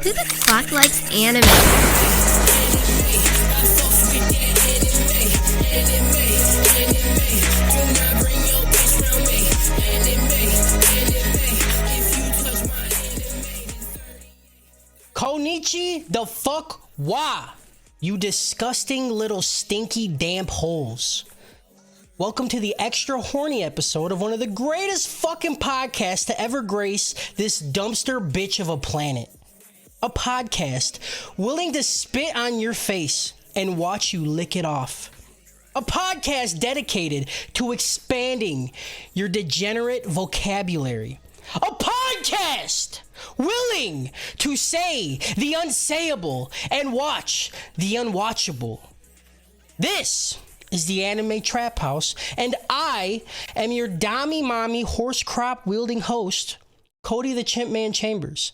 Who the fuck likes anime? Konichi the fuck wa, you disgusting little stinky damp holes. Welcome to the extra horny episode of one of the greatest fucking podcasts to ever grace this dumpster bitch of a planet. A podcast willing to spit on your face and watch you lick it off. A podcast dedicated to expanding your degenerate vocabulary. A podcast willing to say the unsayable and watch the unwatchable. This is the Anime Trap House, and I am your Dommy Mommy horse crop wielding host, Cody the Chimp Man Chambers.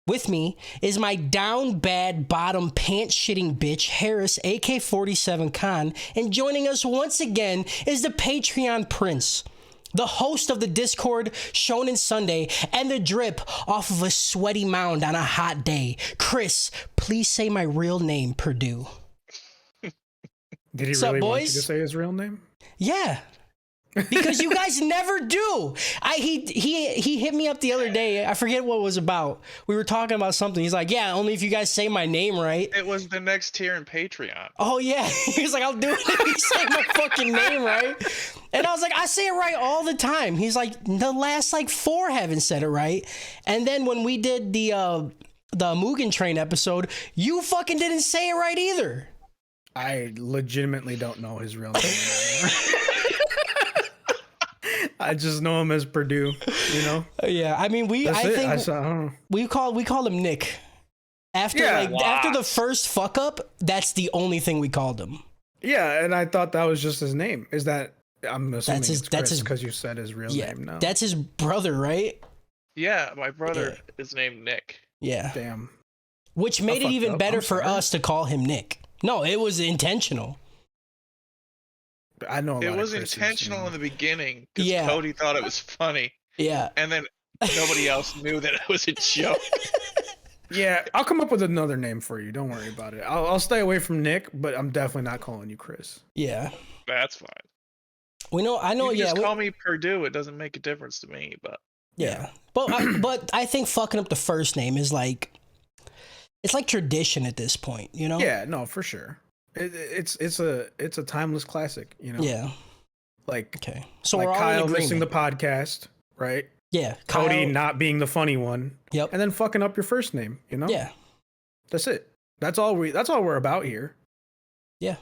With me is my down bad bottom pants shitting bitch Harris AK-47 Khan, and joining us once again is the Patreon Prince, the host of the Discord Shonen Sunday and the drip off of a sweaty mound on a hot day. Chris, please say my real name, Purdue. Did he What's really up, want you boys? to say his real name? Yeah. Because you guys never do. He hit me up the other day. I forget what it was about. We were talking about something. He's like, yeah, only if you guys say my name right. It was the next tier in Patreon. Oh, yeah. He was like, I'll do it if you say my fucking name right. And I was like, I say it right all the time. He's like, the last like 4 haven't said it right. And then when we did the Mugen Train episode, you fucking didn't say it right either. I legitimately don't know his real name. I just know him as Purdue, you know? Yeah, I mean, I think we called him Nick. After after the first fuck up, that's the only thing we called him. Yeah, and I thought that was just his name. Is that I'm assuming that's his because you said his real name now. That's his brother, right? Yeah, my brother is named Nick. Yeah. Damn. Which made it even better for us to call him Nick. No, it was intentional. I know it was intentional in the beginning because Yeah. Cody thought it was funny. Yeah. And then nobody else knew that it was a joke. Yeah, I'll come up with another name for you. Don't worry about it. I'll stay away from Nick, but I'm definitely not calling you Chris. Yeah. That's fine. I know. You just call me Purdue. It doesn't make a difference to me, but yeah. But I think fucking up the first name is like, it's like tradition at this point, you know? Yeah, no, for sure. It's a timeless classic, you know? Yeah. Like, okay. So like we're all in Kyle agreement. missing the podcast, right? Yeah. Cody not being the funny one. Yep. And then fucking up your first name, you know? Yeah. That's it. That's all we're about here. Yeah.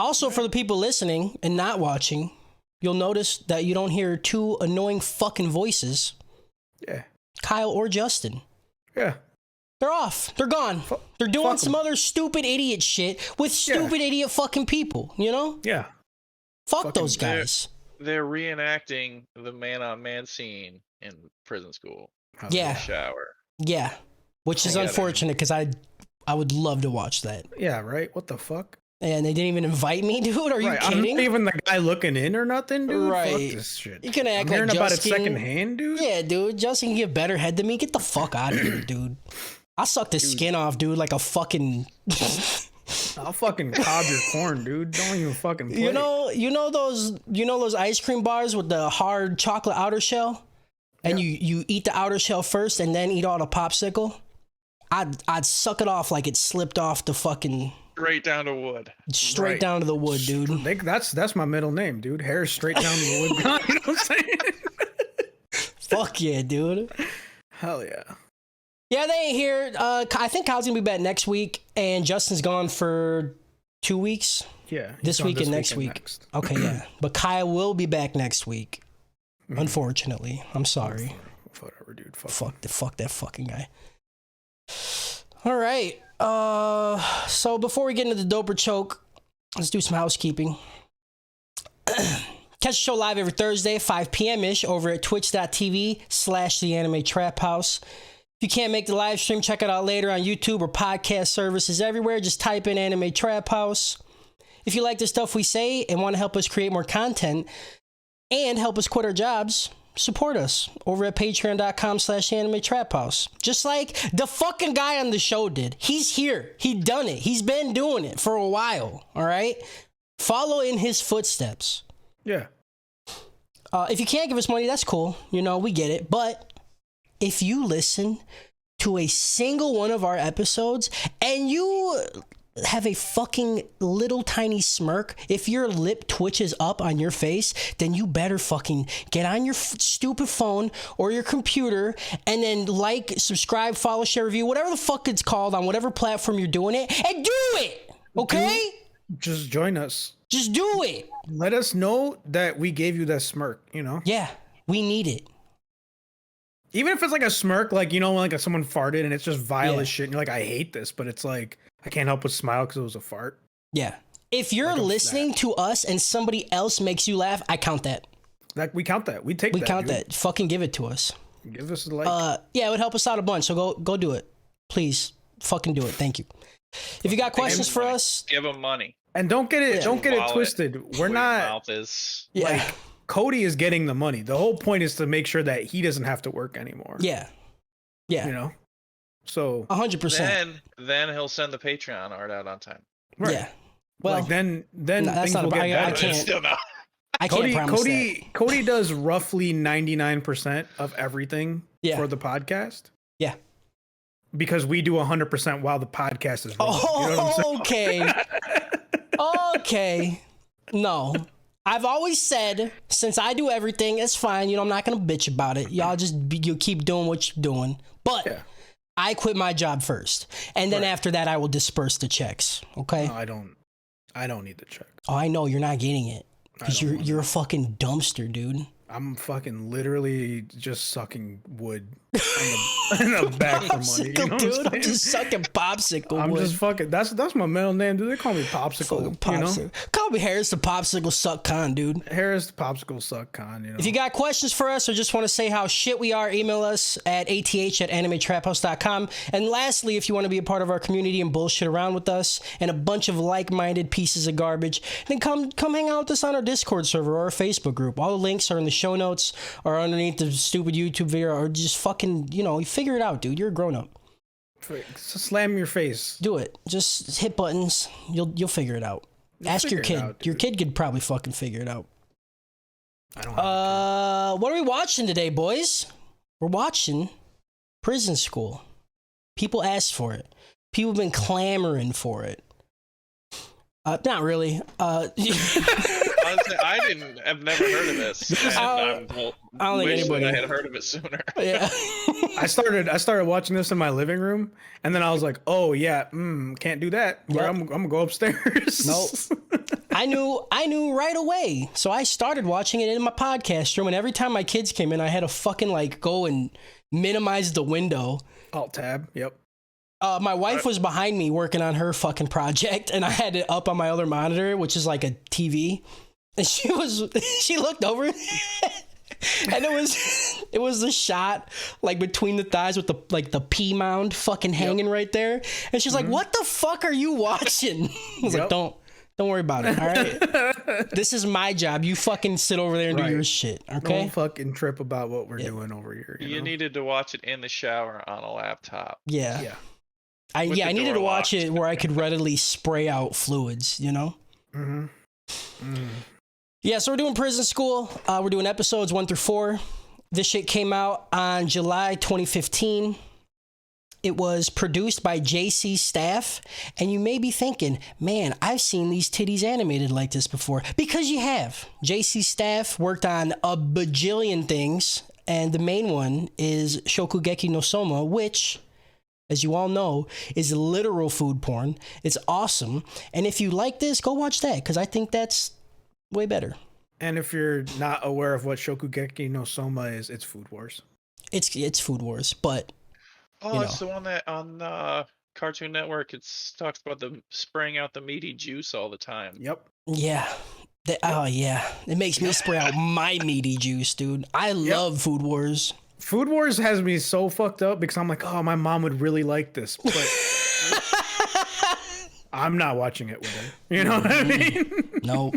Also, for the people listening and not watching, you'll notice that you don't hear 2 annoying fucking voices. Yeah. Kyle or Justin. Yeah. They're off. They're gone. They're doing some other stupid idiot shit with stupid idiot fucking people, you know? Yeah. Fuck those guys. They're reenacting the man-on-man scene in prison school. Yeah. In the shower. Yeah. Which is unfortunate because I would love to watch that. Yeah, right? What the fuck? And they didn't even invite me, dude. Are you kidding? I'm not even the guy looking in or nothing, dude. Right. Fuck this shit. You can act I'm hearing like about Justin, it secondhand, dude. Yeah, dude. Justin can get better head than me. Get the fuck out of here, dude. I sucked the skin off, dude, like a fucking... I'll fucking cob your corn, dude. Don't even fucking play. You know those ice cream bars with the hard chocolate outer shell? And you eat the outer shell first and then eat all the popsicle? I'd suck it off like it slipped off the fucking... Straight down to wood. Straight down to the wood, dude. That's my middle name, dude. Hair straight down to the wood. You know what I'm saying? Fuck yeah, dude. Hell yeah. Yeah, they ain't here. I think Kyle's gonna be back next week, and Justin's gone for 2 weeks. Yeah. This week and next week. Next. Okay, yeah. But Kyle will be back next week. Unfortunately. I'm sorry. Whatever, dude. Fuck that fucking guy. All right. So before we get into the doper choke, let's do some housekeeping. Catch the show live every Thursday, 5 p.m.-ish over at twitch.tv/The Anime Trap House. If you can't make the live stream, check it out later on YouTube or podcast services everywhere. Just type in Anime Trap House. If you like the stuff we say and want to help us create more content and help us quit our jobs, support us over at patreon.com/anime trap house. Just like the fucking guy on the show did. He's here. He done it. He's been doing it for a while. All right. Follow in his footsteps. Yeah. If you can't give us money, that's cool. You know, we get it. But if you listen to a single one of our episodes and you have a fucking little tiny smirk, if your lip twitches up on your face, then you better fucking get on your stupid phone or your computer and then like, subscribe, follow, share, review, whatever the fuck it's called on whatever platform you're doing it, and do it. Okay? Just join us. Just do it. Let us know that we gave you that smirk, you know? Yeah, we need it. Even if it's like a smirk, like, you know, when like someone farted and it's just vile as shit and you're like, I hate this, but it's like, I can't help but smile because it was a fart. Yeah. If you're listening to us and somebody else makes you laugh, I count that. Like, we count that. We count that. Fucking give it to us. Give us a like. Yeah, it would help us out a bunch. So go do it. Please. Fucking do it. Thank you. If you got questions for us, give them money. And don't get it twisted. We're not mouth is. Like Cody is getting the money. The whole point is to make sure that he doesn't have to work anymore. Yeah. Yeah. You know? So 100%. Then he'll send the Patreon art out on time. Right. Yeah. Well, like then that's things not will get better. I can't. Still not. I can't promise that. Cody does roughly 99% of everything for the podcast. Yeah. Because we do 100% while the podcast is rolling. Oh, you know what I'm okay. Okay. No. I've always said, since I do everything, it's fine. You know, I'm not going to bitch about it. Y'all you keep doing what you're doing. But I quit my job first. And then after that, I will disperse the checks. Okay? No, I don't need the check. Oh, I know. You're not getting it. Because you're a fucking dumpster, dude. I'm fucking literally just sucking wood in the back for money. You know dude, I'm just sucking popsicle wood. I'm just fucking. That's my middle name, dude. They call me Popsicle. Popsicle. You know? Call me Harris the Popsicle Suck Con, dude. Harris the Popsicle Suck Con. You know? If you got questions for us or just want to say how shit we are, email us at ath@animetraphouse.com. And lastly, if you want to be a part of our community and bullshit around with us and a bunch of like-minded pieces of garbage, then come hang out with us on our Discord server or our Facebook group. All the links are in the show notes or underneath the stupid YouTube video, or just fucking, you know, figure it out, dude. You're a grown-up. Slam your face. Do it. Just hit buttons. You'll figure it out. Ask your kid. Your kid could probably fucking figure it out. I don't have what are we watching today, boys? We're watching Prison School. People asked for it. People have been clamoring for it. Not really. Honestly, I've never heard of this. And I don't think anybody had heard of it sooner. Yeah. I started watching this in my living room, and then I was like, "Oh yeah, can't do that. Yep. I'm gonna go upstairs." Nope. I knew right away. So I started watching it in my podcast room, and every time my kids came in, I had to fucking like go and minimize the window. Alt tab. Yep. My wife was behind me working on her fucking project, and I had it up on my other monitor, which is like a TV. And she looked over, and it was the shot like between the thighs with the pea mound fucking hanging right there. And she's like, "What the fuck are you watching?" I was like, "Don't worry about it. All right, this is my job. You fucking sit over there and do your shit. Okay? Don't fucking trip about what we're doing over here. You know? Needed to watch it in the shower on a laptop. Yeah. I needed to watch it where I could readily spray out fluids, you know? Mm-hmm. Mm. Yeah, so we're doing Prison School. We're doing episodes 1 through 4. This shit came out on July 2015. It was produced by JC Staff. And you may be thinking, man, I've seen these titties animated like this before. Because you have. JC Staff worked on a bajillion things. And the main one is Shokugeki no Soma, which, as you all know, is literal food porn. It's awesome. And if you like this, go watch that, because I think that's way better. And if you're not aware of what Shokugeki no Soma is, it's Food Wars. It's Food Wars, but it's the one that on Cartoon Network talks about the spraying out the meaty juice all the time. Yep. Yeah. Oh yeah. It makes me spray out my meaty juice, dude. I love Food Wars. Food Wars has me so fucked up because I'm like, oh, my mom would really like this, but I'm not watching it with her. You know what I mean? Nope.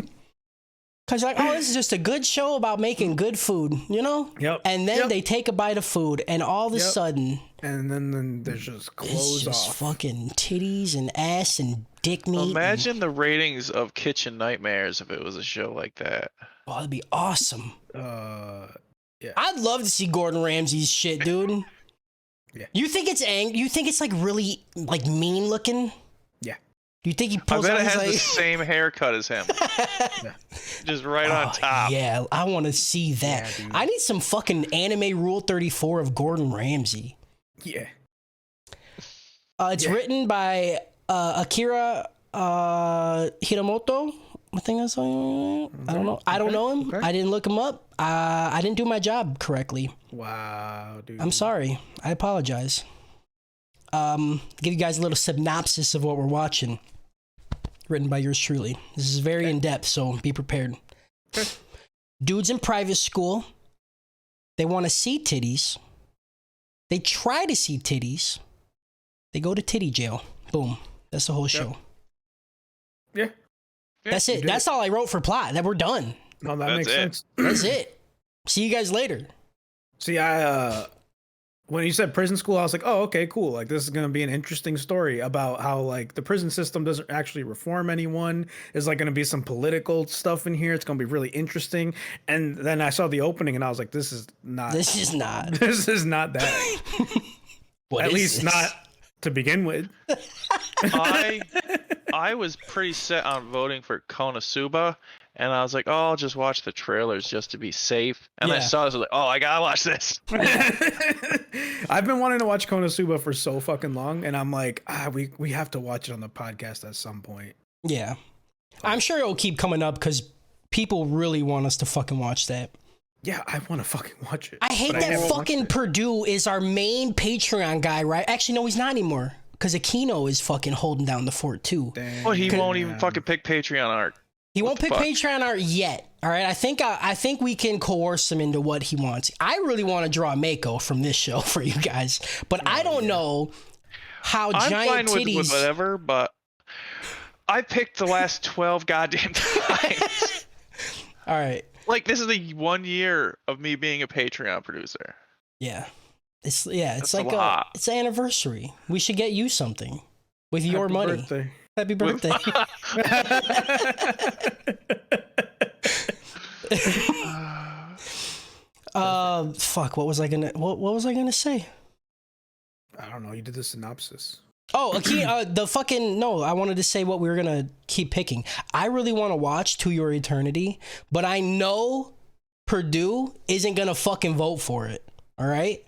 Cause like, oh, this is just a good show about making good food, you know? Yep. And then they take a bite of food, and all of a sudden, and then there's just clothes it's just off. fucking titties and ass and dick meat. Imagine the ratings of Kitchen Nightmares if it was a show like that. Oh, that'd be awesome. Yeah. I'd love to see Gordon Ramsay's shit, dude. Yeah. You think it's You think it's like really like mean looking? Yeah. You think he I pulls bet out it his has the like... same haircut as him. Just right on top. Yeah, I want to see that. Yeah, I need some fucking anime Rule 34 of Gordon Ramsay. Yeah. It's written by Akira Hiramoto. I think that's. I don't know. I don't know him. Okay. I didn't look him up. I didn't do my job correctly. Wow, dude. I'm sorry. I apologize. Give you guys a little synopsis of what we're watching. Written by yours truly. This is very in depth, so be prepared. Okay. Dudes in private school. They want to see titties. They try to see titties. They go to titty jail. Boom. That's the whole show. Yeah. That's it. That's all I wrote for plot. That we're done. No, that That's makes it. sense. That's it. See you guys later. See, when you said prison school, I was like, oh, okay, cool. Like, this is going to be an interesting story about how, like, the prison system doesn't actually reform anyone. There's, like, going to be some political stuff in here. It's going to be really interesting. And then I saw the opening, and I was like, this is not. This is not. This is not that. At least not to begin with. I was pretty set on voting for Konosuba, and I was like, oh, I'll just watch the trailers just to be safe. And I saw this, I was like, oh, I gotta watch this. I've been wanting to watch Konosuba for so fucking long, and I'm like, we have to watch it on the podcast at some point. Yeah. I'm sure it'll keep coming up because people really want us to fucking watch that. Yeah, I want to fucking watch it. I hate that fucking Purdue is our main Patreon guy, right? Actually, no, he's not anymore. Because Aquino is fucking holding down the fort, too. Well, he won't even fucking pick Patreon art. He won't pick Patreon art yet. All right, I think we can coerce him into what he wants. I really want to draw Mako from this show for you guys, but I don't know how I'm giant fine titties. with whatever, but I picked the last 12 goddamn times. All right. Like, this is the 1 year of me being a Patreon producer. Yeah. It's That's like a lot. it's an anniversary. We should get you something with your money. Birthday. Happy birthday. Fuck, what was I gonna say? I don't know. You did the synopsis. Oh, I wanted to say what we were gonna keep picking. I really want to watch To Your Eternity, but I know Purdue isn't gonna fucking vote for it. All right.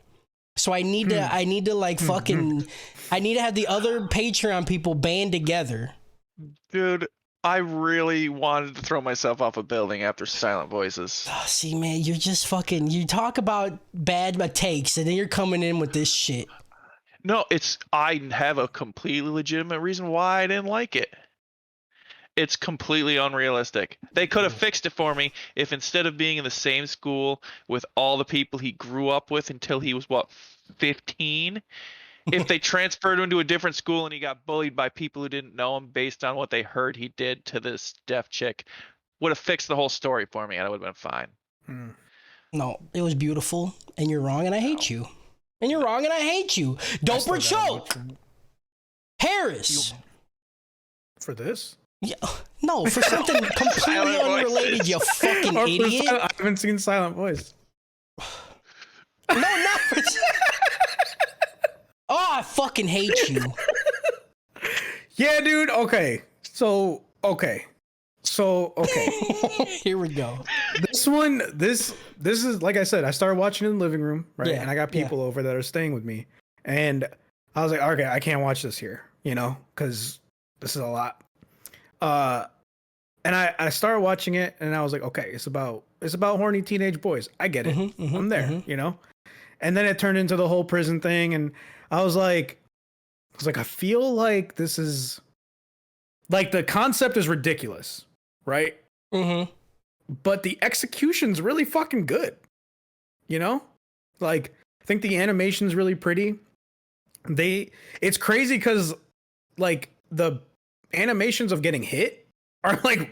So I need to like fucking, I need to have the other Patreon people band together. Dude, I really wanted to throw myself off a building after Silent Voices. Oh, see, man, you're just fucking, you talk about bad takes and then you're coming in with this shit. No, I have a completely legitimate reason why I didn't like it. It's completely unrealistic. They could have fixed it for me if instead of being in the same school with all the people he grew up with until he was, 15? If they transferred him to a different school and he got bullied by people who didn't know him based on what they heard he did to this deaf chick, would have fixed the whole story for me and I would have been fine. No, it was beautiful and you're wrong and I hate you. And you're wrong and I hate you. Doper choke. Harris. For this? Yeah, no, for something completely unrelated, you fucking idiot. I haven't seen Silent Voice. No, not for... Oh, I fucking hate you. Yeah, dude. Okay. So, okay. Here we go. This is, like I said, I started watching it in the living room, right? Yeah, and I got people over that are staying with me. And I was like, okay, I can't watch this here, because this is a lot. And I started watching it and I was like, okay, it's about horny teenage boys. I get it. I'm there, And then it turned into the whole prison thing. And I was like, I feel like this is like the concept is ridiculous, right? Mm-hmm. But the execution's really fucking good. Like, I think the animation's really pretty. It's crazy because like the animations of getting hit are like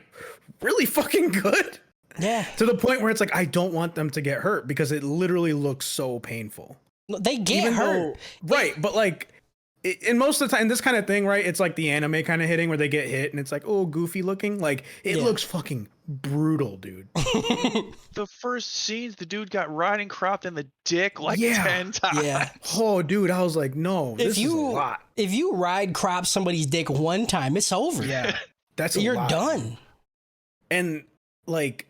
really fucking good. Yeah. To the point where it's like, I don't want them to get hurt because it literally looks so painful. They get hurt. Right. But like, and most of the time, this kind of thing, right? It's like the anime kind of hitting where they get hit and it's like, oh, goofy looking. Like, it looks fucking brutal, dude. The first scenes, the dude got riding cropped in the dick like 10 times. Yeah. Oh, dude, I was like, no, this is a lot. If you ride crop somebody's dick one time, it's over. Yeah. That's a You're lot. done. And like,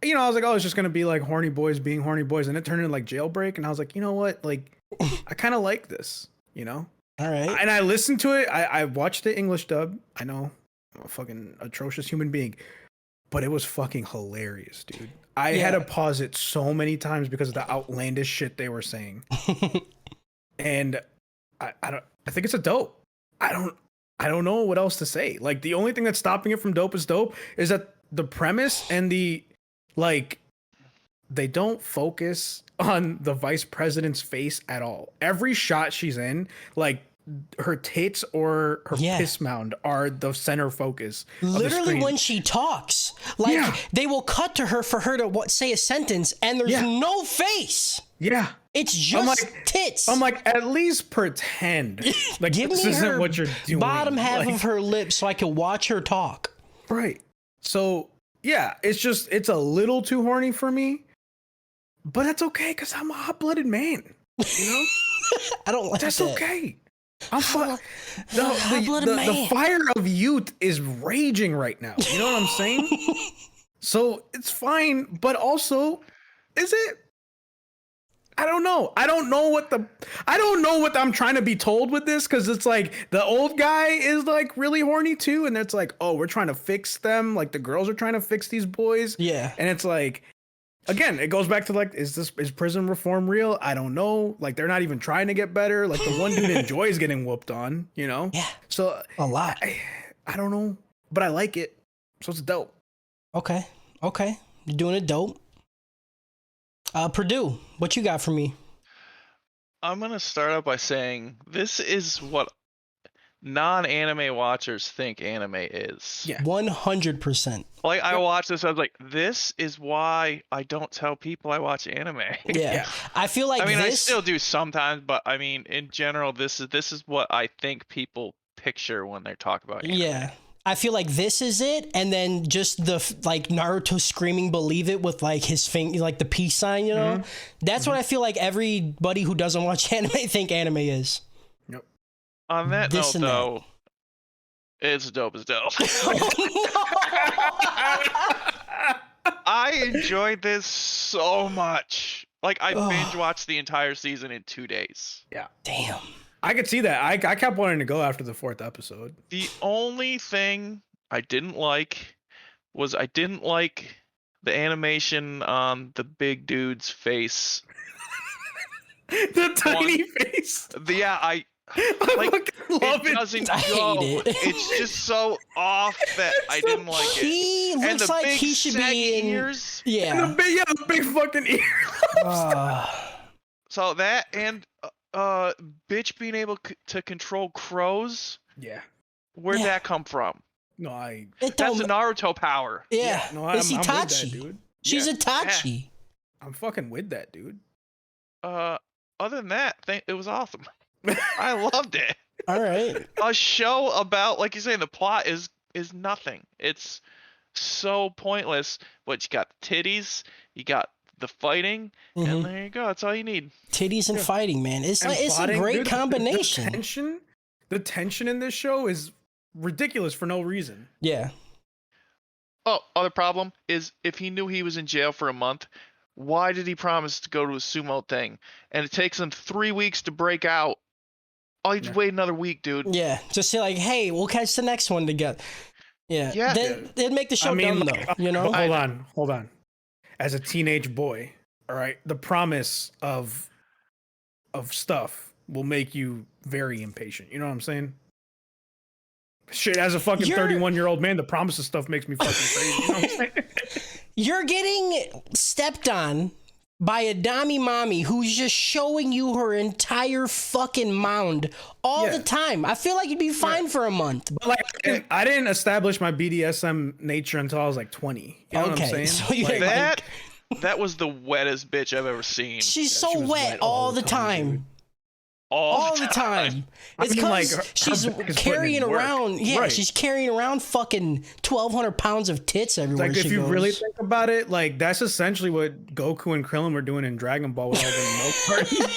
you know, I was like, oh, it's just going to be like horny boys being horny boys. And it turned into like Jailbreak. And I was like, you know what? Like, I kind of like this, you know? All right. And I listened to it. I watched the English dub. I know I'm a fucking atrocious human being, but it was fucking hilarious, dude. I had to pause it so many times because of the outlandish shit they were saying. And I think it's a dope. I don't know what else to say. Like, the only thing that's stopping it from dope is that the premise and the, like, they don't focus on the vice president's face at all. Every shot she's in, like, her tits or her piss mound are the center focus. Literally, when she talks, like, they will cut to her for her to say a sentence, and there's no face. Yeah. It's just tits. I'm like, at least pretend. Like, give this me isn't her what you're doing. Bottom half of her lips so I can watch her talk. Right. So, yeah, it's a little too horny for me. But that's okay, because I'm a hot-blooded man. You know? I don't like that. That's okay. The fire of youth is raging right now. You know what I'm saying? So it's fine, but also, is it? I don't know. I don't know what I'm trying to be told with this, because it's like the old guy is like really horny too, and it's like, oh, we're trying to fix them. Like, the girls are trying to fix these boys. Yeah. And it's like, again, it goes back to like, is prison reform real? I don't know. Like, they're not even trying to get better. Like, the one dude enjoys getting whooped on, you know? Yeah. So a lot. I don't know, but I like it. So it's dope. Okay. You're doing it dope. Purdue, what you got for me? I'm going to start out by saying this is what non-anime watchers think anime is. Yeah. 100%. Like, I watched this, I was like, this is why I don't tell people I watch anime. Yeah. I feel like I still do sometimes, but I mean, in general, this is what I think people picture when they talk about anime. Yeah. I feel like this is it, and then just the like Naruto screaming "believe it" with like his finger, like the peace sign, you know. That's what I feel like everybody who doesn't watch anime think anime is. Yep. On that note, though, it's dope as dope. I enjoyed this so much. Like, I binge watched the entire season in 2 days. Yeah. Damn. I could see that. I kept wanting to go after the 4th episode. The only thing I didn't like was the animation on the big dude's face. The tiny face. I love it. Doesn't go. It's just so off that I didn't like it. He looks like he should be in ears. Yeah. And the big fucking ears. So that and bitch being able to control crows. Yeah. Where'd that come from? No, that's a Naruto power. Yeah. No, I'm with that, dude. She's Itachi. Yeah. I'm fucking with that, dude. Other than that, it was awesome. I loved it. All right. A show about, like you say, the plot is nothing. It's so pointless. But you got the titties, you got the fighting, and there you go. That's all you need. Titties and fighting, man. It's a great combination. The tension in this show is ridiculous for no reason. Yeah. Oh, other problem is if he knew he was in jail for a month, why did he promise to go to a sumo thing? And it takes him 3 weeks to break out. Oh, you just wait another week, dude. Yeah, just say like, hey, we'll catch the next one together. Yeah. They'd make the show dumb though, you know? Hold on. As a teenage boy, all right, the promise of stuff will make you very impatient. You know what I'm saying? Shit, as a fucking 31-year-old man, the promise of stuff makes me fucking crazy. You know what I'm saying? You're getting stepped on by a Dami mommy who's just showing you her entire fucking mound all the time. I feel like you'd be fine for a month. But like, I didn't establish my BDSM nature until I was like 20. You know what I'm saying? So you That was the wettest bitch I've ever seen. She's so wet all the time. All the time. It's because she's carrying around. Yeah, she's carrying around fucking 1,200 pounds of tits everywhere. Like, if you really think about it, like that's essentially what Goku and Krillin were doing in Dragon Ball with all the milk parties.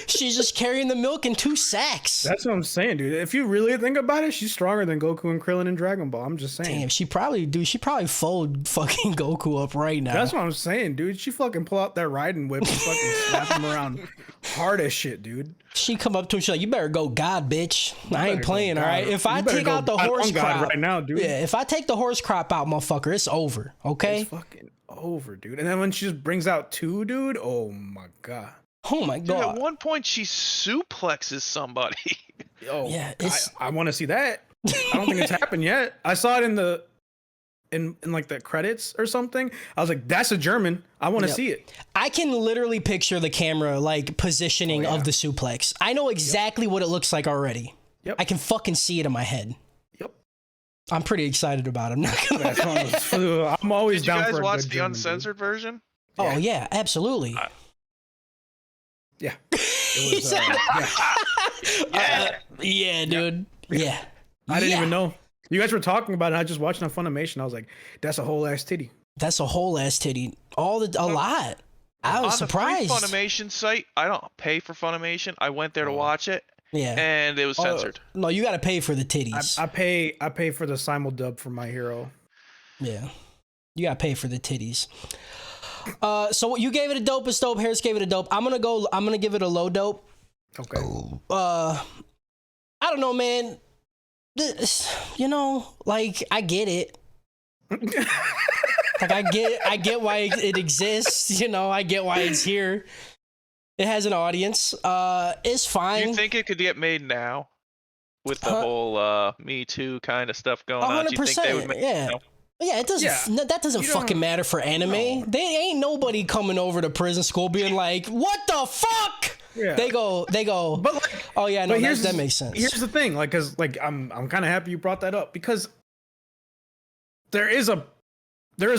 She's just carrying the milk in 2 sacks. That's what I'm saying, dude. If you really think about it, she's stronger than Goku and Krillin in Dragon Ball. I'm just saying. Damn, she probably fold fucking Goku up right now. That's what I'm saying, dude. She fucking pull out that riding whip and fucking slap him around hard as shit, dude. She come up to him, she's like, "You better go God, bitch. I ain't playing, all right? If I take out the horse crop right now, dude. Yeah, if I take the horse crop out, motherfucker, it's over, okay? It's fucking over, dude. And then when she just brings out 2, dude, oh my God. Oh my God. Dude, at one point she suplexes somebody. Oh yeah, I want to see that. I don't think it's happened yet. I saw it in like the credits or something. I was like, that's a German. I want to see it. I can literally picture the camera like positioning of the suplex. I know exactly what it looks like already. Yep. I can fucking see it in my head. Yep. I'm pretty excited about it. I'm not gonna I'm always Did down you for guys a watch good the German, uncensored version? Oh yeah, absolutely. Yeah. It was, yeah, dude. Yeah. I didn't even know. You guys were talking about it. I just watched on Funimation. I was like, that's a whole ass titty. That's a whole ass titty. A lot. I was surprised. On the free Funimation site, I don't pay for Funimation. I went there to watch it. Yeah. And it was censored. No, you got to pay for the titties. I pay for the simuldub for My Hero. Yeah. You got to pay for the titties. So you gave it a dopest dope. Harris gave it a dope. I'm gonna give it a low dope. Okay. I don't know, man. You know, like I get it. Like I get why it exists. You know, I get why it's here. It has an audience. It's fine. Do you think it could get made now with the whole Me Too kind of stuff going on? 100%. Do you think they would make Yeah. Yeah, it doesn't. That doesn't fucking matter for anime. No. They ain't nobody coming over to prison school being like, "What the fuck?" Yeah. They go. But like, oh yeah, no, that makes sense. Here's the thing, like, cause like I'm kind of happy you brought that up because there is a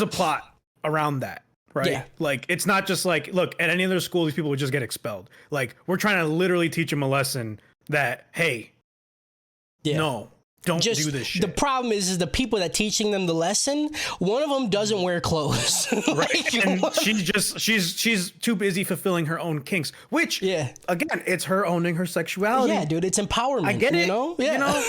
plot around that, right? Yeah. Like it's not just like, look, at any other school, these people would just get expelled. Like we're trying to literally teach them a lesson that, hey, no. Don't do this shit. The problem is the people that teaching them the lesson, one of them doesn't wear clothes. Right. And she's too busy fulfilling her own kinks, which again, it's her owning her sexuality. Yeah, dude, it's empowerment. I get it. You know? Yeah. You know?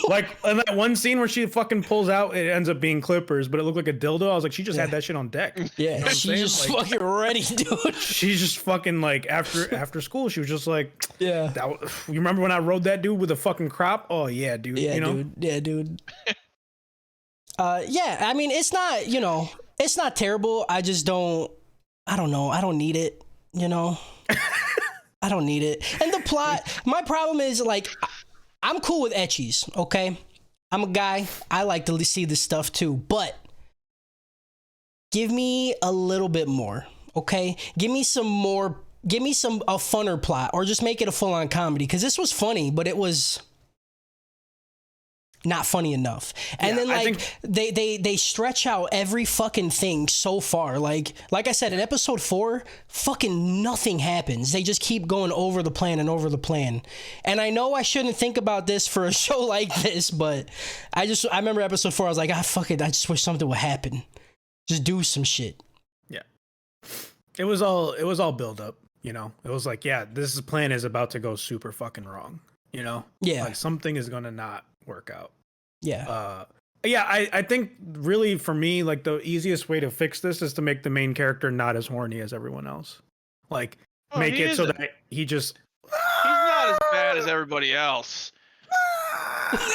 Like in that one scene where she fucking pulls out, it ends up being clippers, but it looked like a dildo. I was like, she just had that shit on deck. Yeah, you know she's just like, fucking ready, dude. She's just fucking like after school, she was just like, you remember when I rode that dude with a fucking crop? Oh yeah, dude. Yeah, you know? dude. Yeah, dude. Yeah, I mean, it's not, you know, it's not terrible. I just don't know. I don't need it, you know? I don't need it. And the plot, my problem is like, I'm cool with ecchis, okay? I'm a guy. I like to see this stuff too, but give me a little bit more, okay? Give me a funner plot, or just make it a full-on comedy, because this was funny, but it was not funny enough. And then like they stretch out every fucking thing so far. Like I said, in episode 4, fucking nothing happens. They just keep going over the plan and over the plan. And I know I shouldn't think about this for a show like this, but I remember episode 4, I was like, fuck it, I just wish something would happen. Just do some shit. Yeah. It was all build up, you know. It was like, yeah, this plan is about to go super fucking wrong, you know? Yeah. Like something is gonna not work out. Yeah. I think really for me, like the easiest way to fix this is to make the main character not as horny as everyone else. Like make it so that he's not as bad as everybody else.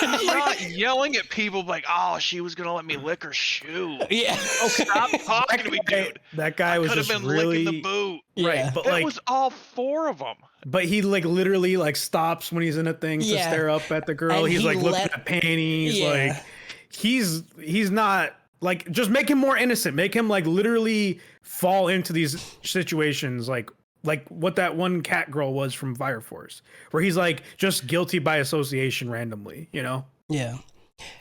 He's not yelling at people like, "Oh, she was gonna let me lick her shoe." Yeah. Okay. Stop talking to me, dude. That guy was just really licking the boot. Right. Yeah. But it was all 4 of them. But he like literally like stops when he's in a thing to stare up at the girl. And he's like looking at panties. Yeah. Like he's not Like, just make him more innocent. Make him like literally fall into these situations, like what that one cat girl was from Fire Force, where he's like just guilty by association randomly, you know? Yeah.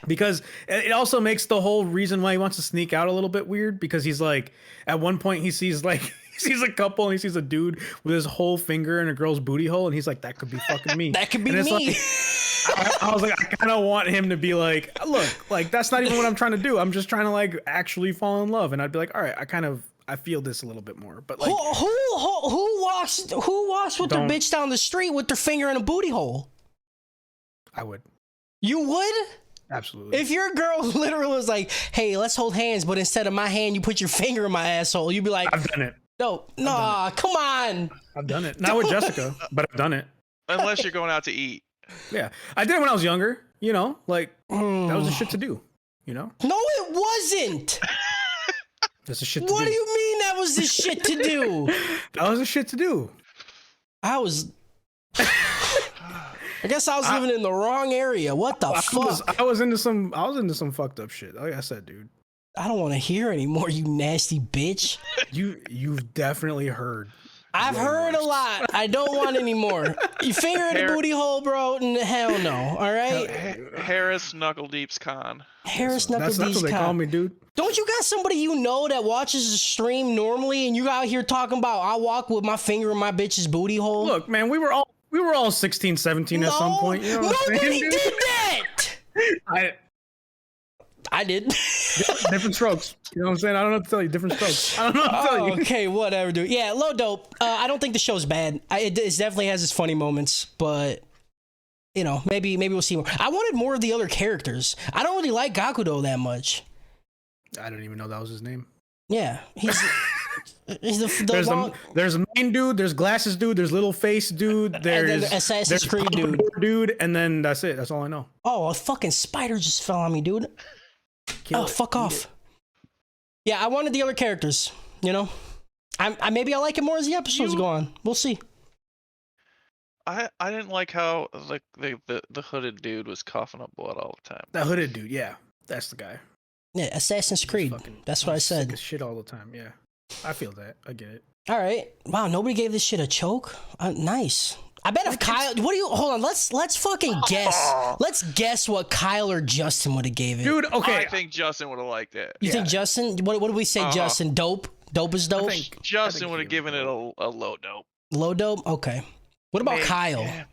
Because it also makes the whole reason why he wants to sneak out a little bit weird, because he's like, at one point he sees like he sees a couple and he sees a dude with his whole finger in a girl's booty hole, and he's like, that could be fucking me. That could be and me. I was like, I kind of want him to be like, look, like that's not even what I'm trying to do. I'm just trying to like actually fall in love. And I'd be like, all right, I feel this a little bit more. But like, who walks with their bitch down the street with their finger in a booty hole? I would. You would? Absolutely. If your girl literally was like, hey, let's hold hands, but instead of my hand, you put your finger in my asshole, you'd be like, I've done it. No, come on. I've done it. Not with Jessica, but I've done it. Unless you're going out to eat. Yeah. I did it when I was younger, you know, like that was the shit to do, you know? No, it wasn't. That's the shit to do. What do you mean that was the shit to do? That was the shit to do. I guess I was living in the wrong area. What the fuck? I was into some fucked up shit. Like I said, dude. I don't want to hear anymore, you nasty bitch. You've definitely heard. I've heard a lot. I don't want any more. You finger in the booty hole, bro? Hell no. All right. Harris Knuckle Deep's con. Harris Knuckle Deep's con. That's what they call me, dude. Don't you got somebody you know that watches the stream normally, and you out here talking about I walk with my finger in my bitch's booty hole? Look, man, we were all 16, 17 at some point. You know what I'm saying, nobody did that. I did. Different strokes. You know what I'm saying? I don't know what to tell you. Different strokes. I don't know what to tell you. Okay, whatever, dude. Yeah, Low Dope. I don't think the show's bad. It definitely has its funny moments, but you know, maybe we'll see more. I wanted more of the other characters. I don't really like Gakudo that much. I don't even know that was his name. Yeah, he's there's a main dude, there's glasses dude, there's little face dude, there's Assassin's Creed dude, and then that's it. That's all I know. Oh, a fucking spider just fell on me, dude. Fuck off. Yeah, I wanted the other characters, you know? I maybe I like it more as the episodes go on. We'll see. I didn't like how like the hooded dude was coughing up blood all the time. That hooded dude, yeah. That's the guy. Yeah, Assassin's Creed. That's what I said. Sick as shit all the time, yeah. I feel that. I get it. All right. Wow, nobody gave this shit a choke? Nice. I bet if Kyle, hold on, let's fucking guess. Let's guess what Kyle or Justin would have gave it. Dude, okay. I think Justin would have liked it. You think Justin? What did we say, Justin? Dope? Dope is dope? Justin would have given it a low dope. Low dope? Okay. What about Kyle? Yeah.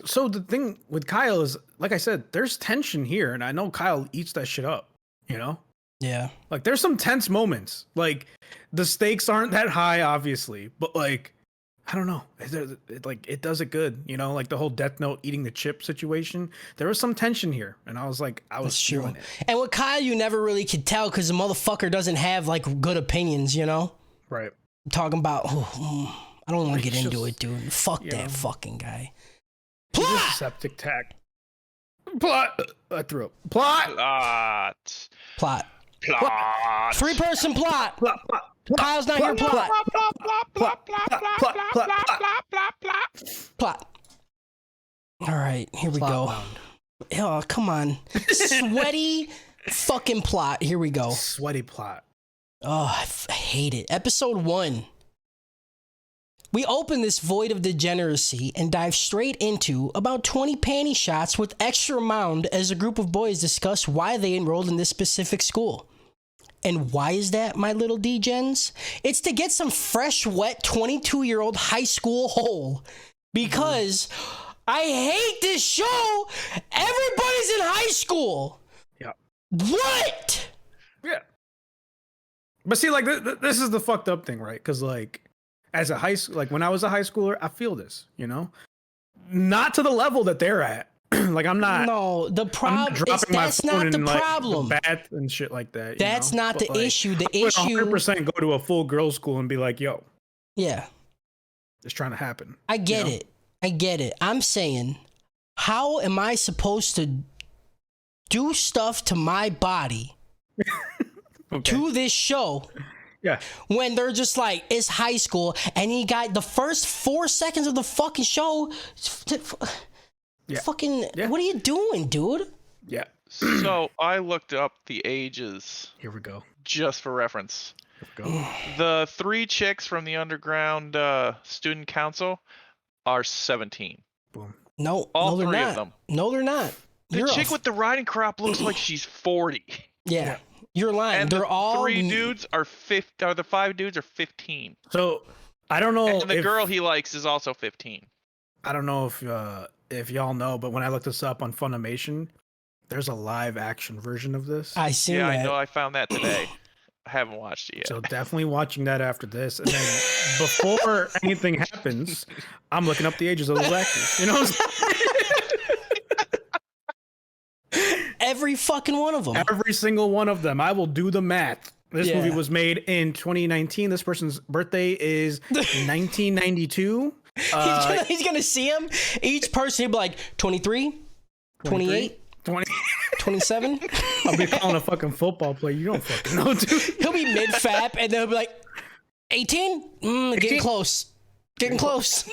So the thing with Kyle is, like I said, there's tension here, and I know Kyle eats that shit up, you know? Yeah. Like, there's some tense moments. Like, the stakes aren't that high, obviously, but like, I don't know. It does it good, you know, like the whole Death Note eating the chip situation. There was some tension here, and I was like, I was feeling it. And with Kyle, you never really could tell because the motherfucker doesn't have like good opinions, you know? Right. Talking about, I don't want to get into it, dude. Fuck that fucking guy. Plot! Septic tack. Plot! I threw up. Plot! Plot. 3-person plot. Kyle's not here. Plot. Plot. All right, here we go. Oh, come on. Sweaty fucking plot. Here we go. Sweaty plot. Oh, I hate it. Episode 1. We open this void of degeneracy and dive straight into about 20 panty shots with extra mound as a group of boys discuss why they enrolled in this specific school. And why is that, my little degens? It's to get some fresh, wet 22-year-old high school hole. Because I hate this show. Everybody's in high school. Yeah. What? Yeah. But see, like, this is the fucked up thing, right? Because, like, as a like when I was a high schooler, I feel this, you know, not to the level that they're at. Like I'm not. No, the problem is that's not the problem. Like, the bath and shit like that. That's not the issue. The issue. 100% go to a full girls' school and be like, yo. Yeah. It's trying to happen. I get it. I get it. I'm saying, how am I supposed to do stuff to my body to this show? Yeah. When they're just like, it's high school, and he got the first 4 seconds of the fucking show. What are you doing, dude? Yeah. So I looked up the ages Here we go. just for reference. Here we go. The 3 chicks from the underground student council are 17. Boom. No, All no, they're 3 not. of them. No, they're not. The You're chick off. with the riding crop looks like she's 40. Yeah, you're lying. And they're the all 3 dudes are 50. Or the 5 dudes are 15. So I don't know. And the girl he likes is also 15. I don't know if y'all know, but when I looked this up on Funimation, there's a live action version of this. I seen Yeah, that. I know. I found that today. I haven't watched it yet. So definitely watching that after this, and then before anything happens, I'm looking up the ages of those actors. You know what I'm saying? Every fucking one of them. Every single one of them. I will do the math. This Yeah. movie was made in 2019. This person's birthday is 1992. He's gonna see him. Each person, he'll be like 23, 28, 20. 27. I'll be calling a fucking football player. You don't fucking know, dude. He'll be mid-fap, and then he'll be like 18. Getting 18. close. Getting close.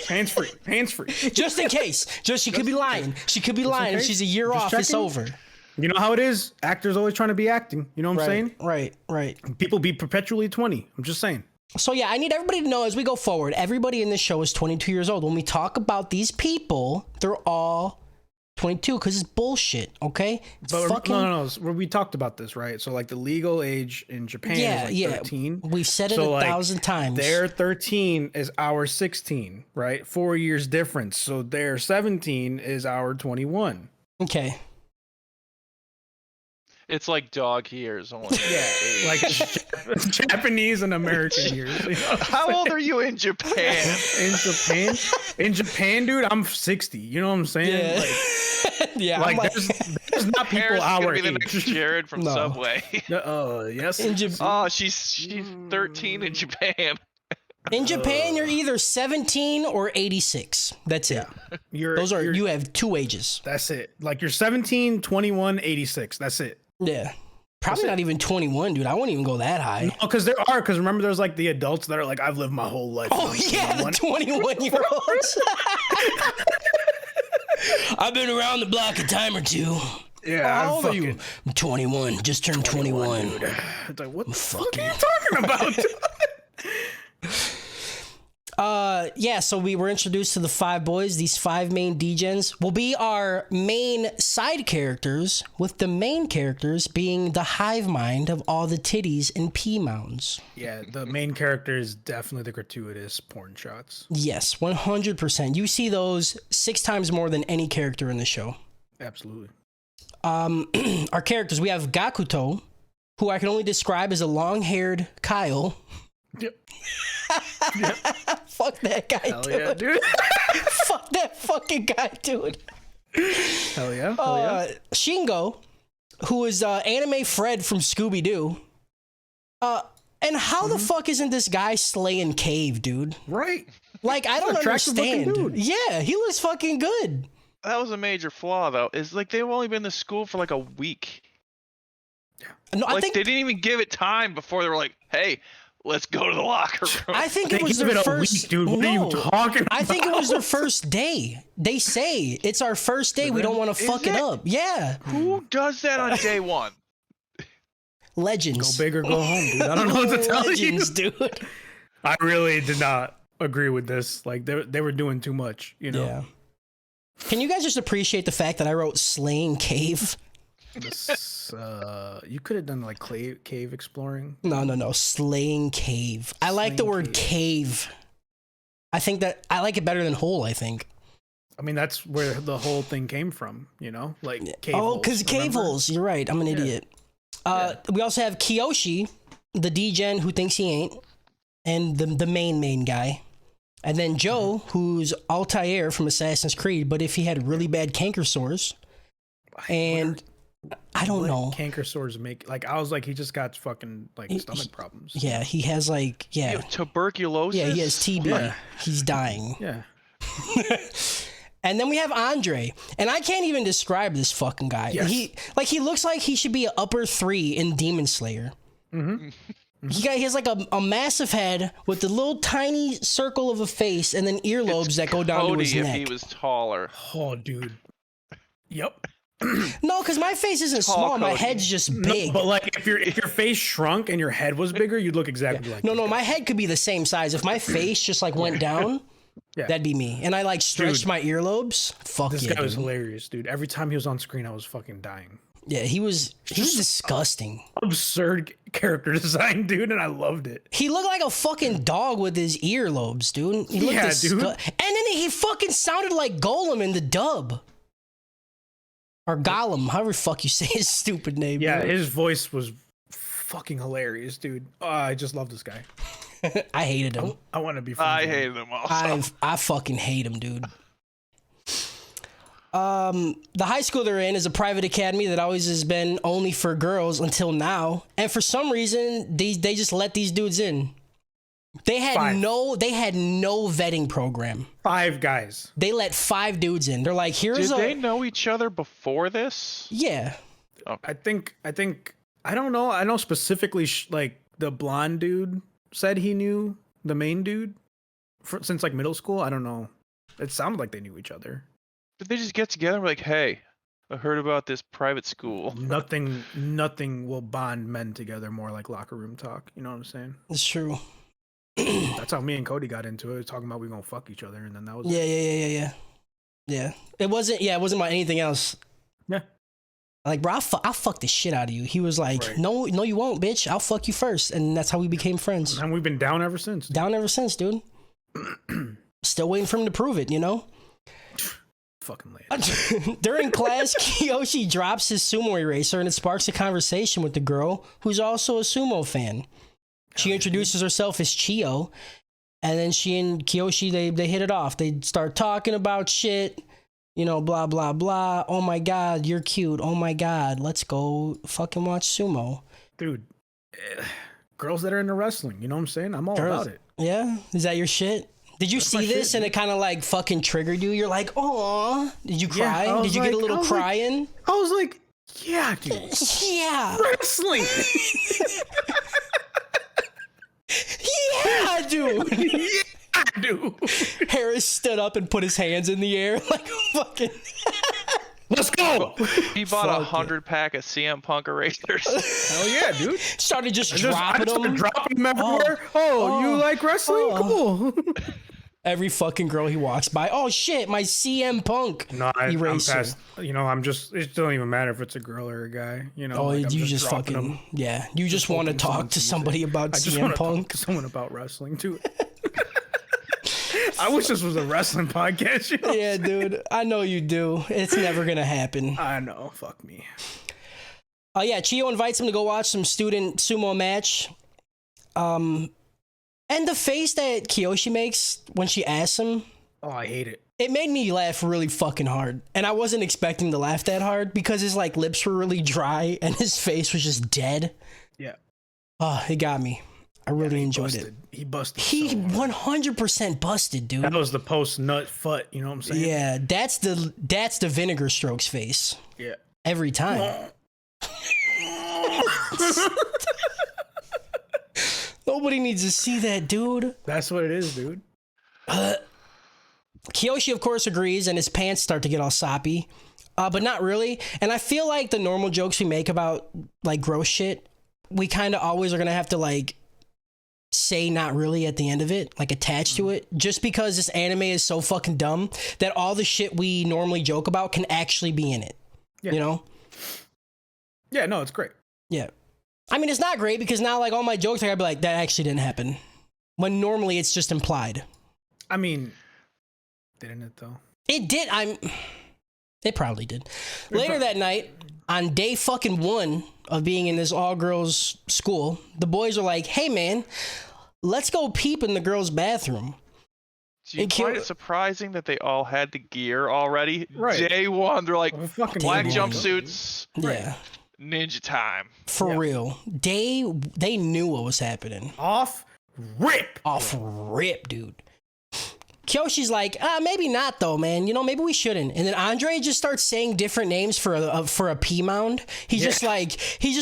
Hands free. Hands free. Just in case. She could be lying. She could be lying. If case. she's a year Just off, it's checking. over. You know how it is? Actors always trying to be acting. You know what I'm saying? Right. People be perpetually 20. I'm just saying. So yeah, I need everybody to know as we go forward, everybody in this show is 22 years old. When we talk about these people, they're all 22 because it's bullshit, okay? It's But no. We talked about this, right? So like the legal age in Japan is like 13. We've said it So, 1,000 times. Their 13 is our 16, right? 4 years difference. So their 17 is our 21. Okay. It's like dog years. Only. Yeah, like Japanese and American years. You know? How old are you in Japan? In Japan, dude, I'm 60. You know what I'm saying? Yeah. Like, Yeah. like, I'm like, there's not people Paris is our gonna be the age. next Jared from No. Subway. Yes. Oh, she's 13 in Japan. in Japan, you're either 17 or 86. That's it. You have 2 ages. That's it. Like you're 17, 21, 86. That's it. Yeah. Probably not even 21, dude. I wouldn't even go that high. Because remember there's like the adults that are like, I've lived my whole life. Oh, yeah, the 21-year-olds. I've been around the block a time or two. Yeah. How old are you? I'm 21. Just turned 21. It's like, what the fuck are you talking about? Yeah, so we were introduced to the 5 boys. These 5 main degens will be our main side characters, with the main characters being the hive mind of all the titties and pee mounds. Yeah, the main character is definitely the gratuitous porn shots. Yes, 100%. You see those 6 times more than any character in the show. Absolutely. Our characters, we have Gakuto, who I can only describe as a long-haired Kyle. Yep. Fuck that guy, Hell dude. yeah, dude. Fuck that fucking guy, dude. Hell yeah. Hell yeah. Shingo, who is anime Fred from Scooby-Doo. And how the fuck isn't this guy slaying Cave, dude? Right. Like, I don't attractive looking understand. dude. Yeah, he looks fucking good. That was a major flaw, though. Is like they've only been to school for like a week. No, I Like think they didn't even give it time before they were like, "Hey, let's go to the locker room." I think They it was give their it a first week, dude. What are you talking about? I think it was their first day. They say it's our first day. We don't want to Is fuck it it? up. Yeah, Who does that on day 1? legends. Go big or go home, dude. I don't know what to tell Legends, you. dude. I really did not agree with this. Like they were doing too much, you know. Yeah. Can you guys just appreciate the fact that I wrote slaying Cave? This, you could have done like cave exploring. No. Slaying Cave. I like the Slaying word cave. I think that I like it better than hole, I think. I mean, that's where the whole thing came from, you know? Like cave Oh, holes, because cave remember? holes. You're right. I'm an idiot. We also have Kiyoshi, the degen who thinks he ain't, and the main guy. And then Joe, who's Altair from Assassin's Creed, but if he had really bad canker sores. And I don't know. Canker sores make, like, I was like, he just got fucking like stomach problems. Yeah, he has like, You yeah. have tuberculosis. Yeah, he has TB. Yeah. He's dying. Yeah. And then we have Andre, and I can't even describe this fucking guy. Yes. He looks like he should be an upper 3 in Demon Slayer. Mm-hmm. He has like a massive head with a little tiny circle of a face, and then earlobes that go down to Cody his if neck. he was taller. Oh, dude. Yep. No, because my face isn't Tall small. My Cody. head's just No, big. but like if your face shrunk and your head was bigger, you'd look exactly like. No, this guy. my head could be the same size. If my face just like went down, Yeah. that'd be me. And I like stretched Dude, my earlobes. Fuck This yeah, guy was dude. hilarious, dude. Every time he was on screen, I was fucking dying. Yeah, he was disgusting. Absurd character design, dude, and I loved it. He looked like a fucking dog with his earlobes, dude. He looked Yeah, dude. And then he fucking sounded like Golem in the dub. Or Gollum, however the fuck you say his stupid name. Yeah, dude. his voice was fucking hilarious, dude. Oh, I just love this guy. I hated him. I want to be friends I with him. hated them also. I fucking hate him, dude. The high school they're in is a private academy that always has been only for girls until now, and for some reason they just let these dudes in. They had Five. no vetting program. 5 guys. They let 5 dudes in. They're like, here's Did they know each other before this? yeah. I think I don't know. I know specifically like the blonde dude said he knew the main dude since like middle school. I don't know. It sounded like they knew each other. Did they just get together and be like, hey, I heard about this private school? Nothing will bond men together more like locker room talk. You know what I'm saying? It's true. That's how me and Cody got into it, talking about we gonna fuck each other, and then that was Yeah. It wasn't about anything else. Yeah. Like, bro, I'll fuck the shit out of you. He was like, Right. no, you won't, bitch. I'll fuck you first. And that's how we became friends. And we've been down ever since. Down ever since, dude. Still waiting for him to prove it, you know? Fucking late. During class, Kiyoshi drops his sumo eraser and it sparks a conversation with the girl who's also a sumo fan. She introduces herself as Chiyo, and then she and Kiyoshi, they hit it off. They start talking about shit, you know, blah, blah, blah. Oh my God, you're cute. Oh my God, let's go fucking watch sumo. Dude, girls that are into wrestling, you know what I'm saying? I'm all Girls- about it. Yeah? Is that your shit? Did you That's my see this shit, and dude. it kind of like fucking triggered you? You're like, oh, did you Yeah, cry? I was Did you get a like- little I was like- crying? I was like, yeah, dude. Yeah. Wrestling. Yeah, dude. Yeah, dude. Harris stood up and put his hands in the air like fucking. Let's go. He bought Fuck it. 100-pack of CM Punk erasers. Hell yeah, dude. Started just I dropping just started them. dropping them everywhere. Oh, you like wrestling? Cool. Every fucking girl he walks by. Oh shit, my CM Punk No, I'm eraser. past. You know, I'm just. It don't even matter if it's a girl or a guy. You know, Oh, like, I'm you just dropping fucking them. yeah. You just want to hoping talk someone to sees somebody it. about I just CM want to talk Punk. to someone about wrestling too. I wish this was a wrestling podcast. You know? Yeah, dude. I know you do. It's never gonna happen. I know. Fuck me. Oh yeah, Chiyo invites him to go watch some student sumo match. And the face that Kiyoshi makes when she asks him, Oh, I hate it. it made me laugh really fucking hard. And I wasn't expecting to laugh that hard because his like lips were really dry and his face was just dead. Yeah. Oh, it got me. I really enjoyed it. He busted. He so hard. 100% busted, dude. That was the post nut foot. You know what I'm saying? Yeah, that's the Vinegar Strokes face. Yeah. Every time. Nobody needs to see that, dude. That's what it is, dude. Kiyoshi, of course, agrees, and his pants start to get all soppy. But not really. And I feel like the normal jokes we make about, like, gross shit, we kind of always are going to have to, like, say not really at the end of it, like, attached to it. Just because this anime is so fucking dumb that all the shit we normally joke about can actually be in it. Yeah. You know? Yeah, no, it's great. Yeah. I mean, it's not great because now, like, all my jokes, I gotta be like, that actually didn't happen. When normally it's just implied. I mean, didn't it though? It did. It probably did. Later that night, on day fucking 1 of being in this all-girls school, the boys are like, hey, man, let's go peep in the girls' bathroom. Do you And find Kiyo- it surprising that they all had the gear already? Right. Day one, they're like, Well, fucking black Day one. jumpsuits, Yeah. ninja time. For Yeah. real. They knew what was happening. Off rip. Off rip, dude. Kyoshi's like, maybe not though, man. You know, maybe we shouldn't. And then Andre just starts saying different names for a pea mound. He just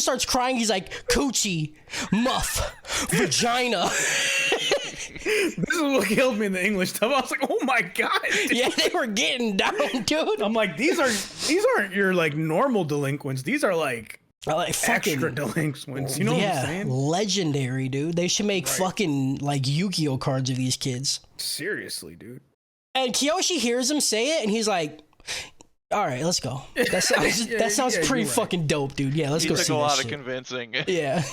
starts crying. He's like, coochie, muff, vagina. This is what killed me in the English stuff. I was like, oh my god. Dude. Yeah, they were getting down, dude. I'm like, these are these aren't your like normal delinquents. These are like extra delinquents. You know what I'm saying? Legendary, dude. They should make fucking like Yu-Gi-Oh cards of these kids. Seriously, dude. And Kiyoshi hears him say it, and he's like, "All right, let's go." That sounds pretty fucking dope, dude. Yeah, let's go see this shit. Took a lot of convincing. Yeah.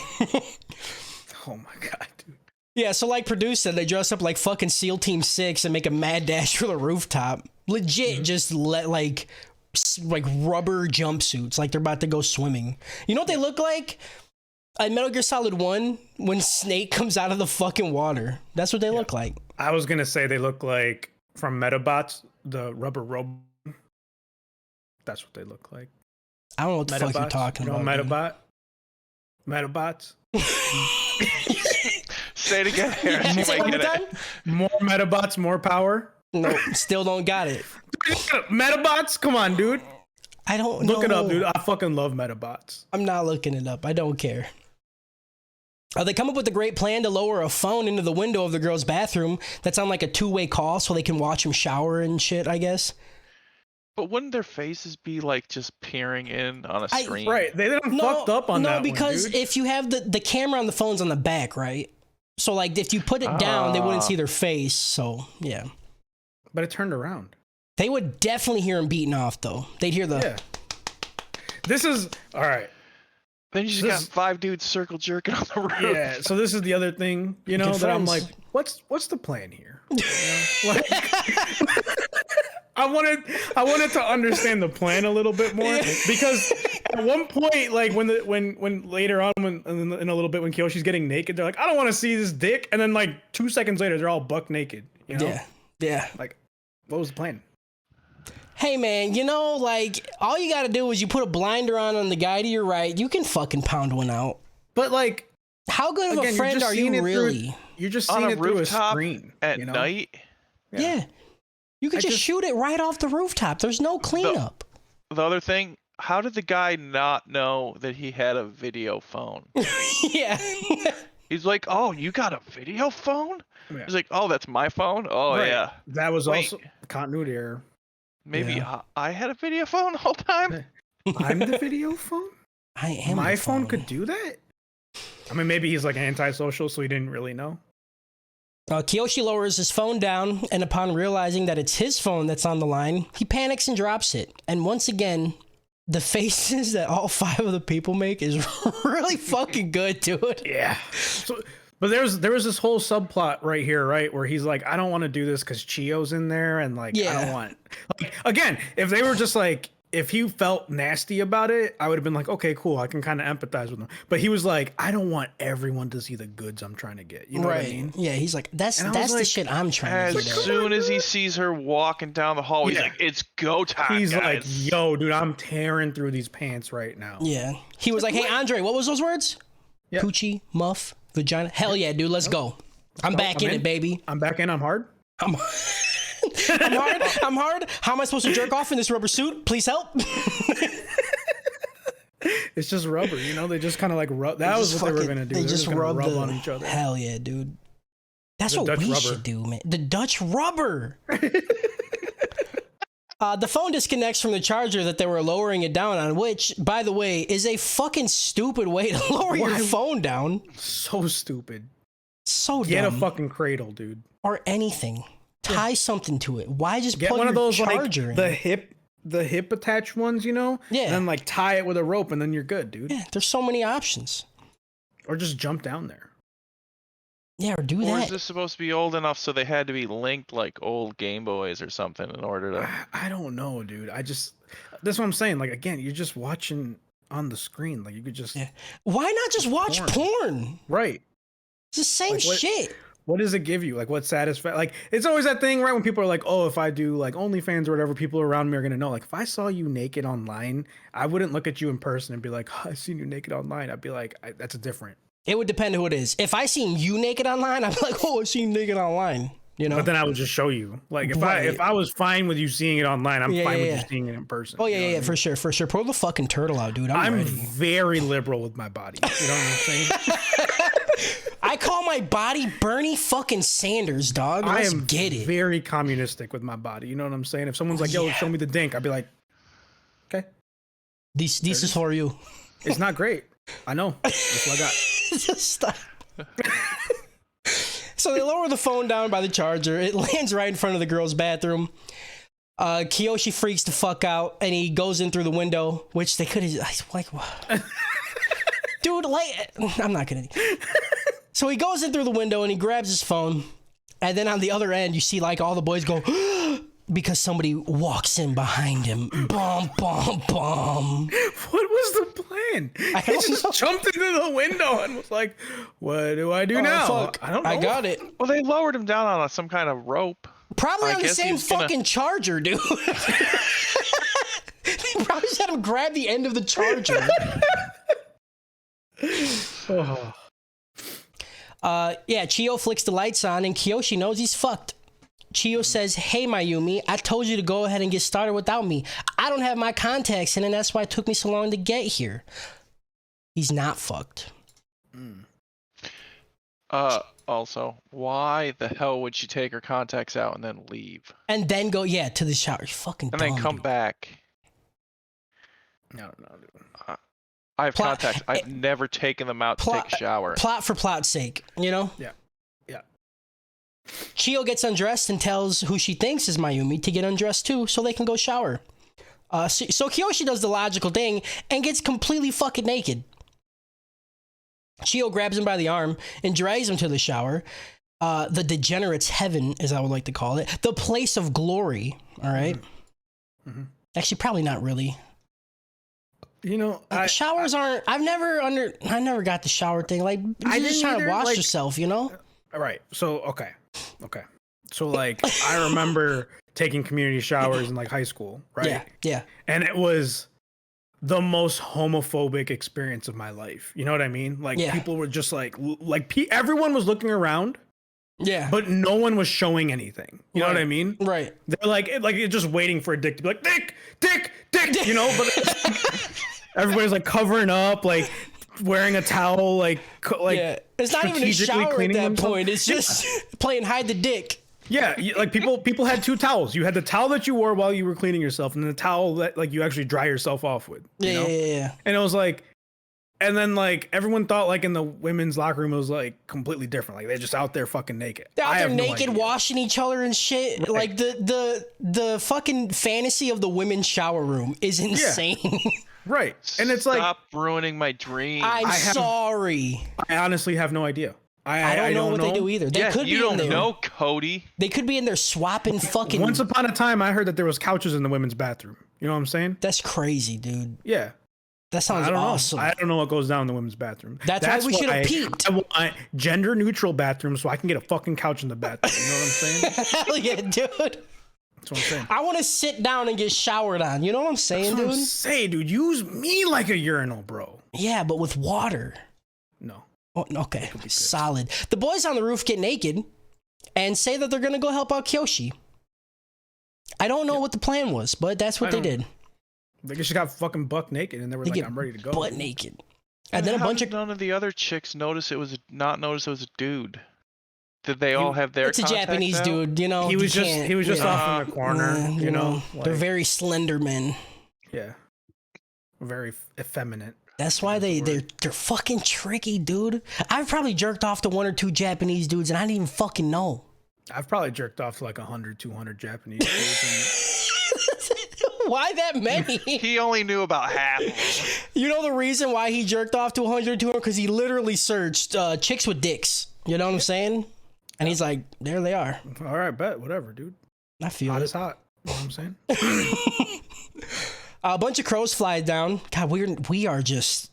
Oh my god, dude. Yeah, so like Purdue said, they dress up like fucking SEAL Team 6 and make a mad dash for the rooftop. Legit, just let like rubber jumpsuits, like they're about to go swimming. You know what they look like? In Metal Gear Solid 1, when Snake comes out of the fucking water. That's what they look like. I was gonna say they look like from Metabots, the rubber robe. That's what they look like. I don't know what the fuck you're talking about. Metabots. Say it again, Harris. You might get it. More Metabots, more power. No, still don't got it. Metabots? Come on, dude. I don't know. Look it up, dude. I fucking love Metabots. I'm not looking it up. I don't care. They come up with a great plan to lower a phone into the window of the girl's bathroom that's on like a two-way call so they can watch him shower and shit, I guess. But wouldn't their faces be like just peering in on a screen? Right. They didn't fucked up on that one, because dude. if you have the camera on the phone's on the back, right? So like if you put it down, they wouldn't see their face. So yeah. But it turned around. They would definitely hear him beating off though. They'd hear the. Yeah. This is all right. Then you just got 5 dudes circle jerking on the roof. Yeah. So this is the other thing, you know, that I'm like, what's the plan here? You know? Like, I wanted to understand the plan a little bit more because at one point, like when later on, when in a little bit when Kyoshi's getting naked, they're like, I don't want to see this dick, and then like 2 seconds later, they're all buck naked. You know? Yeah. Like, what was the plan? Hey man, you know, like all you gotta do is you put a blinder on the guy to your right. You can fucking pound one out. But like, how good of a friend are you really? You're just seeing it through a screen at night. Yeah. You could just shoot it right off the rooftop. There's no cleanup. The other thing, how did the guy not know that he had a video phone? Yeah. He's like, oh, you got a video phone? Yeah. He's like, oh, that's my phone? Oh, right. Yeah. That was also continuity error. Maybe I had a video phone the whole time? I'm the video phone? I am. My phone could do that? I mean, maybe he's like antisocial, so he didn't really know. Kiyoshi lowers his phone down, and upon realizing that it's his phone that's on the line, he panics and drops it. And once again, the faces that all 5 of the people make is really fucking good, dude. Yeah. So, but there was this whole subplot right here, right, where he's like, I don't want to do this because Chio's in there, and like, I don't want. Like, again, if they were just like, if he felt nasty about it, I would have been like, okay, cool, I can kind of empathize with him. But he was like, I don't want everyone to see the goods I'm trying to get. You know what I mean? Yeah, he's like, that's the shit I'm trying to get. As soon as he sees her walking down the hall, he's like, it's go time, He's guys. like, yo, dude, I'm tearing through these pants right now. Yeah. He was like, hey, Andre, what was those words? Yeah. Coochie, muff, vagina. Hell yeah, dude, let's go. I'm back in it, baby. I'm back in. I'm hard. I'm hard. How am I supposed to jerk off in this rubber suit? Please help. It's just rubber, you know. They just kind of like rub. That was what they were gonna do. They just rub on each other. Hell yeah, dude. That's what we should do, man. The Dutch rubber. The phone disconnects from the charger that they were lowering it down on, which, by the way, is a fucking stupid way to lower your phone down. So stupid. So dumb. Get a fucking cradle, dude. Or anything. Tie something to it. Why just get plug one of those charger like the hip attached ones, you know? Yeah. And then like tie it with a rope and then you're good, dude. Yeah, there's so many options. Or just jump down there. Yeah, or do that. Or is this supposed to be old enough so they had to be linked like old Game Boys or something in order to... I don't know, dude. That's what I'm saying. Like, again, you're just watching on the screen. Like, you could just... Yeah. Why not just watch porn? Right. It's the same shit. What does it give you? Like, what satisfaction? Like, it's always that thing, right? When people are like, oh, if I do like OnlyFans or whatever, people around me are going to know. Like, if I saw you naked online, I wouldn't look at you in person and be like, oh, I've seen you naked online. I'd be like, that's different. It would depend who it is. If I seen you naked online, I'd be like, oh, I seen you naked online. You know? But then I would just show you. Like, if I was fine with you seeing it online, I'm fine with you seeing it in person. Oh, yeah, for sure. Pull the fucking turtle out, dude. I'm ready. Very liberal with my body. You know what I'm saying? I call my body Bernie fucking Sanders, dog. Let's get it. Very communistic with my body. You know what I'm saying? If someone's like, yo, show me the dink, I'd be like, This is for you. It's not great. I know. That's what I got. Just stop. So they lower the phone down by the charger. It lands right in front of the girl's bathroom. Kiyoshi freaks the fuck out and he goes in through the window, which they could have like, dude, like, I'm not gonna. So he goes in through the window and he grabs his phone, and then on the other end you see like all the boys go because somebody walks in behind him. Bum bum bum. What was the plan? He just jumped into the window and was like, "What do I do now?" Fuck. I don't know. I got it. Well, they lowered him down on some kind of rope. Probably I on the guess same he's gonna- fucking charger, dude. They probably just had him grab the end of the charger. Yeah, Chiyo flicks the lights on and Kiyoshi knows he's fucked. Chiyo says, "Hey, Mayumi, I told you to go ahead and get started without me. I don't have my contacts in, and that's why it took me so long to get here." He's not fucked. Also, why the hell would she take her contacts out and then leave? And then go, to the shower. You're fucking And dumb, then come dude. back. I don't know, dude. I have contacts. I've never taken them out to take a shower. Plot for plot's sake, you know? Yeah. Chiyo gets undressed and tells who she thinks is Mayumi to get undressed too so they can go shower. So Kiyoshi does the logical thing and gets completely fucking naked. Chiyo grabs him by the arm and drags him to the shower. The degenerate's heaven, as I would like to call it. The place of glory, all right? Mm-hmm. Actually, probably not really. You know, showers aren't... I never got the shower thing. Like, you're just trying to wash yourself, you know? All right. So, okay. So, like, I remember taking community showers in, like, high school, right? Yeah. And it was the most homophobic experience of my life. You know what I mean? Like, people were just, everyone was looking around. Yeah. But no one was showing anything. You know what I mean? Right. They're like just waiting for a dick to be like, dick, you know? But everybody's, like, covering up, like, wearing a towel, like it's not even a shower at that point. It's just playing hide the dick. Yeah, like people had two towels. You had the towel that you wore while you were cleaning yourself, and then the towel that like you actually dry yourself off with. You know? Yeah. And it was like, and then like everyone thought like in the women's locker room it was like completely different. Like they're just out there fucking naked. They're out I there have no naked, idea. washing each other and shit. Right. Like the fucking fantasy of the women's shower room is insane. Right, and it's like, stop ruining my dream. I'm sorry. I honestly have no idea. I don't know what they do either. They could you be don't in there. know, Cody. They could be in there swapping fucking. Once upon a time, I heard that there was couches in the women's bathroom. You know what I'm saying? That's crazy, dude. Yeah. That sounds awesome. I don't know what goes down in the women's bathroom. That's why we should have peeped. I want gender neutral bathrooms so I can get a fucking couch in the bathroom. You know what I'm saying? Hell yeah, dude. That's what I'm saying. I want to sit down and get showered on. You know what I'm saying, dude? Say, dude, use me like a urinal, bro. Yeah, but with water. No. Oh, okay, solid. The boys on the roof get naked and say that they're gonna go help out Kiyoshi. I don't know what the plan was, but that's what they did. They just got fucking buck naked and they were like, I'm ready to go. Butt naked. And then a bunch of none of the other chicks notice it was a dude. Did they all have their? It's a Japanese out? Dude, you know. He was just off in the corner, you know. Like, they're very slender men. Yeah. Very effeminate. That's why they're fucking tricky, dude. I've probably jerked off to one or two Japanese dudes and I didn't even fucking know. I've probably jerked off to like 100, 200 Japanese dudes. Why that many? He only knew about half of them. You know the reason why he jerked off to 100, 200? Because he literally searched chicks with dicks. You know what I'm saying? And he's like, there they are. All right, bet. Whatever, dude. I feel hot it. is hot. You know what I'm saying? A bunch of crows fly down. God, we are just...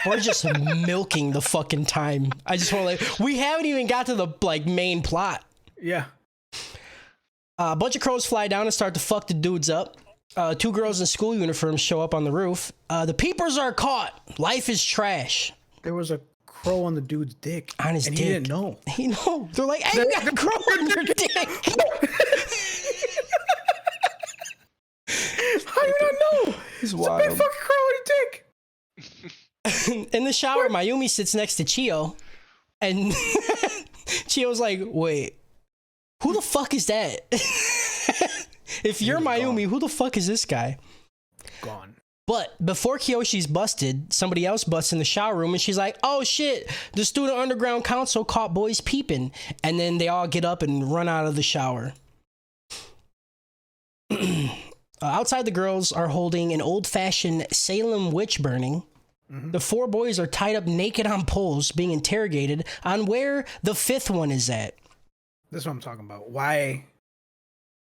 we're just milking the fucking time. I just want to we haven't even got to the like main plot. Yeah. A bunch of crows fly down and start to fuck the dudes up. Two girls in school uniforms show up on the roof. The peepers are caught. Life is trash. There was a crow on the dude's dick. On his and dick. he didn't know. He know. They're like, hey, you got a crow on your dick. How do you not know? He's It's a wild. big fucking crow on your dick. In the shower, Mayumi sits next to Chiyo. And Chiyo's like, wait, who the fuck is that? If you're Mayumi, who the fuck is this guy? Gone. But before Kyoshi's busted, somebody else busts in the shower room and she's like, oh shit, the Student Underground Council caught boys peeping. And then they all get up and run out of the shower. Outside, the girls are holding an old-fashioned Salem witch burning. Mm-hmm. The 4 boys are tied up naked on poles being interrogated on where the 5th one is at. This is what I'm talking about. Why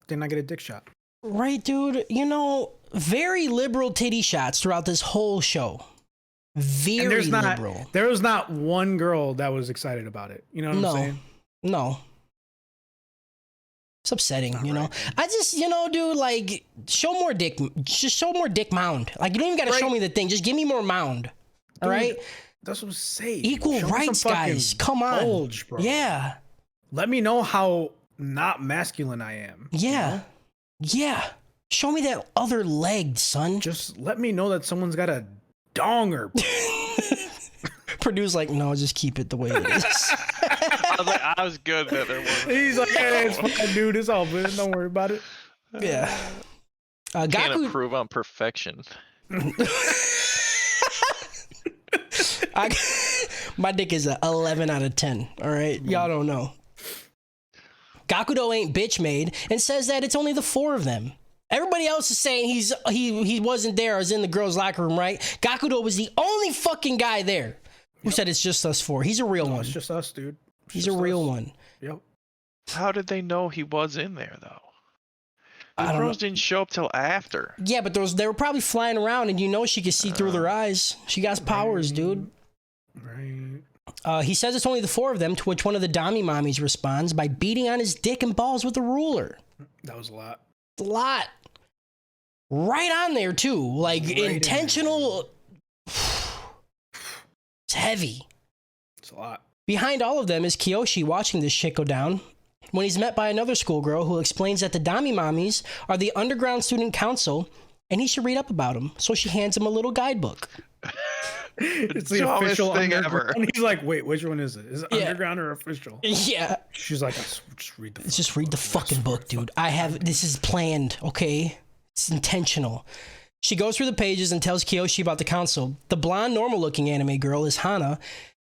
didn't I get a dick shot? Right, dude. You know, very liberal titty shots throughout this whole show. Very liberal. There was not one girl that was excited about it. You know what I'm saying? No. It's upsetting, you know? Right. I just, you know, dude, like, show more dick. Just show more dick mound. Like, you don't even got to show me the thing. Just give me more mound. All right? That's what I'm saying. Equal rights, guys. Come on. Bulge, bro. Yeah. Let me know how not masculine I am. Yeah. You know? Yeah. Show me that other leg, son. Just let me know that someone's got a donger. Purdue's like, no, just keep it the way it is. I was good that there was. He's like, hey, it's fine, dude. It's all good. Don't worry about it. Yeah. Can't improve on perfection. My dick is a 11 out of 10. All right, y'all don't know. Gakudo ain't bitch made and says that it's only the 4 of them. Everybody else is saying he wasn't there or was in the girls' locker room, right? Gakudo was the only fucking guy there who said it's just us 4. He's a real one. It's just us, dude. He's a real one. Yep. How did they know he was in there though? The girls didn't show up till after. Yeah, but they were probably flying around, and you know she could see through their eyes. She got powers, dude. Right. He says it's only the 4 of them, to which one of the Dami mommies responds by beating on his dick and balls with a ruler. That was a lot. A lot. Right on there, too. Like, right intentional. It's heavy. It's a lot. Behind all of them is Kyoshi watching this shit go down when he's met by another schoolgirl who explains that the Dami mommies are the Underground Student Council and he should read up about them. So she hands him a little guidebook. It's the official thing ever. And he's like, wait, which one is it? Is it underground or official? Yeah. She's like, just read the book. Just read the fucking book, dude. This is planned, okay? It's intentional. She goes through the pages and tells Kyoshi about the council. The blonde, normal-looking anime girl is Hana,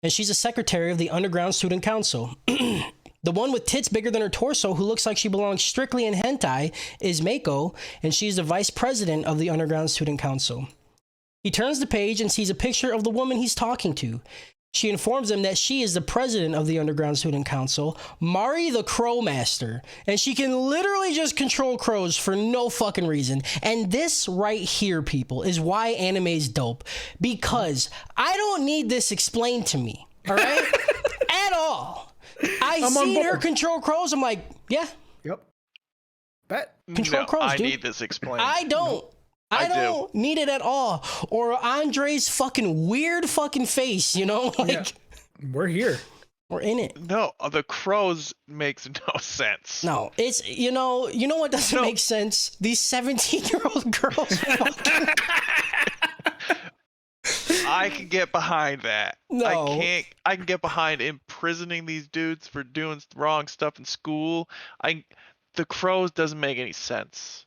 and she's a secretary of the Underground Student Council. The one with tits bigger than her torso, who looks like she belongs strictly in hentai, is Meiko, and she's the vice president of the Underground Student Council. He turns the page and sees a picture of the woman he's talking to. She informs him that she is the president of the Underground Student Council, Mari the Crow Master, and she can literally just control crows for no fucking reason. And this right here, people, is why anime's dope. Because I don't need this explained to me, all right? At all. I seen her control crows. I'm like, yeah. Yep. Bet. Control crows, I dude. need this explained. I don't. I don't need it at all. Or Andre's fucking weird fucking face, you know? Like, yeah. We're here. We're in it. No, the crows makes no sense. No, it's, you know what doesn't make sense? These 17-year-old girls. I can get behind that. No. I can get behind imprisoning these dudes for doing wrong stuff in school. The crows doesn't make any sense.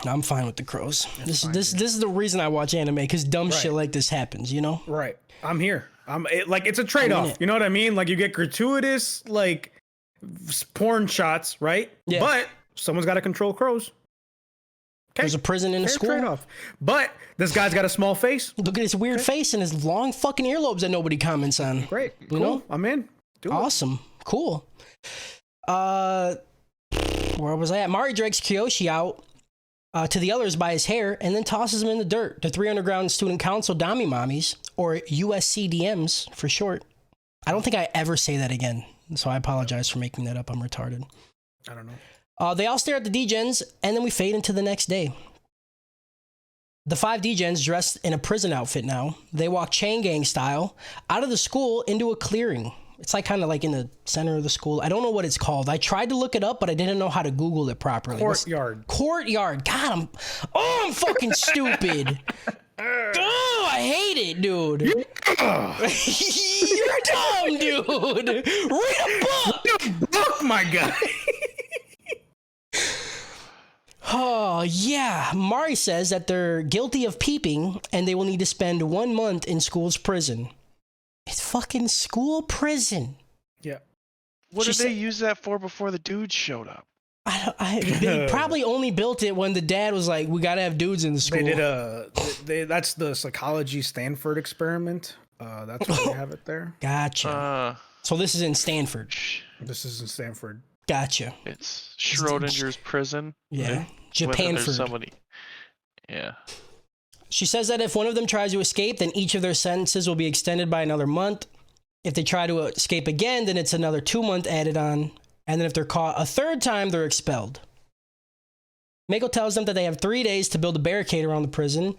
I'm fine with the crows. This is the reason I watch anime, because dumb shit like this happens, you know? Right. I'm here. It's a trade-off. You know what I mean? Like, you get gratuitous, like, porn shots, right? Yeah. But someone's got to control crows. Okay. There's a prison in a school. Trade-off. But this guy's got a small face. Look at his weird face and his long fucking earlobes that nobody comments on. Great. You know? I'm in. Awesome. Cool. Where was I at? Mari drags Kyoshi out to the others by his hair and then tosses him in the dirt. The 3 Underground Student Council Dami Mommies, or USCDMs for short. I don't think I ever say that again, so I apologize for making that up. I'm retarded. I don't know. They all stare at the degens, and then we fade into the next day. The 5 degens, dressed in a prison outfit now, they walk chain gang style out of the school into a clearing. It's like kind of like in the center of the school. I don't know what it's called. I tried to look it up, but I didn't know how to Google it properly. Courtyard. Courtyard. God, I'm fucking stupid. Oh, I hate it, dude. You're dumb, dude. Read a book. Read a book, my guy. Oh, yeah. Mari says that they're guilty of peeping and they will need to spend 1 month in school's prison. It's fucking school prison. Yeah. What did they use that for before the dudes showed up? They probably only built it when the dad was like, we gotta have dudes in the school. That's the psychology Stanford experiment. That's why they have it there. Gotcha. So this is in Stanford. This is in Stanford. Gotcha. It's Schrodinger's prison. Yeah. Japanford. Somebody. Yeah. She says that if one of them tries to escape, then each of their sentences will be extended by another month. If they try to escape again, then it's another 2 month added on. And then if they're caught a third time, they're expelled. Mako tells them that they have 3 days to build a barricade around the prison.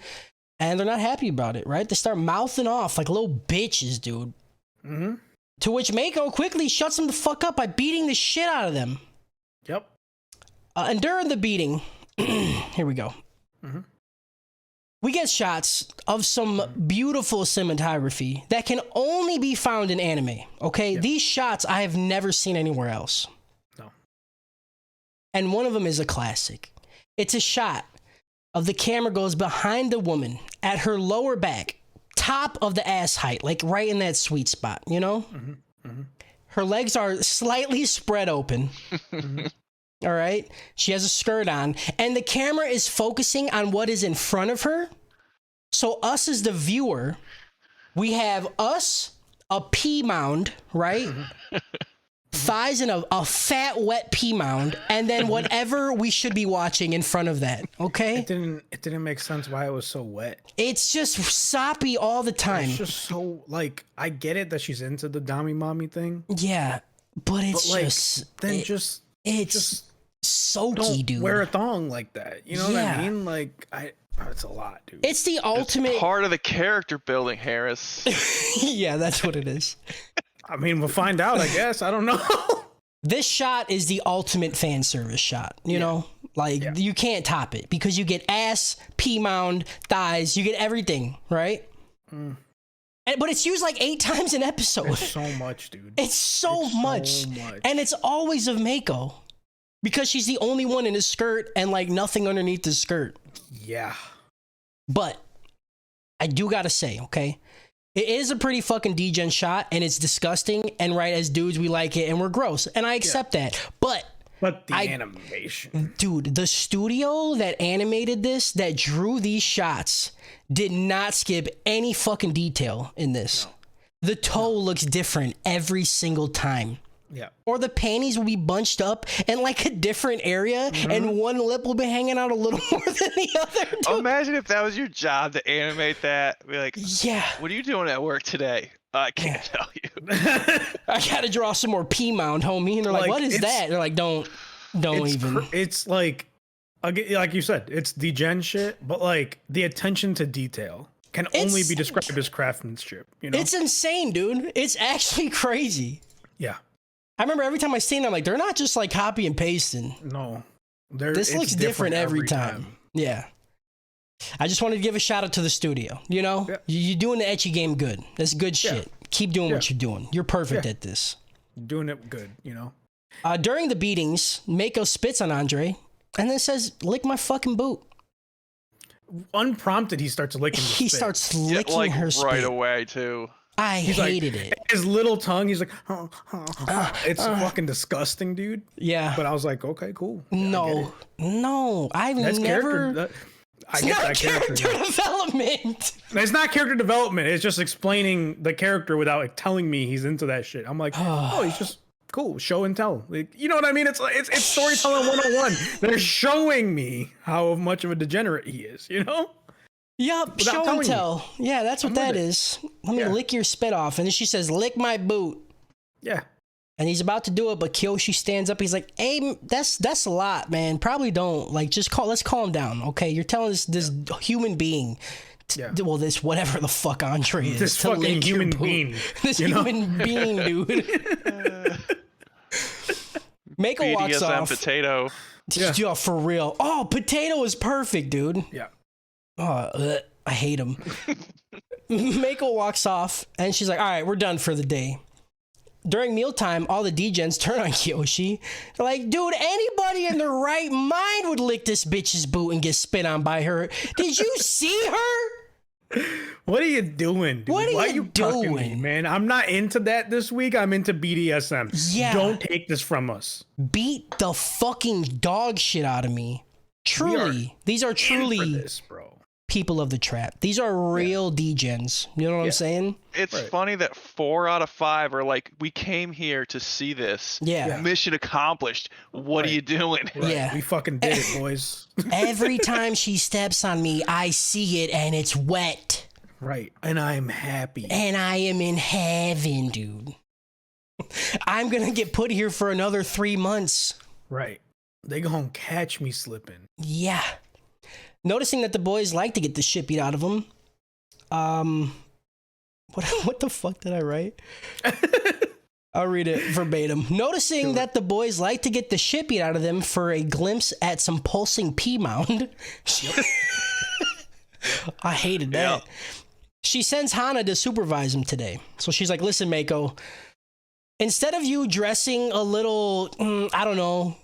And they're not happy about it, right? They start mouthing off like little bitches, dude. Mm-hmm. To which Mako quickly shuts them the fuck up by beating the shit out of them. Yep. And during the beating, here we go. Mm-hmm. We get shots of some beautiful cinematography that can only be found in anime, okay? Yep. These shots I have never seen anywhere else. No. And one of them is a classic. It's a shot of the camera goes behind the woman at her lower back, top of the ass height, like right in that sweet spot, you know? Mm-hmm. Mm-hmm. Her legs are slightly spread open. All right. She has a skirt on and the camera is focusing on what is in front of her. So us as the viewer, we have us, a pee mound, right? Thighs in a fat, wet pee mound. And then whatever we should be watching in front of that. Okay. It didn't make sense why it was so wet. It's just soppy all the time. It's just so like, I get it that she's into the Dami Mommy thing. Yeah. But it's like, just, then it's just soaky, don't dude. wear a thong like that. You know what I mean? Like, it's a lot, dude. It's the ultimate. It's part of the character building, Harris. Yeah, that's what it is. I mean, we'll find out, I guess. I don't know. This shot is the ultimate fan service shot, you know? Like, you can't top it because you get ass, pee mound, thighs, you get everything, right? But it's used like 8 times an episode. It's so much, dude. It's so much. And it's always of Mako because she's the only one in a skirt and like nothing underneath the skirt. Yeah. But I do gotta say, okay? It is a pretty fucking degen shot and it's disgusting. And right, as dudes, we like it and we're gross. And I accept that. But the animation. Dude, the studio that animated this, that drew these shots, did not skip any fucking detail in this. No. The toe looks different every single time. Yeah. Or the panties will be bunched up in like a different area and one lip will be hanging out a little more than the other. Dude. Imagine if that was your job to animate that. Be like, yeah. What are you doing at work today? I can't tell you. I gotta draw some more pee mound, homie. And they're like, what is that? They're like, don't even. It's like you said, it's degen shit, but like the attention to detail can only be described as craftsmanship. You know, it's insane, dude. It's actually crazy. Yeah. I remember every time I seen it, I'm like, they're not just like copy and pasting. No. This looks different every time. Yeah. I just wanted to give a shout out to the studio. You know, you're doing the ecchi game good. That's good shit. Keep doing what you're doing. You're perfect at this. Doing it good, you know. During the beatings, Mako spits on Andre and then says, lick my fucking boot. Unprompted, he starts licking the spit. Starts licking her spit. Right away, too. I hated it. His little tongue, he's like, it's fucking disgusting, dude. Yeah. But I was like, okay, cool. Yeah, no. That's never... I get that character development. It's not character development. It's just explaining the character without like, telling me he's into that shit. I'm like, oh, he's just cool. Show and tell. Like, you know what I mean? It's storytelling 101. They're showing me how much of a degenerate he is, you know? Yup, show and tell. Yeah, that's what that is. Let me lick your spit off. And then she says, lick my boot. Yeah. And he's about to do it, but Kyoshi stands up. He's like, hey, that's a lot, man. Probably don't. Like, let's calm down, okay? You're telling this human being, this whatever the fuck Andre is. This fucking human being. This human being, dude. Mako walks off. Potato. Yeah, for real. Oh, Potato is perfect, dude. Yeah. Oh, I hate him. Mako walks off, and she's like, all right, we're done for the day. during mealtime, all the degens turn on Kyoshi. They're like, dude, anybody in their right mind would lick this bitch's boot and get spit on by her. Did you see her? What are you doing, dude? Why are you doing, me, man? I'm not into that this week. I'm into BDSM. Yeah. Don't take this from us. Beat the fucking dog shit out of me. Truly. These are truly this, bro. people of the trap. These are real degens. You know what I'm saying? It's funny that 4 out of 5 are like, we came here to see this. Yeah. Mission accomplished. What are you doing? Right. Yeah. We fucking did it, boys. Every time she steps on me, I see it and it's wet. Right. And I'm happy. And I am in heaven, dude. I'm going to get put here for another 3 months. Right. They gonna catch me slipping. Yeah. Noticing that the boys like to get the shit beat out of them. What the fuck did I write? I'll read it verbatim. Noticing that the boys like to get the shit beat out of them for a glimpse at some pulsing pea mound. I hated that. Yep. She sends Hana to supervise him today. So she's like, listen, Mako, instead of you dressing a little, I don't know,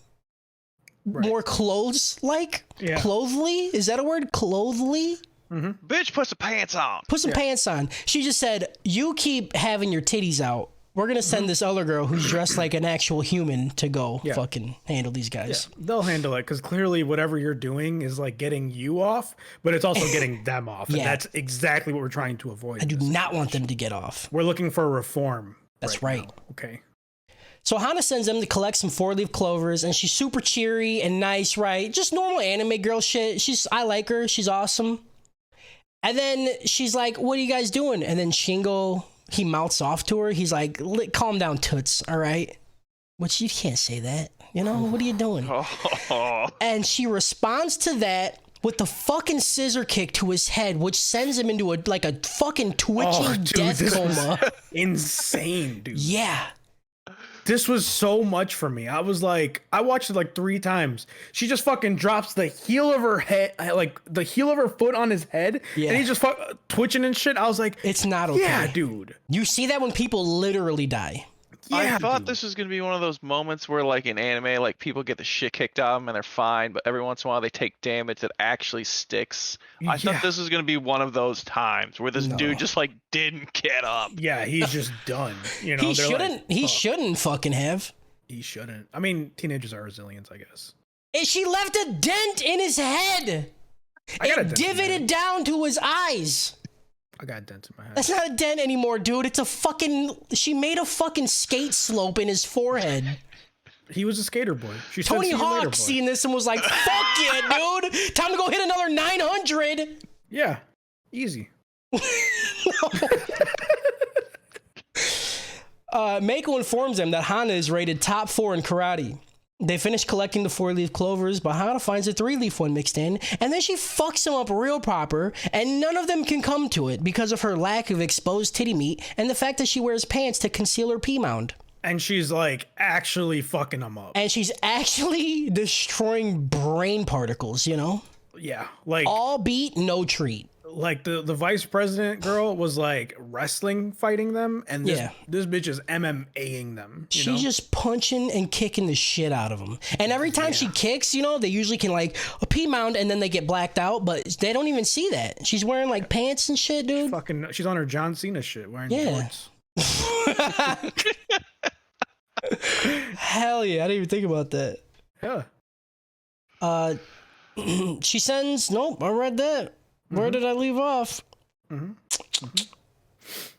more clothely? Is that a word? Clothely? Mm-hmm. Bitch, put some pants on. Put some pants on. She just said, you keep having your titties out. We're going to send this other girl who's dressed like an actual human to go fucking handle these guys. Yeah, they'll handle it because clearly whatever you're doing is like getting you off, but it's also getting them off. And that's exactly what we're trying to avoid. I do not want them to get off. We're looking for reform. That's right. Now. Okay. So Hana sends them to collect some 4-leaf clovers, and she's super cheery and nice, right? Just normal anime girl shit. I like her. She's awesome. And then she's like, what are you guys doing? And then Shingo, he mouths off to her. He's like, calm down, toots, all right? Which you can't say that. You know, what are you doing? And she responds to that with the fucking scissor kick to his head, which sends him into a fucking twitching death coma. Insane, dude. Yeah. This was so much for me. I was like, I watched it like 3 times. She just fucking drops the heel of her head, like the heel of her foot on his head, and he's just twitching and shit. I was like, it's not okay. Yeah, dude. You see that when people literally die. I thought this was going to be one of those moments where, like, in anime, like, people get the shit kicked out of them and they're fine, but every once in a while they take damage that actually sticks. I thought this was going to be one of those times where this dude just, like, didn't get up. Yeah, he's just done. You know, he shouldn't fucking have. He shouldn't. I mean, teenagers are resilient, I guess. And she left a dent in his head. It divoted down to his eyes. I got a dent in my head. That's not a dent anymore, dude. It's a fucking... She made a fucking skate slope in his forehead. He was a skater boy. Tony Hawk seen this and was like, fuck yeah, dude. Time to go hit another 900. Yeah. Easy. Mako informs them that Hana is rated top 4 in karate. They finish collecting the 4-leaf clovers, but Hana finds a 3-leaf one mixed in, and then she fucks them up real proper, and none of them can come to it because of her lack of exposed titty meat and the fact that she wears pants to conceal her pea mound. And she's like actually fucking them up. And she's actually destroying brain particles, you know? Yeah, like all beat, no treat. Like the vice president girl was like wrestling fighting them, and this bitch is MMAing them. She's just punching and kicking the shit out of them. And every time she kicks, you know, they usually can like a pea mound and then they get blacked out, but they don't even see that. She's wearing like pants and shit, dude. She's on her John Cena shit wearing shorts. Hell yeah, I didn't even think about that. Yeah. She sends, nope, I read that. Where did I leave off?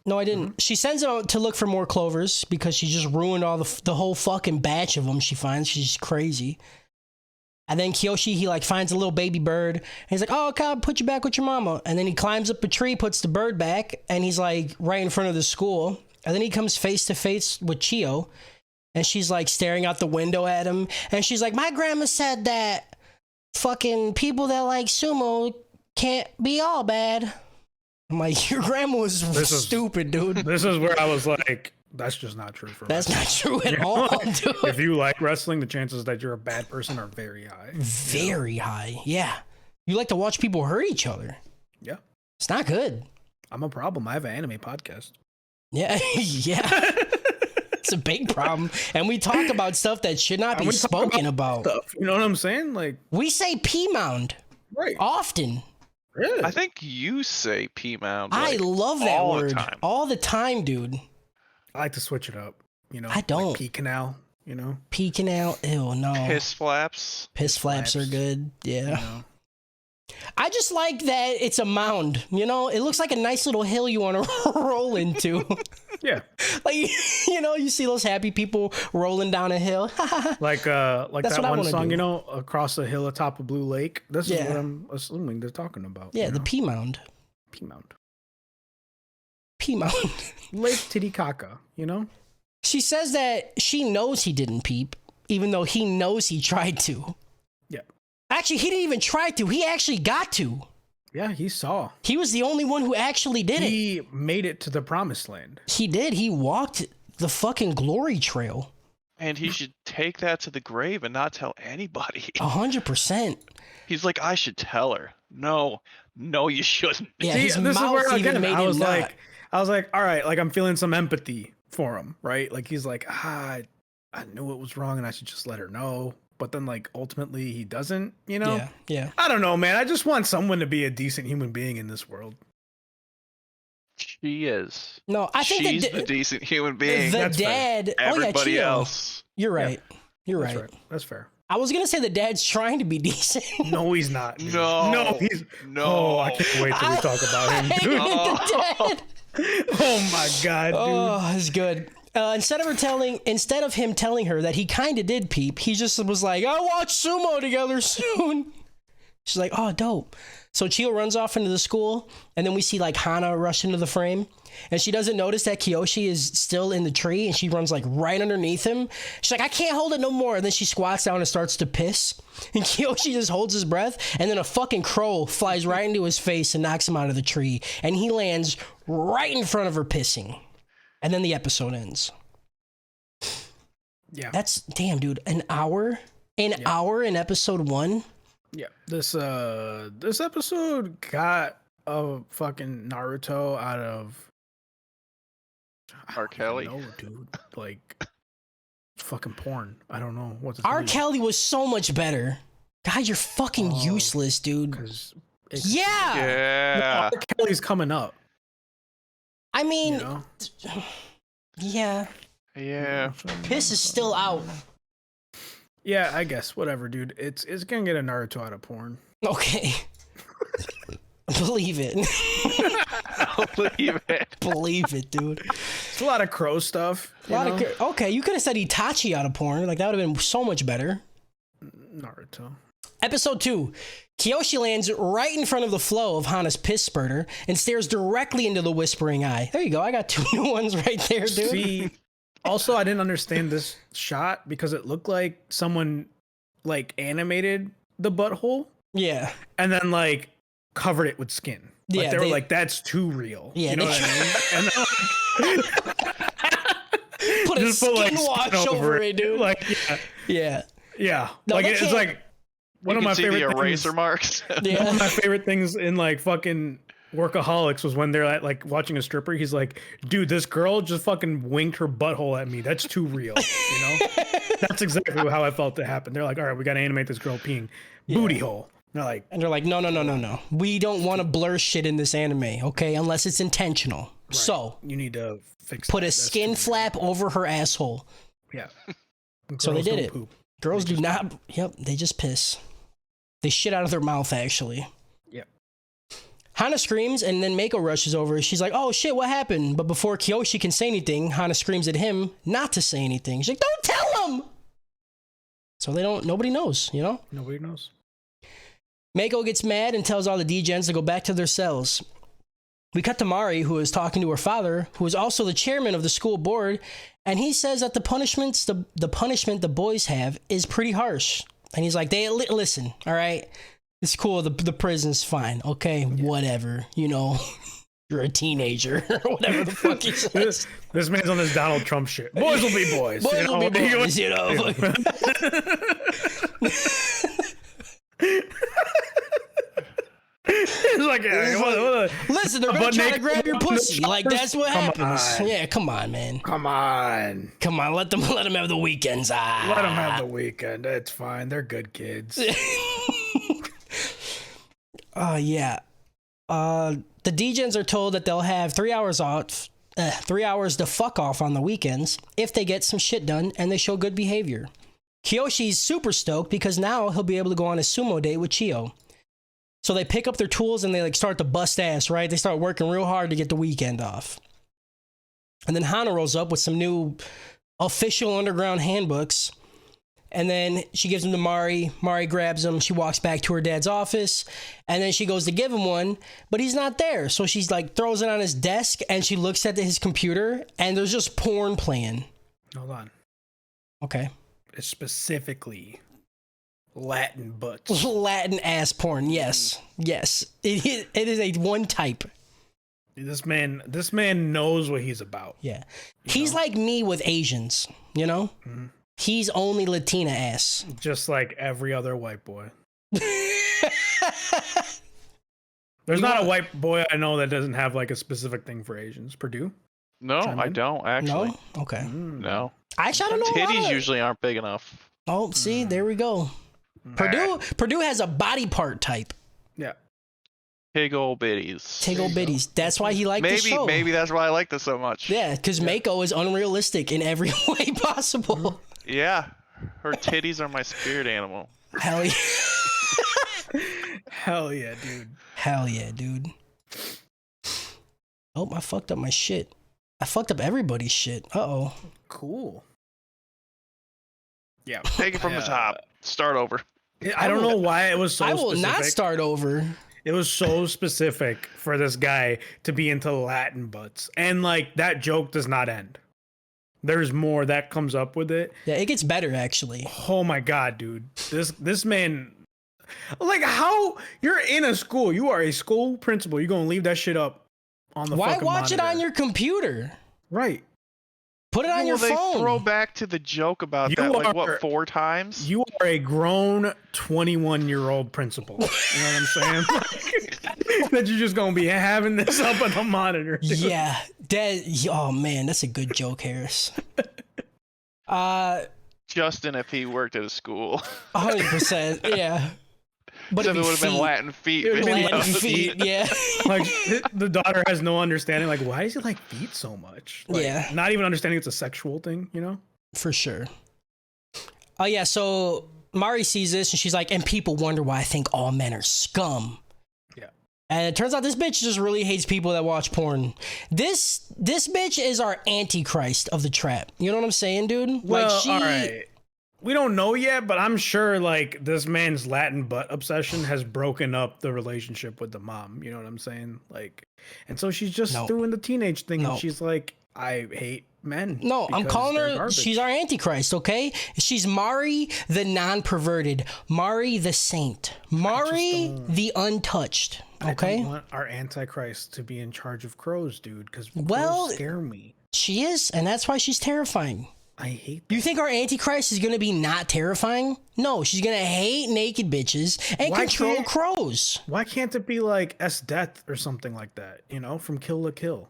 No, I didn't. She sends him out to look for more clovers because she just ruined all the whole fucking batch of them she finds. She's crazy. And then Kyoshi, he like finds a little baby bird. And he's like, oh, God, put you back with your mama. And then he climbs up a tree, puts the bird back, and he's like right in front of the school. And then he comes face to face with Chio. And she's like staring out the window at him. And she's like, my grandma said that fucking people that like sumo can't be all bad. I'm like, your grandma was stupid, dude. This is where I was like, that's just not true for That's not true at all, dude. If you like wrestling, the chances that you're a bad person are very high. Very high, yeah. You like to watch people hurt each other. Yeah. It's not good. I'm a problem. I have an anime podcast. Yeah, yeah. It's a big problem. And we talk about stuff that should not be spoken about. Stuff, you know what I'm saying? Like, we say pea mound right. often. Really? I think you say pea mound. I love that all word the time. all the time, dude. I like to switch it up. You know, I don't. Like pea canal. You know, Pea canal. Ew, no. Piss flaps. Piss flaps are good. Yeah. You know? I just like that it's a mound. You know, it looks like a nice little hill you want to roll into. Yeah. Like, you know, you see those happy people rolling down a hill. like that one song, do. you know, across the hill atop a blue lake. This is what I'm assuming they're talking about. Yeah, the pea mound. Pea mound. Pea mound. Lake Titicaca, you know? She says that she knows he didn't peep, even though he knows he tried to. Yeah. Actually, he didn't even try to. He actually got to. Yeah, he saw. He was the only one who actually did it. He made it to the promised land. He did. He walked the fucking glory trail. And he should take that to the grave and not tell anybody. 100%. He's like, I should tell her. No, you shouldn't. Yeah, See, his this is mouth where even again, made I him was not. like, all right, like I'm feeling some empathy for him, right? Like he's like, I knew it was wrong and I should just let her know. But then like ultimately he doesn't, you know? Yeah. I don't know, man. I just want someone to be a decent human being in this world. She is. No, I think she's the decent human being. The That's dad. Everybody Chio. else. You're right. You're That's right. That's fair. I was gonna say the dad's trying to be decent. No, he's not. Dude. No. he's No. Oh, I can't wait till we talk about him. I Dude. hated the dad. Oh my god, dude. Oh, it's good. Instead of him telling her that he kind of did peep, he just was like, "I'll watch sumo together soon." She's like, "Oh, dope." So Chio runs off into the school, and then we see like Hana rush into the frame, and she doesn't notice that Kiyoshi is still in the tree, and she runs like right underneath him. She's like, "I can't hold it no more," and then she squats down and starts to piss, and Kiyoshi just holds his breath, and then a fucking crow flies right into his face and knocks him out of the tree, and he lands right in front of her pissing. And then the episode ends. Yeah. That's damn, dude. An hour in episode 1. Yeah. This episode got a fucking Naruto out of R. Kelly. No, dude. Like fucking porn. I don't know what R. Kelly was so much better. God, you're fucking useless, dude. Yeah. Yeah. R. Kelly's coming up. I mean, You know? yeah. Yeah. Piss is still out. Yeah, I guess. Whatever, dude. It's gonna get a Naruto out of porn. Okay. Believe it. I'll believe it. Believe it, dude. It's a lot of crow stuff. Okay, you could have said Itachi out of porn. Like, that would have been so much better. Naruto. Episode 2. Kiyoshi lands right in front of the flow of Hana's piss spurter and stares directly into the whispering eye. There you go. I got 2 new ones right there, dude. See, also, I didn't understand this shot because it looked like someone like animated the butthole. Yeah. And then like covered it with skin. Like, Yeah, they were like, that's too real. Yeah, you know what I mean? And put a just skin like, wash skin over it, dude. Like, Yeah. yeah. No, like they it's can't- like one You of can my see favorite the things. eraser marks. One of Yeah. my favorite things in like fucking Workaholics was when they're at like watching a stripper. He's like, dude, this girl just fucking winked her butthole at me. That's too real. You know? That's exactly how I felt it happened. They're like, all right, we got to animate this girl peeing booty hole. And they're like, No. We don't want to blur shit in this anime, okay? Unless it's intentional. right, So, you need to fix put that. a That's skin too flap over her asshole. real. Yeah. So they Girls did don't it. poop. Girls do not. Yep, they just piss. They shit out of their mouth, actually. Yep. Hana screams, and then Mako rushes over. She's like, "Oh shit, what happened?" But before Kiyoshi can say anything, Hana screams at him not to say anything. She's like, "Don't tell him!" So nobody knows, you know? Nobody knows. Mako gets mad and tells all the degens to go back to their cells. We cut to Mari, who is talking to her father, who is also the chairman of the school board, and he says that the punishment the boys have is pretty harsh. And he's like, listen, all right, it's cool, the prison's fine, okay, whatever, you know, you're a teenager, or whatever the fuck he says. This man's on this Donald Trump shit. Boys will be boys. Boys will be boys, you know. It's like, listen, they're gonna try to grab your pussy. Like that's what Come happens. on. Yeah, come on, man. Come on. Come on, let them have the weekends. Let them have the weekend. It's fine. They're good kids. Yeah. The degens are told that they'll have 3 hours off, 3 hours to fuck off on the weekends if they get some shit done and they show good behavior. Kiyoshi's super stoked because now he'll be able to go on a sumo date with Chiyo. So they pick up their tools and they like start to bust ass, right? They start working real hard to get the weekend off. And then Hana rolls up with some new official underground handbooks. And then she gives them to Mari. Mari grabs them. She walks back to her dad's office. And then she goes to give him one, but he's not there. So she's like throws it on his desk and she looks at his computer and there's just porn playing. Hold on. Okay. It's specifically Latin butts. Latin ass porn. Yes. Yes. It is a one type. This man knows what he's about. Yeah. He's like me with Asians, you know? Mm-hmm. He's only Latina ass. Just like every other white boy. There's not a white boy I know that doesn't have like a specific thing for Asians. Purdue? No, I don't actually. No? Okay. No. Actually, I don't know. Titties usually aren't big enough. Oh, see, there we go. Purdue has a body part type. Yeah. Big old bitties. Tiggle bitties. That's why he liked the show. Maybe that's why I like this so much. Yeah, because Mako is unrealistic in every way possible. Yeah. Her titties are my spirit animal. Hell yeah. Hell yeah, dude. Hell yeah, dude. Oh, I fucked up my shit. I fucked up everybody's shit. Uh-oh. Cool. Yeah. Take it from the top. Start over. I don't know why it was so specific. I will not start over. It was so specific for this guy to be into Latin butts. And like that joke does not end. There's more that comes up with it. Yeah, it gets better actually. Oh my god, dude. This man, like, how you're in a school, you are a school principal, you're gonna leave that shit up on the Why fucking watch it monitor. on your computer? Right. Put it on your They phone. throw back to the joke about You that like are- what 4 times? You are a grown 21-year-old principal. You know what I'm saying? That you're just gonna be having this up on the monitor. Dude. Yeah, oh man, that's a good joke, Harris. Justin, if he worked at a school, 100%, yeah. But so it'd it be would have been feet. Latin feet. It would've been Latin Latin feet, yeah. Like the daughter has no understanding. Like, why does he like feet so much? Like, Yeah. Not even understanding it's a sexual thing. You know? For sure. Oh yeah, so Mari sees this and she's like, and people wonder why I think all men are scum. Yeah. And it turns out this bitch just really hates people that watch porn. This bitch is our antichrist of the trap. You know what I'm saying, dude? Well, like all right. We don't know yet, but I'm sure like this man's Latin butt obsession has broken up the relationship with the mom. You know what I'm saying? Like, and so she's just doing the teenage thing. And she's like, I hate men. No, I'm calling her, garbage. she's our antichrist, okay? She's Mari the non-perverted, Mari the saint, Mari the untouched, okay? I don't want our antichrist to be in charge of crows, dude, because Well, crows scare me. She is, and that's why she's terrifying. I hate You think our antichrist is gonna be not terrifying? No, she's gonna hate naked bitches and Why control can't- crows. Why can't it be like S Death or something like that? You know, from Kill la Kill.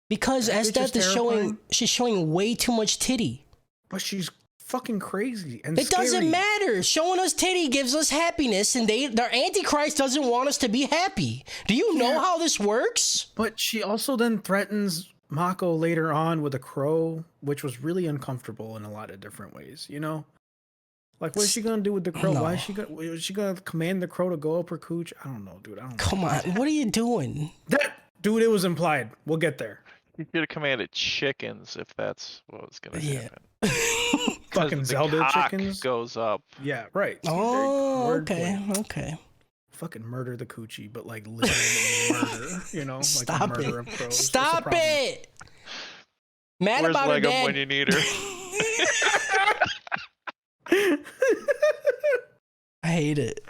Because That bitch Estet is is showing, terrifying. she's showing way too much titty. But she's fucking crazy and It doesn't scary. matter. Showing us titty gives us happiness, and their antichrist doesn't want us to be happy. Do you know how this works? But she also then threatens Mako later on with a crow, which was really uncomfortable in a lot of different ways, you know? Like, what is she gonna do with the crow? No. Why is she gonna command the crow to go up her cooch? I don't know, dude. I don't know. Come on, what are you doing? Dude, it was implied. We'll get there. You should have commanded chickens if that's what was gonna Yeah. happen. 'Cause Fucking the Zelda cock chickens. goes up. Yeah, right. Oh, Word okay, play. okay. Fucking murder the coochie, but like literally murder, you know? Like Stop the murder it. of crows. What's the Stop problem? it. Mad Where's about her Lego dad. when you need her? I hate it.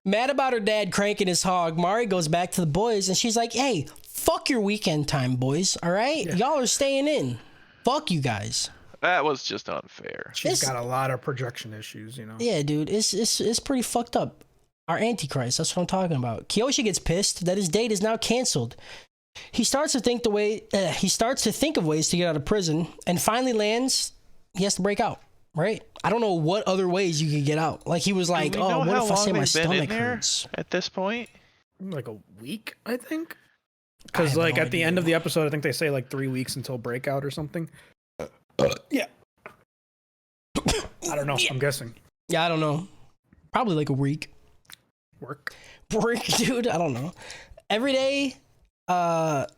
Mad about her dad cranking his hog, Mari goes back to the boys and she's like, hey, fuck your weekend time, boys. All right? Yeah. Y'all are staying in. Fuck you guys. That was just unfair. She's It's- got a lot of projection issues, you know? Yeah, dude, it's pretty fucked up. Our Antichrist. That's what I'm talking about. Kiyoshi gets pissed that his date is now canceled. He starts to think of ways to get out of prison, and finally lands. He has to break out. Right? I don't know what other ways you could get out. Like he was like, "Oh, what if I say my stomach hurts?" At this point, like a week, I think. Because like at the end of the episode, I think they say like 3 weeks until breakout or something. Yeah. I don't know. I'm guessing. Yeah, I don't know. Probably like a week. Work, dude. I don't know. Every day, Kiyoshi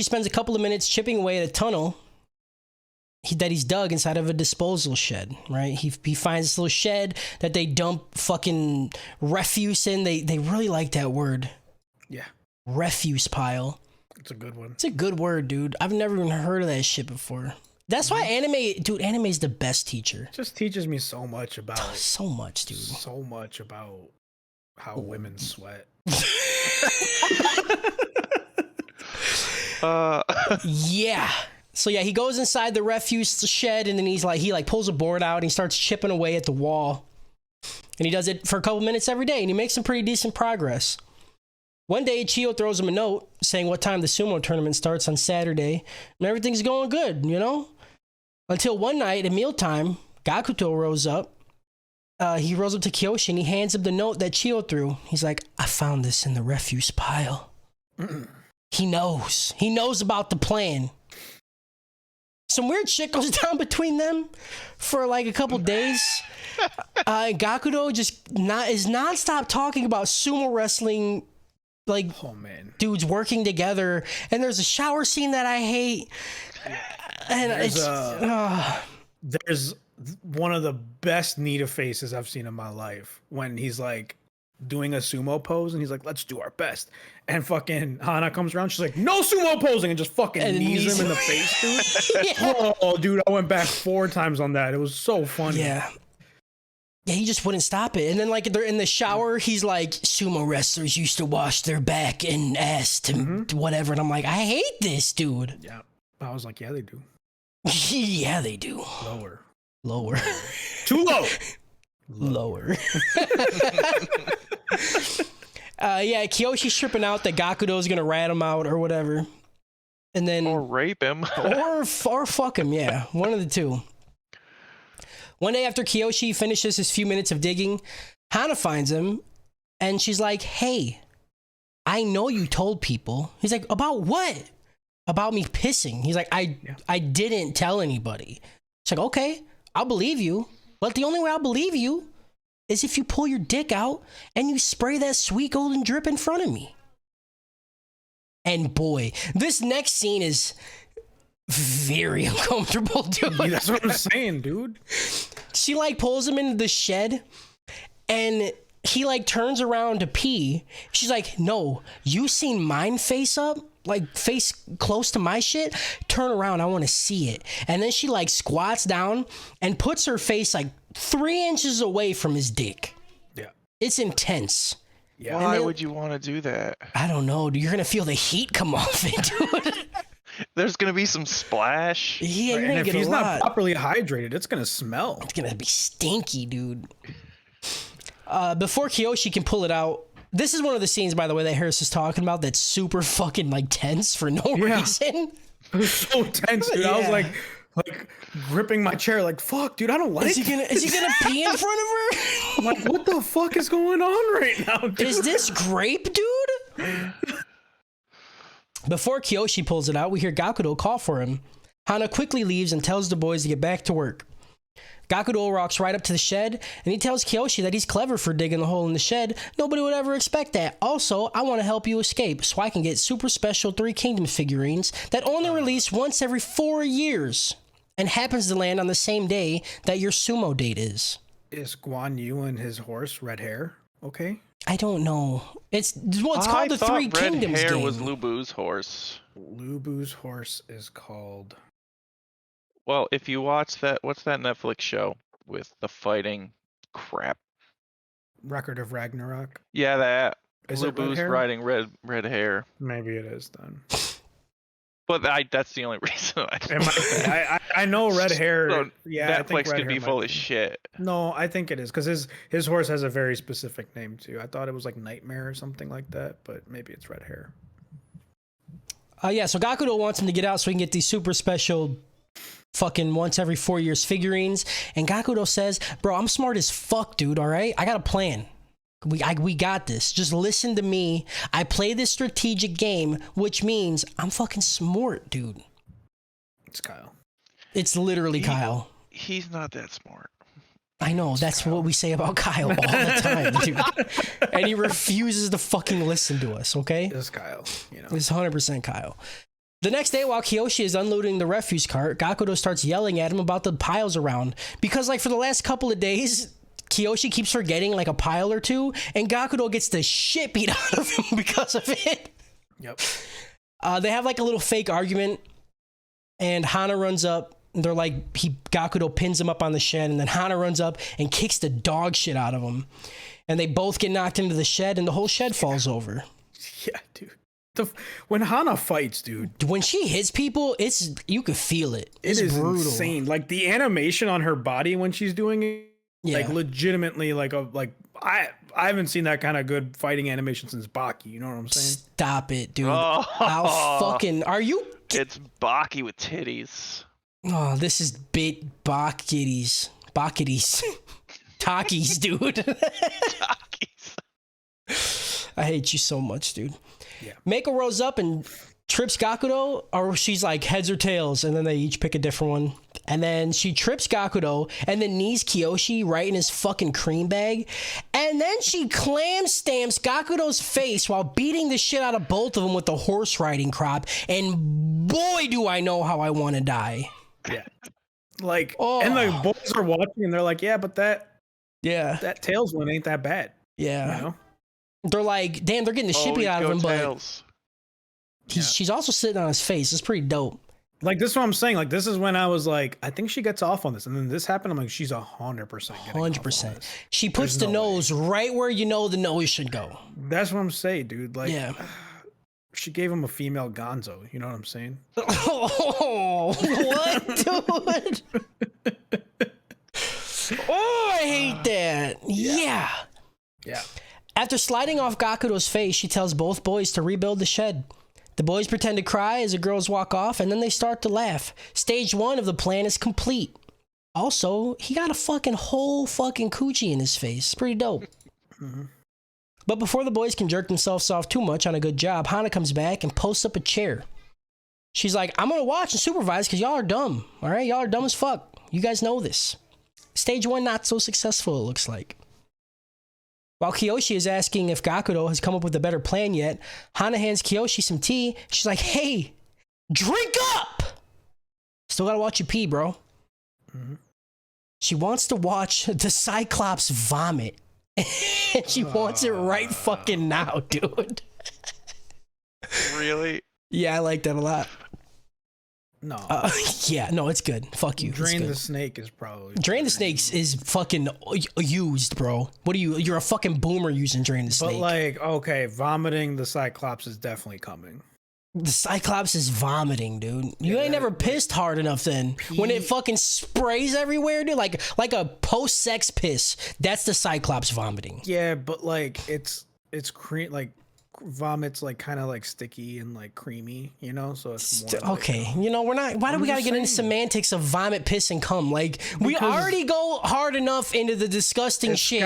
spends a couple of minutes chipping away at a tunnel that he's dug inside of a disposal shed, right? He finds this little shed that they dump fucking refuse in. They really like that word. Yeah. Refuse pile. It's a good one. It's a good word, dude. I've never even heard of that shit before. That's why anime is the best teacher. It just teaches me so much about so much, dude. So much about how women sweat. Yeah. So yeah, he goes inside the refuse shed and then he pulls a board out and he starts chipping away at the wall. And he does it for a couple minutes every day and he makes some pretty decent progress. One day, Chiyo throws him a note saying what time the sumo tournament starts on Saturday, and everything's going good, you know? Until one night at mealtime, Gakuto rose up. He rose up to Kiyoshi and he hands him the note that Chiyo threw. He's like, I found this in the refuse pile. He knows. He knows about the plan. Some weird shit goes down between them for like a couple days. Gakuto is nonstop talking about sumo wrestling. Like, oh man, dudes working together, and there's a shower scene that I hate. And there's one of the best Nita faces I've seen in my life when he's like doing a sumo pose and he's like, let's do our best. And fucking Hana comes around, she's like, no sumo posing, and just fucking knees him in the face, dude. Yeah. Oh, dude, I went back 4 times on that. It was so funny. Yeah. Yeah, he just wouldn't stop it. And then, like, they're in the shower, he's like, sumo wrestlers used to wash their back and ass to whatever. And I'm like, I hate this, dude. Yeah. I was like, yeah, they do. Yeah, they do. Lower. Too low. Lower. Yeah, Kiyoshi's tripping out that Gakudo's gonna rat him out or whatever. And then... Or rape him. or fuck him, yeah. One of the two. One day after Kiyoshi finishes his few minutes of digging, Hana finds him, and she's like, hey, I know you told people. He's like, about what? About me pissing. He's like, I didn't tell anybody. She's like, okay, I'll believe you, but the only way I'll believe you is if you pull your dick out and you spray that sweet golden drip in front of me. And boy, this next scene is very uncomfortable, dude. Yeah, that's what I'm saying, dude. She like pulls him into the shed and he like turns around to pee. She's like, no, you seen mine face up? Like face close to my shit? Turn around, I want to see it. And then she like squats down and puts her face like 3 inches away from his dick. Yeah. It's intense. Yeah. Why would you want to do that? I don't know, dude. You're going to feel the heat come off it, dude. There's gonna be some splash. Yeah, you're and gonna if he's not properly hydrated, it's gonna smell. It's gonna be stinky, dude. Before Kiyoshi can pull it out, this is one of the scenes, by the way, that Harris is talking about that's super fucking like tense for no reason. It was so tense, dude. I was like gripping my chair, like, fuck, dude, I don't like. Is he gonna pee in front of her? I'm like, what the fuck is going on right now, dude? Is this grape, dude? Before Kiyoshi pulls it out, we hear Gakudo call for him. Hana quickly leaves and tells the boys to get back to work. Gakudo walks right up to the shed, and he tells Kiyoshi that he's clever for digging the hole in the shed. Nobody would ever expect that. Also, I want to help you escape, so I can get super special 3 Kingdom figurines that only release once every 4 years, and happens to land on the same day that your sumo date is. Is Guan Yu and his horse red hair okay? I don't know. It's called the 3 Kingdoms Red hair game. was Lubu's horse. Lubu's horse is called... Well, if you watch that, what's that Netflix show with the fighting crap? Record of Ragnarok? Yeah, that. Is it red Lubu's hair? riding red hair. Maybe it is then. But that's the only reason. I know red hair. So yeah, I think Netflix red could be hair full might of shit. No, I think it is because his horse has a very specific name too. I thought it was like Nightmare or something like that, but maybe it's red hair. Yeah, so Gakudo wants him to get out so he can get these super special fucking once every 4 years figurines. And Gakudo says, bro, I'm smart as fuck, dude, all right? I got a plan. We got this. Just listen to me. I play this strategic game, which means I'm fucking smart, dude. It's Kyle. It's literally Kyle. He's not that smart. I know. That's what we say about Kyle all the time, dude. And he refuses to fucking listen to us, okay? It's Kyle. You know. It's 100% Kyle. The next day, while Kiyoshi is unloading the refuse cart, Gakudo starts yelling at him about the piles around. Because, like, for the last couple of days, Kiyoshi keeps forgetting, like, a pile or two, and Gakudo gets the shit beat out of him because of it. Yep. They have, like, a little fake argument, and Hana runs up. They're like, Gakudo pins him up on the shed, and then Hana runs up and kicks the dog shit out of him. And they both get knocked into the shed, and the whole shed falls over. Yeah, dude. When Hana fights, dude. When she hits people, you could feel it. It's brutal. Insane. Like, the animation on her body when she's doing it, like, legitimately, I haven't seen that kind of good fighting animation since Baki. You know what I'm saying? Stop it, dude. Are you? It's Baki with titties. Oh, this is bit Bakitties. Takis, dude. Takis. I hate you so much, dude. Yeah. Mako rose up and trips Gakudo, or she's like heads or tails, and then they each pick a different one. And then she trips Gakudo and then knees Kiyoshi right in his fucking cream bag. And then she clam stamps Gakudo's face while beating the shit out of both of them with the horse riding crop. And boy, do I know how I want to die. Yeah. Like, and the boys are watching and they're like, yeah, but that tails one ain't that bad. Yeah. You know? They're like, damn, they're getting the shit beat out of him, but she's also sitting on his face. It's pretty dope. Like, this is what I'm saying. Like, this is when I was like, I think she gets off on this. And then this happened. I'm like, she's 100%. 100%. She puts the nose right where you know the nose should go. That's what I'm saying, dude. Like, she gave him a female Gonzo. You know what I'm saying? Oh, what, dude? Oh, I hate that. Yeah. After sliding off Gakudo's face, she tells both boys to rebuild the shed. The boys pretend to cry as the girls walk off, and then they start to laugh. Stage 1 of the plan is complete. Also, he got a whole coochie in his face. It's pretty dope. Mm-hmm. But before the boys can jerk themselves off too much on a good job, Hana comes back and posts up a chair. She's like, I'm going to watch and supervise because y'all are dumb. All right? Y'all are dumb as fuck. You guys know this. Stage 1 not so successful, it looks like. While Kiyoshi is asking if Gakudo has come up with a better plan yet, Hana hands Kiyoshi some tea. She's like, hey, drink up! Still gotta watch you pee, bro. Mm-hmm. She wants to watch the Cyclops vomit. And she wants it right fucking now, dude. Really? Yeah, I like that a lot. No. Yeah, no, it's good. Fuck you. Drain the Snake is probably... Drain the Snake is fucking used, bro. What are you? You're a fucking boomer using Drain the Snake. But like, okay, vomiting the Cyclops is definitely coming. The Cyclops is vomiting, dude. You ain't never pissed hard enough then. When it fucking sprays everywhere, dude, like a post-sex piss. That's the Cyclops vomiting. Yeah, but like it's cream, like vomit's like kind of like sticky and like creamy, you know, so it's more okay, like, you know, we're not, why do we gotta get into semantics of vomit, piss, and cum? Like, we already go hard enough into the disgusting shit.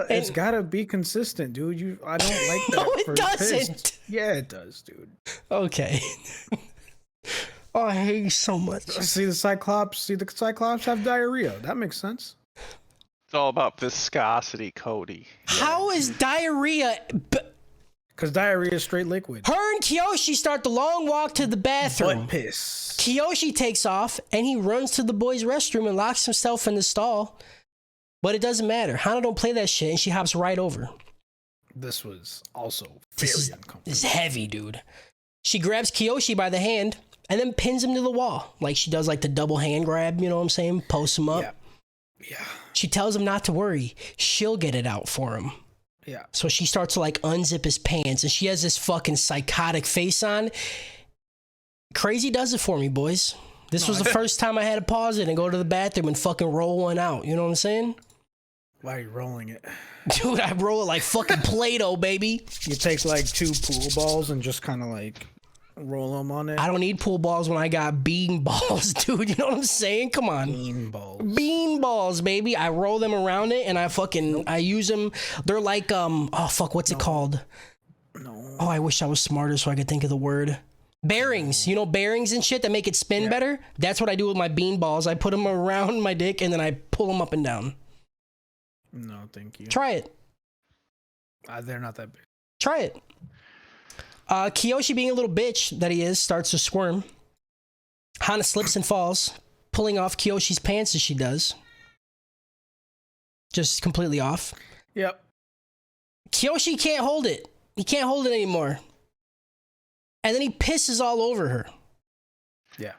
It's gotta be consistent, dude. I don't like that. No, it doesn't. Yeah, it does, dude. Okay. Oh, I hate you so much. See the Cyclops have diarrhea. That makes sense. It's all about viscosity, Cody. How is diarrhea? Because diarrhea is straight liquid. Her and Kiyoshi start the long walk to the bathroom. Butt piss. Kiyoshi takes off and he runs to the boys' restroom and locks himself in the stall. But it doesn't matter. Hana don't play that shit and she hops right over. This was also very uncomfortable. This is heavy, dude. She grabs Kiyoshi by the hand and then pins him to the wall. Like she does like the double hand grab, you know what I'm saying? Posts him up. Yeah. She tells him not to worry. She'll get it out for him. Yeah. So she starts to like unzip his pants and she has this fucking psychotic face on. Crazy does it for me, boys. This was the first time I had to pause it and go to the bathroom and fucking roll one out. You know what I'm saying? Why are you rolling it? Dude, I roll it like fucking Play-Doh, baby. You take like 2 pool balls and just kind of like roll them on it. I don't need pool balls when I got bean balls, dude. You know what I'm saying? Come on. Bean balls. Bean balls, baby. I roll them around it and I use them. They're like, oh fuck, what's it called? No. Oh, I wish I was smarter so I could think of the word. Bearings. You know, bearings and shit that make it spin better? That's what I do with my bean balls. I put them around my dick and then I pull them up and down. No, thank you. Try it. They're not that big. Try it. Kiyoshi, being a little bitch that he is, starts to squirm. Hana slips and falls, pulling off Kiyoshi's pants as she does. Just completely off. Yep. Kiyoshi can't hold it. He can't hold it anymore. And then he pisses all over her. Yeah.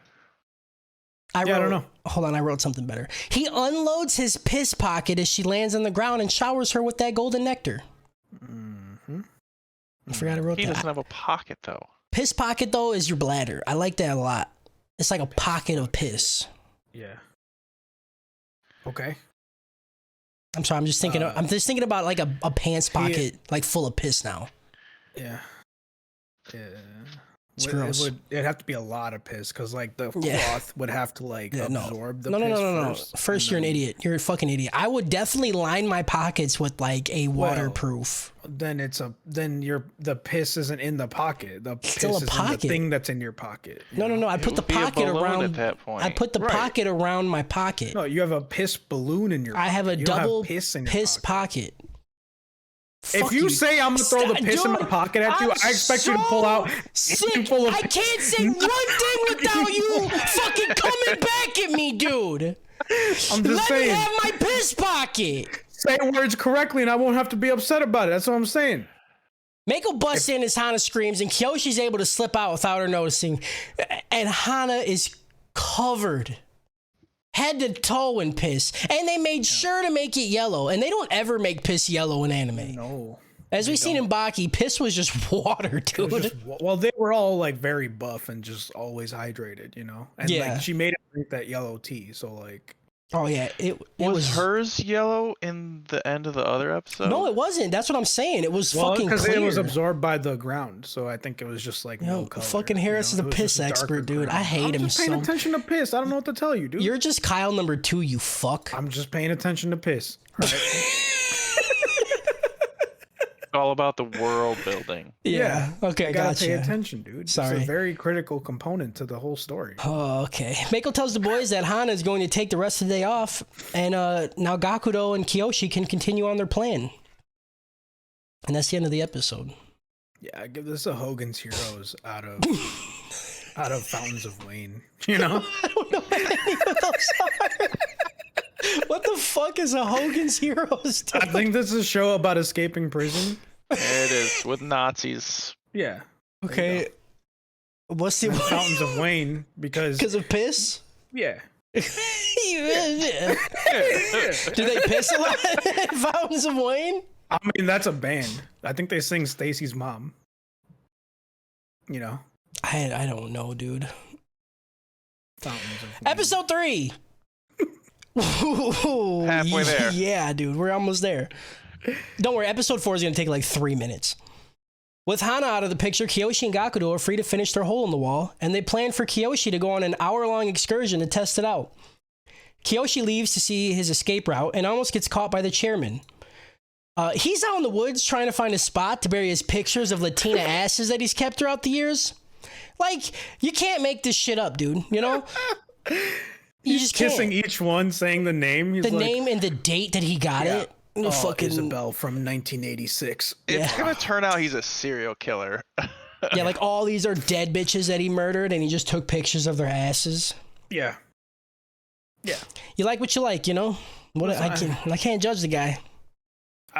I don't know. Hold on, I wrote something better. He unloads his piss pocket as she lands on the ground and showers her with that golden nectar. Mm-hmm. I forgot I wrote that. He doesn't have a pocket, though. Piss pocket, though, is your bladder. I like that a lot. It's like a pocket of piss. Yeah. Okay. I'm sorry, I'm just thinking about like a pants pocket like full of piss now. Yeah. Yeah. It's gross. It'd have to be a lot of piss because like the cloth would have to like absorb the piss. No. First, you're an idiot. You're a fucking idiot. I would definitely line my pockets with like a waterproof. Then the piss isn't in the pocket. The piss still a is pocket. in the thing that's in your pocket. No. I put the pocket around at that point. I put the pocket around my pocket. No, you have a piss balloon in your pocket. I have a double piss pocket. If you say I'm gonna throw the piss in my pocket at you, I expect you to pull out. Sick. I can't say one thing without you fucking coming back at me, dude. I'm just saying. Let me have my piss pocket. Say words correctly, and I won't have to be upset about it. That's what I'm saying. Mako busts in as Hana screams, and Kyoshi's able to slip out without her noticing. And Hana is covered head to toe in piss. And they made sure to make it yellow. And they don't ever make piss yellow in anime. No. As we've seen in Baki, piss was just water, dude. Well, they were all like very buff and just always hydrated, you know? And like she made him drink that yellow tea, so like... Oh, yeah. It was hers yellow in the end of the other episode? No, it wasn't. That's what I'm saying. It was fucking clear. Because it was absorbed by the ground, so I think it was just like no color. Fucking Harris is a piss expert, dude. I hate him so. I'm just paying attention to piss. I don't know what to tell you, dude. You're just Kyle number 2, you fuck. I'm just paying attention to piss. All right? All about the world building. Yeah. Okay, I gotta pay attention, dude. Sorry. It's a very critical component to the whole story. Oh, okay. Mako tells the boys that Hana is going to take the rest of the day off, and now Gakudo and Kiyoshi can continue on their plan. And that's the end of the episode. Yeah, I give this a Hogan's Heroes out of Fountains of Wayne. You know? I don't know what any of those are. What the fuck is a Hogan's Heroes? I think this is a show about escaping prison. There it is, with Nazis. Yeah. Okay. What's the Fountains of Wayne? Because of piss? Yeah. Do they piss a lot in Fountains of Wayne? I mean, that's a band. I think they sing Stacy's Mom. You know? I don't know, dude. Fountains of Wayne. Episode 3. Ooh, halfway there. Yeah, dude, we're almost there. Don't worry, episode 4 is going to take like 3 minutes. With Hana out of the picture, Kiyoshi and Gakudo are free to finish their hole in the wall, and they plan for Kiyoshi to go on an hour-long excursion to test it out. Kiyoshi leaves to see his escape route and almost gets caught by the chairman. He's out in the woods trying to find a spot to bury his pictures of Latina asses that he's kept throughout the years. Like, you can't make this shit up, dude, you know? You just kissing can't. each one, saying the name. He's the name and the date that he got it. Oh, fucking Isabel from 1986. It's gonna turn out he's a serial killer. Yeah, like all these are dead bitches that he murdered, and he just took pictures of their asses. Yeah. Yeah. You like what you like, you know. What I can't judge the guy.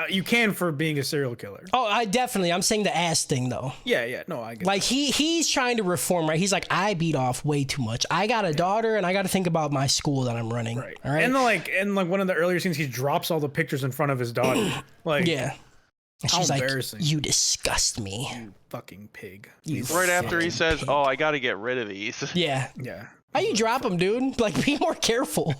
You can for being a serial killer. Oh, I'm saying the ass thing though. Yeah. No, I get like that. he's trying to reform, right? He's like, I beat off way too much. I got a daughter, and I got to think about my school that I'm running. Right. All right. And like one of the earlier scenes, he drops all the pictures in front of his daughter. Like, yeah. And How she's like, embarrassing. you disgust me. You fucking pig. You Right after he fucking says, pig. "Oh, I got to get rid of these." Yeah. Yeah. How you drop him, dude? Like, be more careful.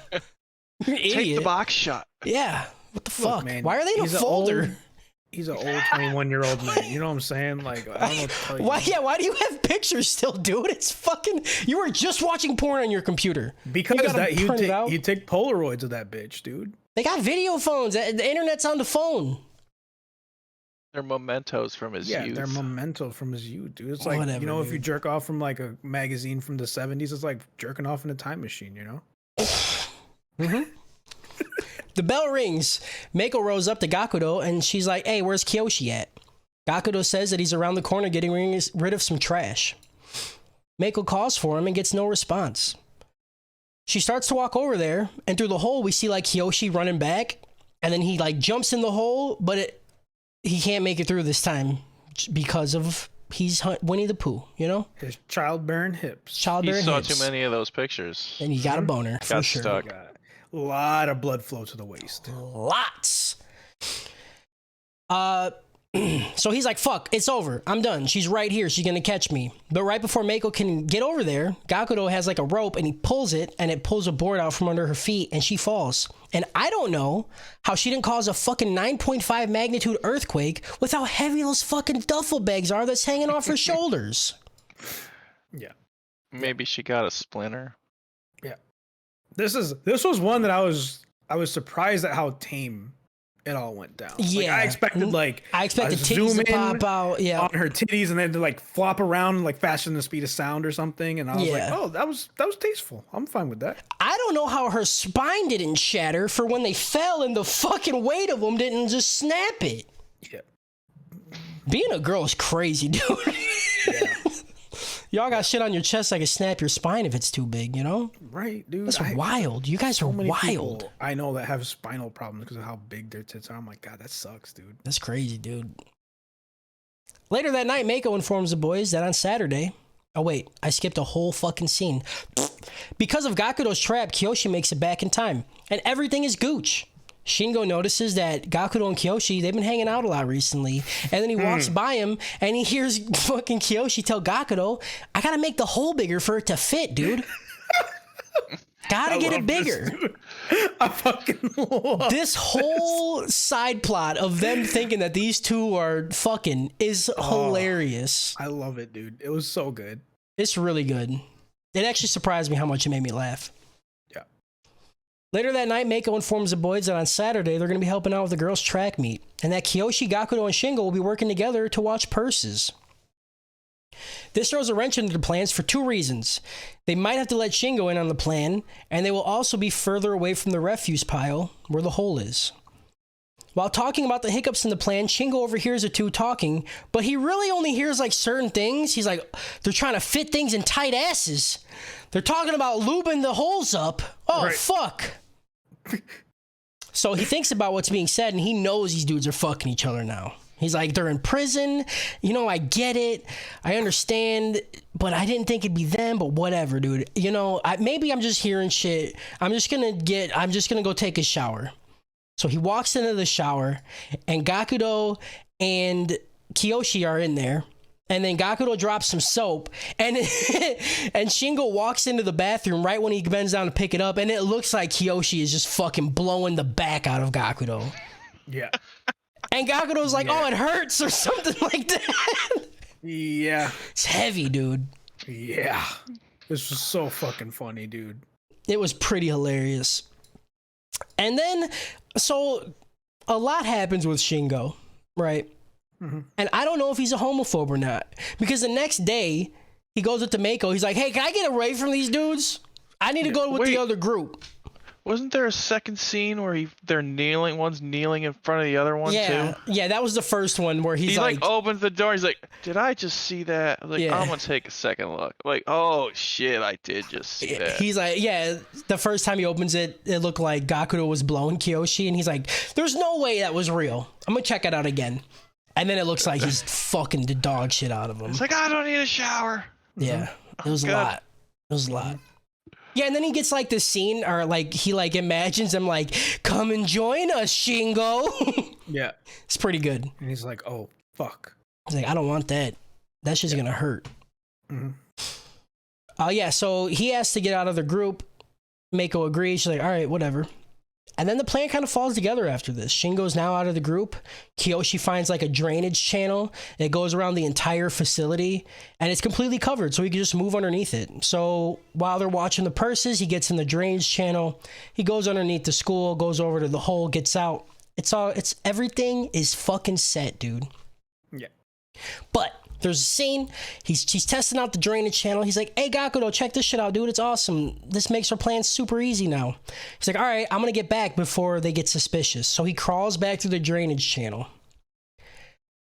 You're an Take idiot. the box shot. Yeah. What the Look, fuck? man, Why are they in a he's folder? He's an old 21-year-old man. You know what I'm saying? Like, I don't know what to tell you. Why? Yeah. Why do you have pictures still, dude? It's fucking. You were just watching porn on your computer. Because You gotta that print it out? you take Polaroids of that bitch, dude. They got video phones. The internet's on the phone. They're mementos from his Yeah, youth. they're memento from his youth, dude. It's like, Whatever, you know, if you dude. jerk off from like a magazine from the 70s, it's like jerking off in a time machine, you know? The bell rings. Mako rose up to Gakudo and she's like, hey, where's Kyoshi at? Gakudo says that he's around the corner getting rid of some trash. Mako calls for him and gets no response. She starts to walk over there, and through the hole we see like Kyoshi running back, and then he like jumps in the hole, but he can't make it through this time because of he's Winnie the Pooh, you know? His childbearing hips. He Childbearing saw hips. too many of those pictures. And he got a boner for Got sure. stuck. Got a lot of blood flow to the waist. Lots. So he's like, fuck, it's over. I'm done. She's right here. She's going to catch me. But right before Mako can get over there, Gakudo has like a rope and he pulls it and it pulls a board out from under her feet and she falls. And I don't know how she didn't cause a fucking 9.5 magnitude earthquake with how heavy those fucking duffel bags are that's hanging off her shoulders. Yeah. Maybe she got a splinter. Yeah. This was one that I was surprised at how tame it all went down. Like, Yeah. I expected I expected a titties zoom to in pop out. Yeah. on her titties and then to like flop around like faster than the speed of sound or something. And I was Yeah. like, oh, that was tasteful. I'm fine with that. I don't know how her spine didn't shatter for when they fell and the fucking weight of them didn't just snap it. Yeah. Being a girl is crazy, dude. Yeah. Y'all got shit on your chest that can snap your spine if it's too big, you know? Right, dude. That's wild. You guys are so many wild. people I know that have spinal problems because of how big their tits are. I'm like, God, that sucks, dude. That's crazy, dude. Later that night, Mako informs the boys that on Saturday... Oh, wait. I skipped a whole fucking scene. Because of Gakudo's trap, Kyoshi makes it back in time. And everything is gooch. Shingo notices that Gakudo and Kyoshi, they've been hanging out a lot recently. And then he walks by him and he hears fucking Kyoshi tell Gakudo, I gotta make the hole bigger for it to fit, dude. Gotta get it bigger. I fucking love This whole side plot of them thinking that these two are fucking is hilarious. I love it, dude. It was so good. It's really good. It actually surprised me how much it made me laugh. Yeah. Later that night, Mako informs the boys that on Saturday they're going to be helping out with the girls' track meet, and that Kyoshi, Gakudo, and Shingo will be working together to watch purses. This throws a wrench into the plans for two reasons. They might have to let Shingo in on the plan, and they will also be further away from the refuse pile where the hole is. While talking about the hiccups in the plan, Shingo overhears the two talking, but he really only hears like certain things. He's like, they're trying to fit things in tight asses. They're talking about lubing the holes up. Oh, Right. fuck. So he thinks about what's being said, and he knows these dudes are fucking each other now. He's like, they're in prison. You know, I get it. I understand, but I didn't think it'd be them, but whatever, dude. You know, maybe I'm just hearing shit. I'm just gonna go take a shower. So he walks into the shower, and Gakudo and Kyoshi are in there. And then Gakudo drops some soap, and and Shingo walks into the bathroom right when he bends down to pick it up, and it looks like Kyoshi is just fucking blowing the back out of Gakudo. Yeah. And Gakudo's like, oh, it hurts, or something like that. Yeah. It's heavy, dude. Yeah. This was so fucking funny, dude. It was pretty hilarious. And then, so a lot happens with Shingo, right? And I don't know if he's a homophobe or not. Because the next day, he goes up to Mako. He's like, hey, can I get away from these dudes? I need to go with the other group. Wasn't there a second scene where they're kneeling? One's kneeling in front of the other one too. Yeah, that was the first one where He like opens the door. He's like, "Did I just see that?" I'm like, Yeah. I'm gonna take a second look. Like, oh shit, I did just see that. He's like, yeah, the first time he opens it, it looked like Gakudo was blowing Kyoshi, and he's like, there's no way that was real. I'm gonna check it out again. And then it looks like he's fucking the dog shit out of him. It's like, I don't need a shower. Yeah, it was a Good. lot. It was a lot. Yeah, and then he gets like this scene, or like he like imagines them like, come and join us, Shingo. Yeah. It's pretty good. And he's like, oh, fuck. He's like, I don't want that. That shit's gonna hurt. Mm-hmm. Yeah, so he has to get out of the group. Mako agrees. She's like, all right, whatever. And then the plan kind of falls together after this. Shingo's now out of the group. Kiyoshi finds like a drainage channel. It goes around the entire facility and it's completely covered, so he can just move underneath it. So while they're watching the purses, he gets in the drainage channel. He goes underneath the school, goes over to the hole, gets out. Everything is fucking set, dude. Yeah. But there's a scene. He's testing out the drainage channel. He's like, hey, Gakudo, check this shit out, dude. It's awesome. This makes our plans super easy now. He's like, all right, I'm going to get back before they get suspicious. So he crawls back through the drainage channel.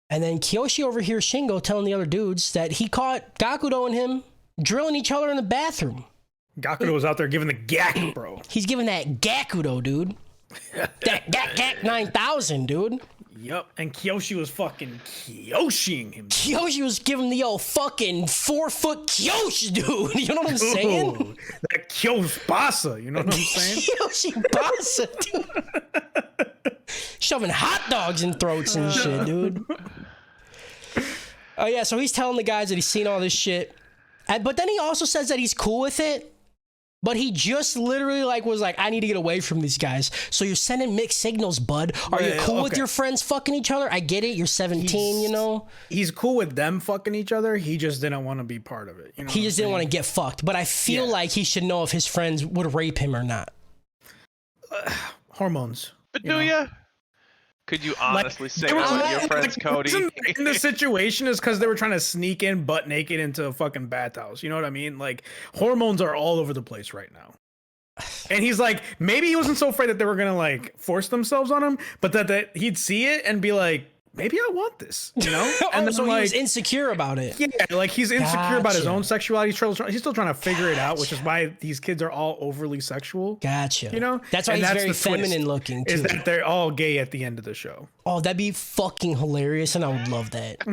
And then Kiyoshi overhears Shingo telling the other dudes that he caught Gakudo and him drilling each other in the bathroom. Gakudo was out there giving the gack, bro. He's giving that Gakudo, dude. That Gak 9000, dude. Yup, and Kiyoshi was fucking Kyoshiing him. Kyoshi was giving the old fucking 4-foot Kyoshi, dude. You know what I'm saying? Ooh, that Kyosbasa, you know what I'm saying? Kyoshi Basa, dude. Shoving hot dogs in throats and shit, dude. Oh, yeah, so he's telling the guys that he's seen all this shit. But then he also says that he's cool with it. But he just literally was like, I need to get away from these guys. So you're sending mixed signals, bud. Are you cool with your friends fucking each other? I get it. You're 17, you know? He's cool with them fucking each other. He just didn't want to be part of it. You know he just didn't want to get fucked. But I feel like he should know if his friends would rape him or not. Hormones. But do you? Could you honestly say that with your friends, Cody? In the situation is because they were trying to sneak in butt naked into a fucking bathhouse. You know what I mean? Like, hormones are all over the place right now. And he's like, maybe he wasn't so afraid that they were gonna like force themselves on him, but that he'd see it and be like, maybe I want this, you know? And then, so he was insecure about it. Yeah, like he's insecure about his own sexuality. He's still trying to figure it out, which is why these kids are all overly sexual. Gotcha. You know? That's why he's very feminine looking, too. Is that they're all gay at the end of the show. Oh, that'd be fucking hilarious, and I would love that.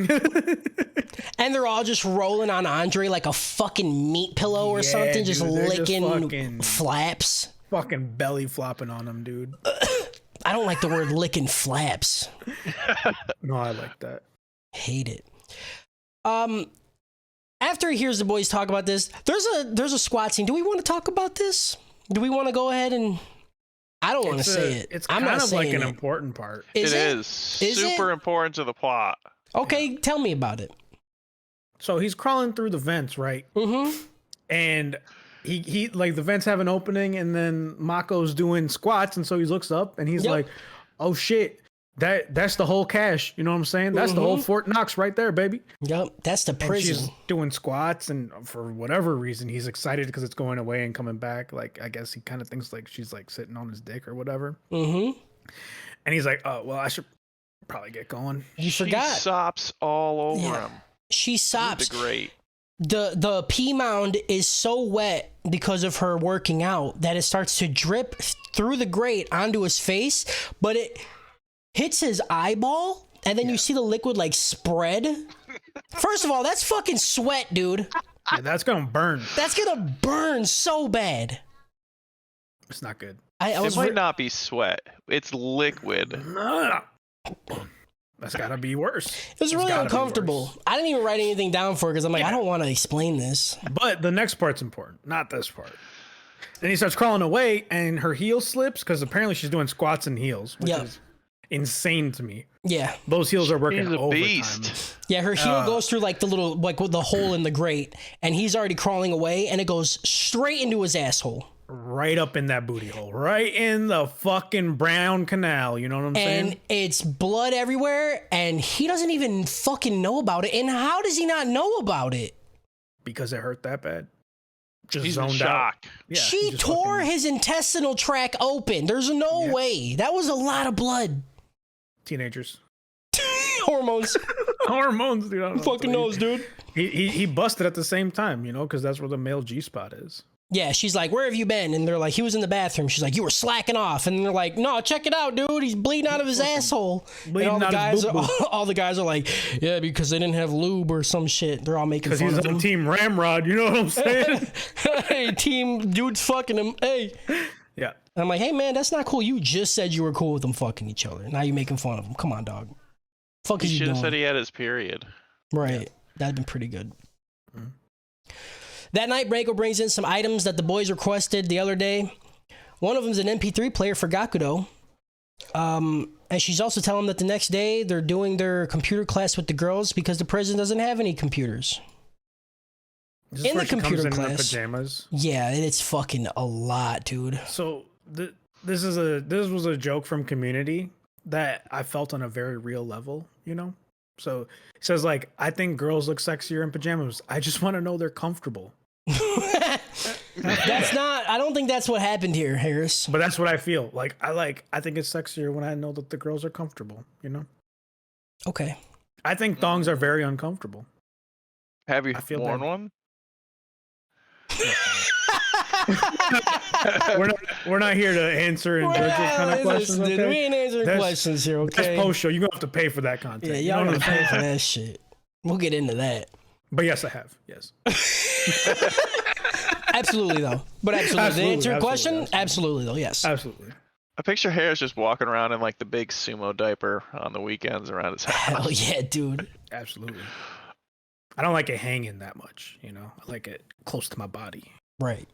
And they're all just rolling on Andre like a fucking meat pillow or something, dude, just licking flaps. Fucking belly flopping on him, dude. I don't like the word licking flaps. No, I like that. Hate it. After he hears the boys talk about this, there's a squat scene. Do we want to talk about this? Do we want to go ahead and... I don't want to say it. It's kind of like an important part. It is super important to the plot. Okay, tell me about it. So he's crawling through the vents, right? Mm-hmm. And he like the vents have an opening, and then Mako's doing squats, and so he looks up and he's like, "Oh shit, that's the whole cache." You know what I'm saying? That's the whole Fort Knox right there, baby. Yep, that's the prison. And she's doing squats, and for whatever reason, he's excited because it's going away and coming back. Like, I guess he kind of thinks like she's like sitting on his dick or whatever. Mm-hmm. And he's like, "Oh well, I should probably get going." You forgot. She sops all over him. She sops. Great. The pee mound is so wet because of her working out that it starts to drip through the grate onto his face, but it hits his eyeball, and then you see the liquid like spread. First of all, that's fucking sweat, dude. Yeah, that's gonna burn. That's gonna burn so bad. It's not good. It might not be sweat. It's liquid. That's gotta be worse. It was really uncomfortable. I didn't even write anything down for it because I'm like, I don't want to explain this. But the next part's important, not this part. Then he starts crawling away, and her heel slips because apparently she's doing squats and heels, which is insane to me. Yeah, those heels are working overtime. Beast. Yeah, her heel goes through like the little the hole in the grate, and he's already crawling away, and it goes straight into his asshole. Right up in that booty hole, right in the fucking brown canal. You know what I'm saying? And it's blood everywhere, and he doesn't even fucking know about it. And how does he not know about it? Because it hurt that bad. Just He's zoned in shock. out. Yeah, she tore his intestinal tract open. There's no way. That was a lot of blood. Teenagers. Hormones. Hormones, dude. Who fucking knows, dude? He busted at the same time, you know, because that's where the male G-spot is. Yeah, she's like, where have you been? And they're like, he was in the bathroom. She's like, you were slacking off. And they're like, no, check it out, dude. He's bleeding out of his asshole. Bleeding and out all the guys are like, yeah, because they didn't have lube or some shit. They're all making fun of him. Because he's on Team Ramrod, you know what I'm saying? Hey, team dude's fucking him. Hey. Yeah. And I'm like, hey, man, that's not cool. You just said you were cool with them fucking each other. Now you're making fun of them. Come on, dog. Fuck He is you should doing? have said he had his period. Right. Yeah. That'd been pretty good. Mm-hmm. That night, Reiko brings in some items that the boys requested the other day. One of them is an MP3 player for Gakudo. And she's also telling them that the next day they're doing their computer class with the girls because the prison doesn't have any computers. In the computer class. In pajamas. Yeah, it's fucking a lot, dude. So this was a joke from Community that I felt on a very real level, you know? So it says like, I think girls look sexier in pajamas. I just want to know they're comfortable. I don't think that's what happened here, Harris. But that's what I feel. I think it's sexier when I know that the girls are comfortable, you know? Okay. I think thongs are very uncomfortable. Have you worn one? we're not here to answer and judge those kind of questions. Okay? We ain't answering questions here, okay? That's post show. You're gonna have to pay for that content. Yeah, y'all gonna pay for that shit. We'll get into that. But yes, I have. Yes. Absolutely though. But absolutely. To answer your question, absolutely though. Yes. Absolutely. I picture Harris just walking around in like the big sumo diaper on the weekends around his house. Hell yeah, dude. Absolutely. I don't like it hanging that much, you know. I like it close to my body. Right.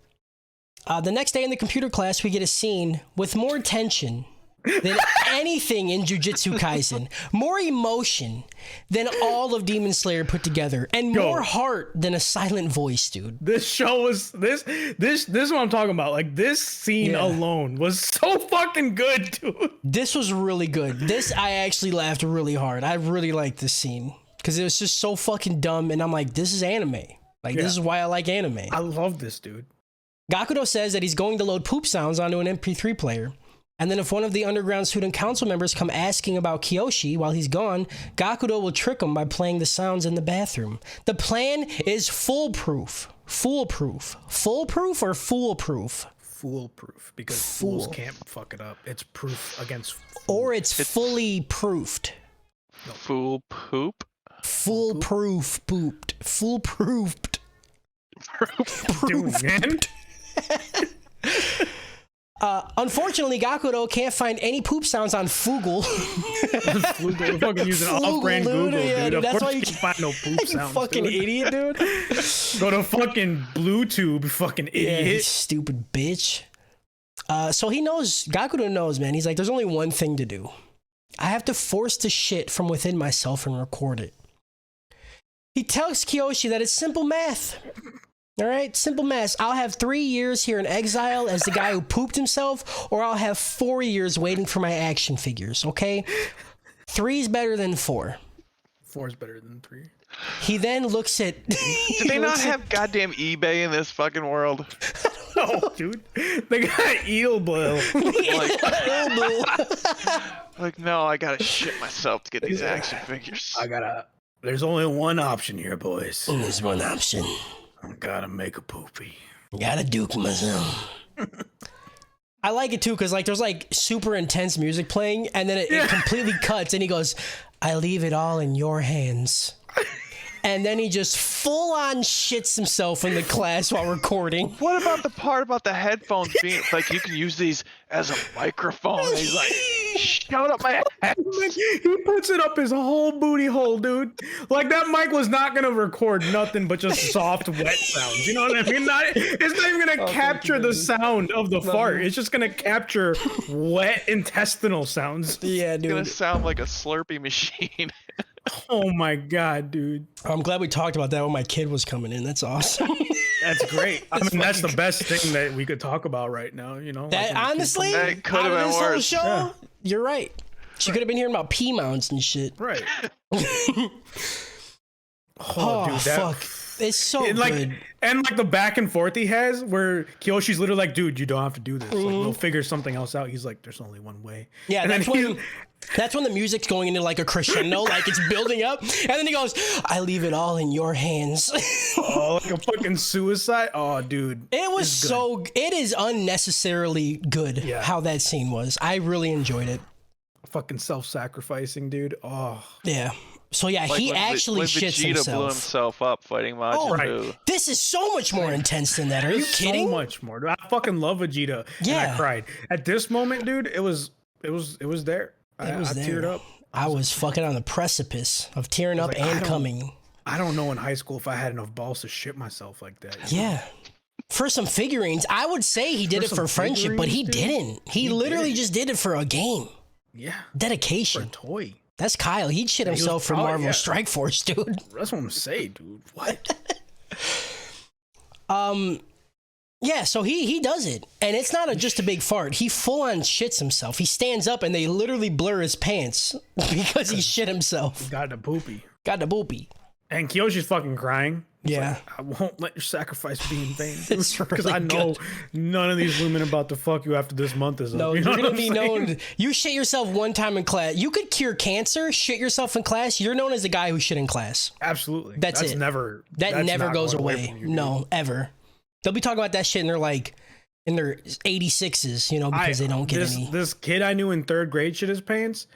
The next day in the computer class, we get a scene with more tension than anything in Jujutsu Kaisen, more emotion than all of Demon Slayer put together, and more heart than a silent voice, dude. This show was this is what I'm talking about. Like this scene alone was so fucking good, dude. This was really good. I actually laughed really hard. I really liked this scene because it was just so fucking dumb, and I'm like, this is anime. Like this is why I like anime. I love this, dude. Gakudo says that he's going to load poop sounds onto an MP3 player. And then if one of the underground student council members come asking about Kiyoshi while he's gone, Gakudo will trick him by playing the sounds in the bathroom. The plan is foolproof. Foolproof. Foolproof or foolproof? Foolproof. Because fools can't fuck it up. It's proof against fools. Or it's fully proofed. No. Fool poop? Foolproof pooped. Foolproofed. Dude, man. Unfortunately, Gakudo can't find any poop sounds on Fugle. We're fucking using off-brand Google, dude. Of That's course why you can't find no poop sounds, you fucking idiot, dude. Go to fucking Bluetooth, fucking idiot. Yeah, stupid bitch. So he knows, Gakudo knows, man. He's like, there's only one thing to do. I have to force the shit from within myself and record it. He tells Kiyoshi that it's simple math. All right, simple math. I'll have 3 years here in exile as the guy who pooped himself, or I'll have 4 years waiting for my action figures, okay? 3's better than 4. 4's better than 3. He then looks at... Do they not have goddamn eBay in this fucking world? No, dude. They got eel boil. Like, no, I gotta shit myself to get these action figures. There's only one option here, boys. There's one option. I gotta make a poopy. Gotta duke myself. I like it too, because like there's like super intense music playing, and then it completely cuts, and he goes, I leave it all in your hands. And then he just full on shits himself in the class while recording. What about the part about the headphones being like you can use these as a microphone? And he's like, shut up my ass. He puts it up his whole booty hole, dude. Like that mic was not gonna record nothing but just soft, wet sounds. You know what I mean? It's not even gonna capture the sound of the fart. It's just gonna capture wet intestinal sounds. Yeah, dude. It's gonna sound like a Slurpee machine. Oh my god, dude. I'm glad we talked about that when my kid was coming in. That's awesome. That's great. I mean, that's the best thing that we could talk about right now, you know? That like honestly, that could have been worse. Show, you're right. She could have been hearing about pea mounds and shit. Right. Oh, dude, fuck. It's so and good. like the back and forth he has, where Kyoshi's literally like, "Dude, you don't have to do this. Like, we'll figure something else out." He's like, "There's only one way." Yeah, and that's when the music's going into like a crescendo, like it's building up, and then he goes, "I leave it all in your hands." Oh, like a fucking suicide. Oh, dude, it is unnecessarily good. Yeah. How that scene was. I really enjoyed it. fucking self-sacrificing, dude. Oh, yeah. So yeah, Like he when actually shits Vegeta himself. blew himself up fighting Majin Oh, Buu. this is so much more intense than that. Are you kidding? So much more. I fucking love Vegeta. Yeah. And I cried at this moment, dude. It was there. I teared up. I was fucking on the precipice of tearing up like, and coming. I don't know in high school if I had enough balls to shit myself like that. Yeah. For some figurines, I would say he did it for friendship, but he didn't. He literally just did it for a game. Yeah. Dedication. For a toy. That's Kyle. He'd shit himself for Marvel Strike Force, dude. That's what I'm saying, dude. What? Yeah, so he does it. And it's not just a big fart. He full on shits himself. He stands up and they literally blur his pants because he shit himself. Got the poopy. Got the boopy. And Kyoshi's fucking crying. He's Yeah. like, I won't let your sacrifice be in vain. It's Because really I know good. none of these women about to fuck you after this month is up. No, You know you're what gonna I'm be saying? known. You shit yourself one time in class. You could cure cancer, shit yourself in class. You're known as the guy who shit in class. Absolutely. That's it. Never. That that's never not goes going away. from you, dude. No, ever. They'll be talking about that shit in their 86s, because they don't get any. This kid I knew in third grade shit his pants,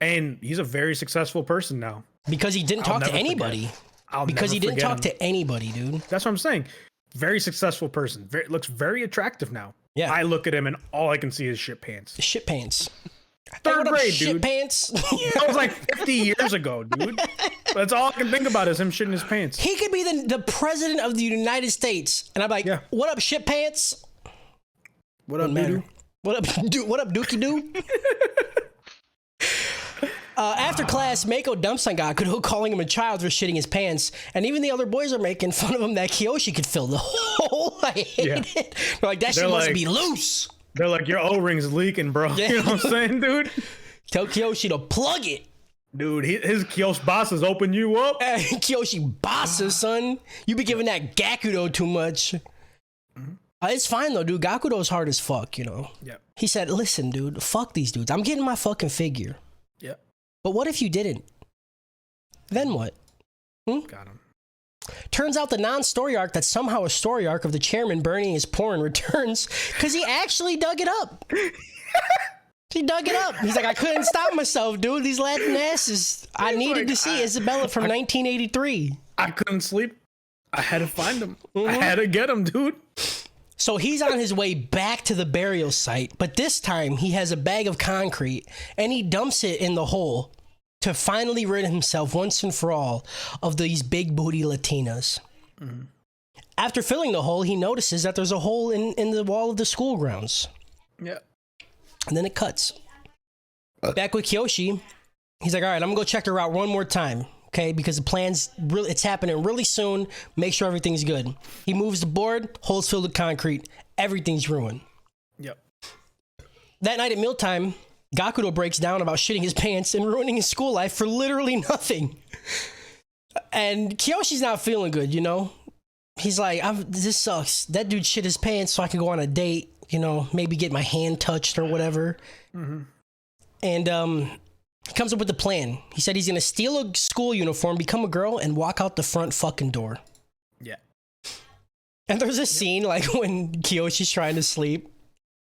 and he's a very successful person now. Because he didn't talk to never anybody. I'll Because never he didn't forget talk him. to anybody, dude. That's what I'm saying. Very successful person. Looks very attractive now. Yeah. I look at him and all I can see is shit pants. Shit pants. Third What up, grade, shit dude. pants. That was like 50 years ago, dude. That's all I can think about is him shitting his pants. He could be the president of the United States, and I'm like, Yeah. what up, shit pants? What up, Matter. dude? What up, what up, Dookie Doo? After class, Mako dumps on Gakudo, calling him a child for shitting his pants, and even the other boys are making fun of him that Kyoshi could fill the hole. I hate it. They're like, that shit must be loose. They're like, your O-ring's leaking, bro. Yeah. You know what I'm saying, dude? Tell Kyoshi to plug it. Dude, his Kyos bosses open you up. Kyoshi bosses, son. You be giving that Gakudo too much. It's fine though, dude. Gakudo's hard as fuck, Yep. He said, listen, dude, fuck these dudes. I'm getting my fucking figure. Yep. But what if you didn't? Then what? Got him. Turns out the non-story arc that's somehow a story arc of the chairman burning his porn returns because he actually dug it up. He dug it up. He's like, I couldn't stop myself, dude. These Latin asses. I needed to see Isabella from 1983. I couldn't sleep. I had to find him. I had to get him, dude. So he's on his way back to the burial site, but this time he has a bag of concrete and he dumps it in the hole to finally rid himself once and for all of these big booty Latinas. After filling the hole, he notices that there's a hole in the wall of the school grounds. Yeah. And then it cuts. Back with Kyoshi, he's like, all right, I'm gonna go check her out one more time. Okay, because the plan's really, it's happening really soon. Make sure everything's good. He moves the board, hole's filled with concrete. Everything's ruined. Yep. That night at mealtime, Gakudo breaks down about shitting his pants and ruining his school life for literally nothing. And Kyoshi's not feeling good, He's like, this sucks. That dude shit his pants so I can go on a date, maybe get my hand touched or whatever. And he comes up with a plan. He said he's going to steal a school uniform, become a girl, and walk out the front fucking door. Yeah. And there's a scene like when Kyoshi's trying to sleep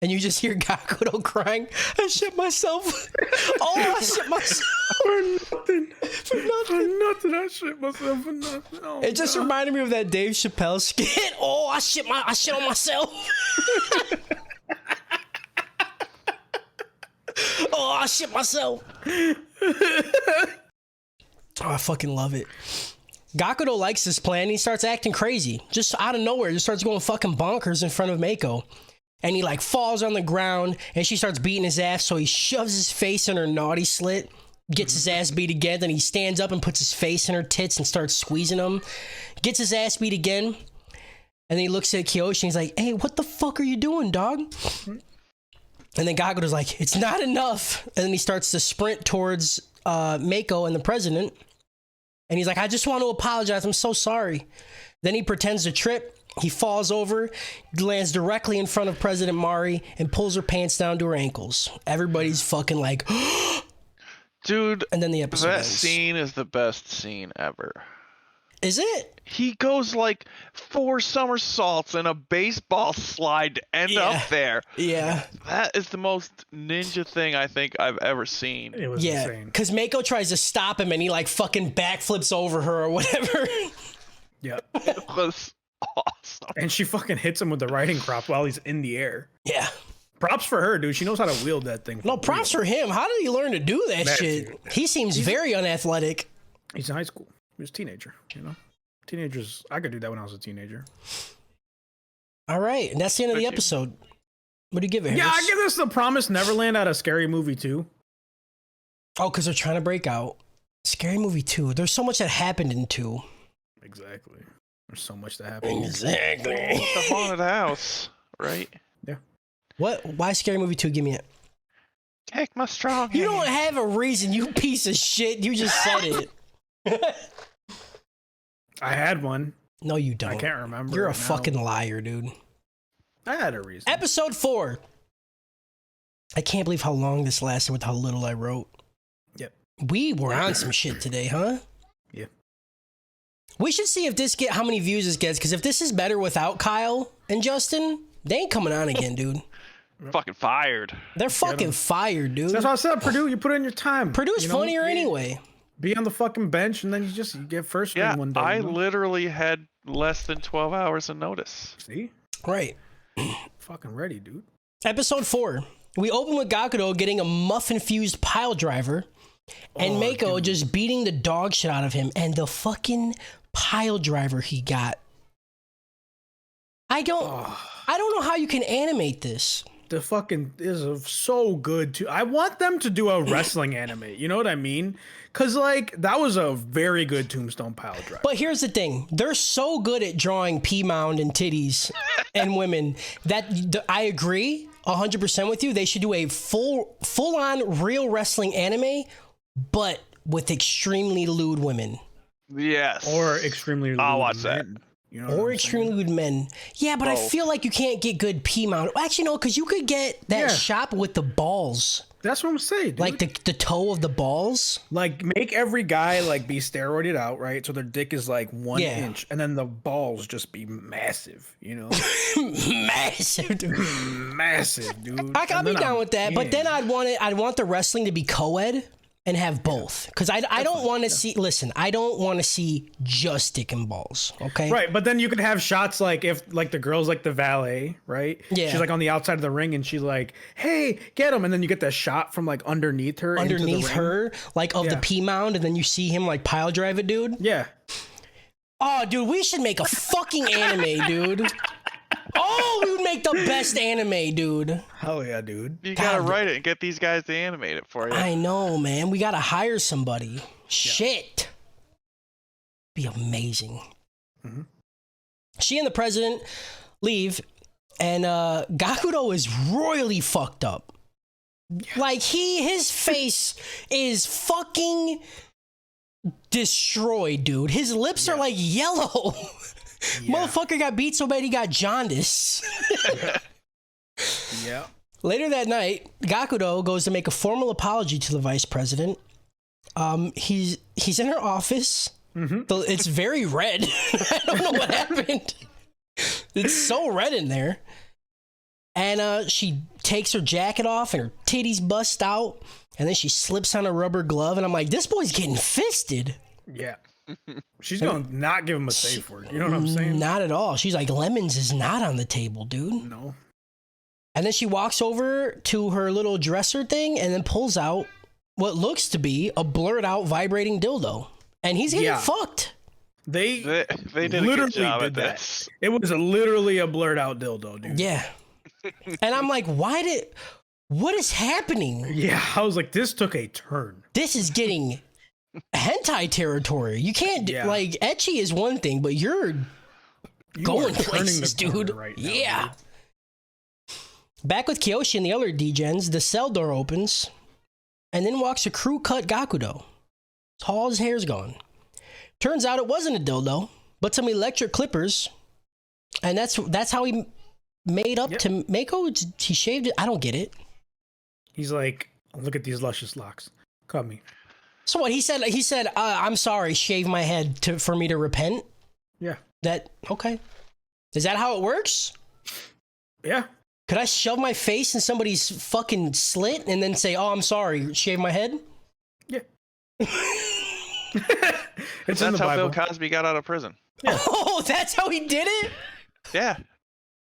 and you just hear Gakudo crying, I shit myself. Oh, I shit myself. For nothing. For nothing. I shit myself for nothing. Oh, It just reminded me of that Dave Chappelle skit. Oh, I shit on myself. Oh, I shit myself. Oh, I fucking love it. Gakudo likes this plan. He starts acting crazy. Just out of nowhere, just starts going fucking bonkers in front of Mako. And he falls on the ground and she starts beating his ass. So he shoves his face in her naughty slit, gets his ass beat again. Then he stands up and puts his face in her tits and starts squeezing them. Gets his ass beat again. And then he looks at Kyoshi and he's like, hey, what the fuck are you doing, dog? And then Gakudo's like, it's not enough. And then he starts to sprint towards Mako and the president. And he's like, I just want to apologize. I'm so sorry. Then he pretends to trip. He falls over, lands directly in front of President Mari, and pulls her pants down to her ankles. Everybody's fucking like, dude. And then the episode that ends. scene is the best scene ever. Is it? He goes like 4 somersaults and a baseball slide to end up there. Yeah. That is the most ninja thing I think I've ever seen. It was insane. Because Mako tries to stop him and he like fucking backflips over her or whatever. Yeah. It was awesome. And she fucking hits him with the riding crop while he's in the air. Yeah. Props for her, dude. She knows how to wield that thing. No, props for him. How did he learn to do that shit? Dude. He seems very unathletic. He's in high school. He was a teenager, you know? Teenagers, I could do that when I was a teenager. All right. And that's the end of the episode. What do you give it, Yeah, Harris? I give this the Promised Neverland out of Scary Movie 2. Oh, because they're trying to break out. Scary Movie 2. There's so much that happened in 2. Exactly. There's so much that happened. Exactly. The haunted house, right? Yeah. What? Why Scary Movie 2? Give me it. Take my strong hand. You don't have a reason, you piece of shit. You just said it. I had one. No, you don't. I can't remember. You're a it now. fucking liar, dude. I had a reason. Episode 4. I can't believe how long this lasted with how little I wrote. Yep. We were on some shit today, huh? Yeah. We should see if this how many views this gets, because if this is better without Kyle and Justin, they ain't coming on again, dude. Fucking fired. They're fucking fired, dude. That's what I said, Purdue. You put in your time. Purdue's you know? funnier anyway. Be on the fucking bench, and then you get first Yeah, ring one day. I you know? literally had less than 12 hours of notice. See? Right. Fucking ready, dude. Episode 4. We open with Gakudo getting a muff-infused pile driver, and Mako just beating the dog shit out of him, and the fucking pile driver he got. I don't know how you can animate this. The fucking is so good too. I want them to do a wrestling anime. You know what I mean? Cause like that was a very good Tombstone pile driver. But here's the thing. They're so good at drawing P-mound and titties and women that I agree 100% with you. They should do a full-on real wrestling anime, but with extremely lewd women. Yes. Or extremely. I'll lewd watch that. men, you know Or extremely lewd men. Yeah, but I feel like you can't get good P-mount. Actually, no, because you could get that shot with the balls. That's what I'm saying, dude. Like the toe of the balls. Like make every guy like be steroided out, right? So their dick is like 1 inch, and then the balls just be massive, you know? Massive, dude. Massive, dude. I'll be down with that, but then I'd want the wrestling to be co-ed and have both, because I don't want to see. Listen, I don't want to see just dick and balls. Okay, Right, but then you could have shots like if like the girl's like the valet, right? Yeah. She's like on the outside of the ring, and she's like, "Hey, get him!" And then you get that shot from like underneath her, into the ring. her, like of the P mound, and then you see him like pile drive it, dude. Yeah. Oh, dude, we should make a fucking anime, dude. Oh, we would make the best anime, dude. Hell yeah, dude. You gotta write it and get these guys to animate it for you. I know, man. We gotta hire somebody. Shit. Be amazing. Mm-hmm. She and the president leave, and Gakudo is royally fucked up. Like his face is fucking destroyed, dude. His lips are like yellow. Motherfucker got beat so bad he got jaundice. Yeah. Later that night, Gakudo goes to make a formal apology to the vice president. He's in her office. Mm-hmm. It's very red. I don't know what happened. It's so red in there. And she takes her jacket off and her titties bust out. And then she slips on a rubber glove. And I'm like, this boy's getting fisted. Yeah. She's gonna not give him a safe word. You know what I'm saying? Not at all. She's like, lemons is not on the table, dude. No. And then she walks over to her little dresser thing and then pulls out what looks to be a blurred out vibrating dildo. And he's getting fucked. They did a good job at this. It was literally a blurred out dildo, dude. Yeah. And I'm like, what is happening? Yeah, I was like, this took a turn. This is getting hentai territory. You can't like ecchi is one thing, but you're going places, dude. Right now, yeah. Dude. Back with Kyoshi and the other degens, the cell door opens, and then walks a crew cut Gakudo. All his hair's gone. Turns out it wasn't a dildo, but some electric clippers. And that's how he made up to Mako. He shaved it. I don't get it. He's like, look at these luscious locks. Cut me. So what he said? He said, "I'm sorry. Shave my head for me to repent." Yeah. Okay? Is that how it works? Yeah. Could I shove my face in somebody's fucking slit and then say, "Oh, I'm sorry. Shave my head"? Yeah. That's how Bill Cosby got out of prison. Yeah. Oh, that's how he did it? Yeah.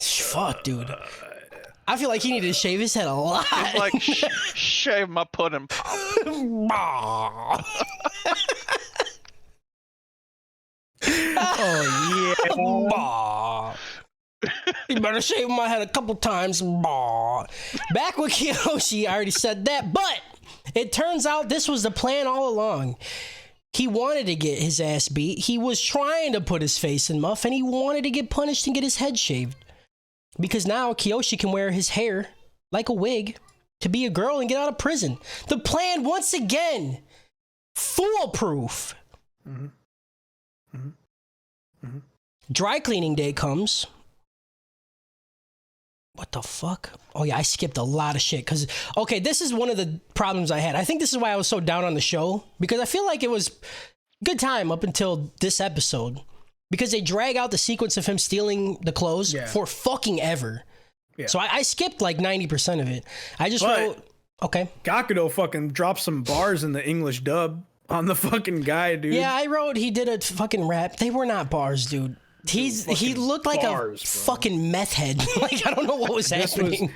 Fuck, dude. I feel like he needed to shave his head a lot. He's like, shave my pudding pop. Oh, yeah. You better shave my head a couple times. Back with Kiyoshi, I already said that, but it turns out this was the plan all along. He wanted to get his ass beat. He was trying to put his face in muff, and he wanted to get punished and get his head shaved. Because now Kiyoshi can wear his hair like a wig to be a girl and get out of prison. The plan, once again, foolproof. Mm-hmm. Mm-hmm. Mm-hmm. Dry cleaning day comes. What the fuck? Oh yeah, I skipped a lot of shit because, okay, this is one of the problems I had. I think this is why I was so down on the show, because I feel like it was good time up until this episode, because they drag out the sequence of him stealing the clothes for fucking ever. Yeah. So I skipped like 90% of it. I just wrote, okay. Gakudo fucking dropped some bars in the English dub on the fucking guy, dude. Yeah, I wrote he did a fucking rap. They were not bars, dude. He looked like a fucking meth head. Like, I don't know what was happening.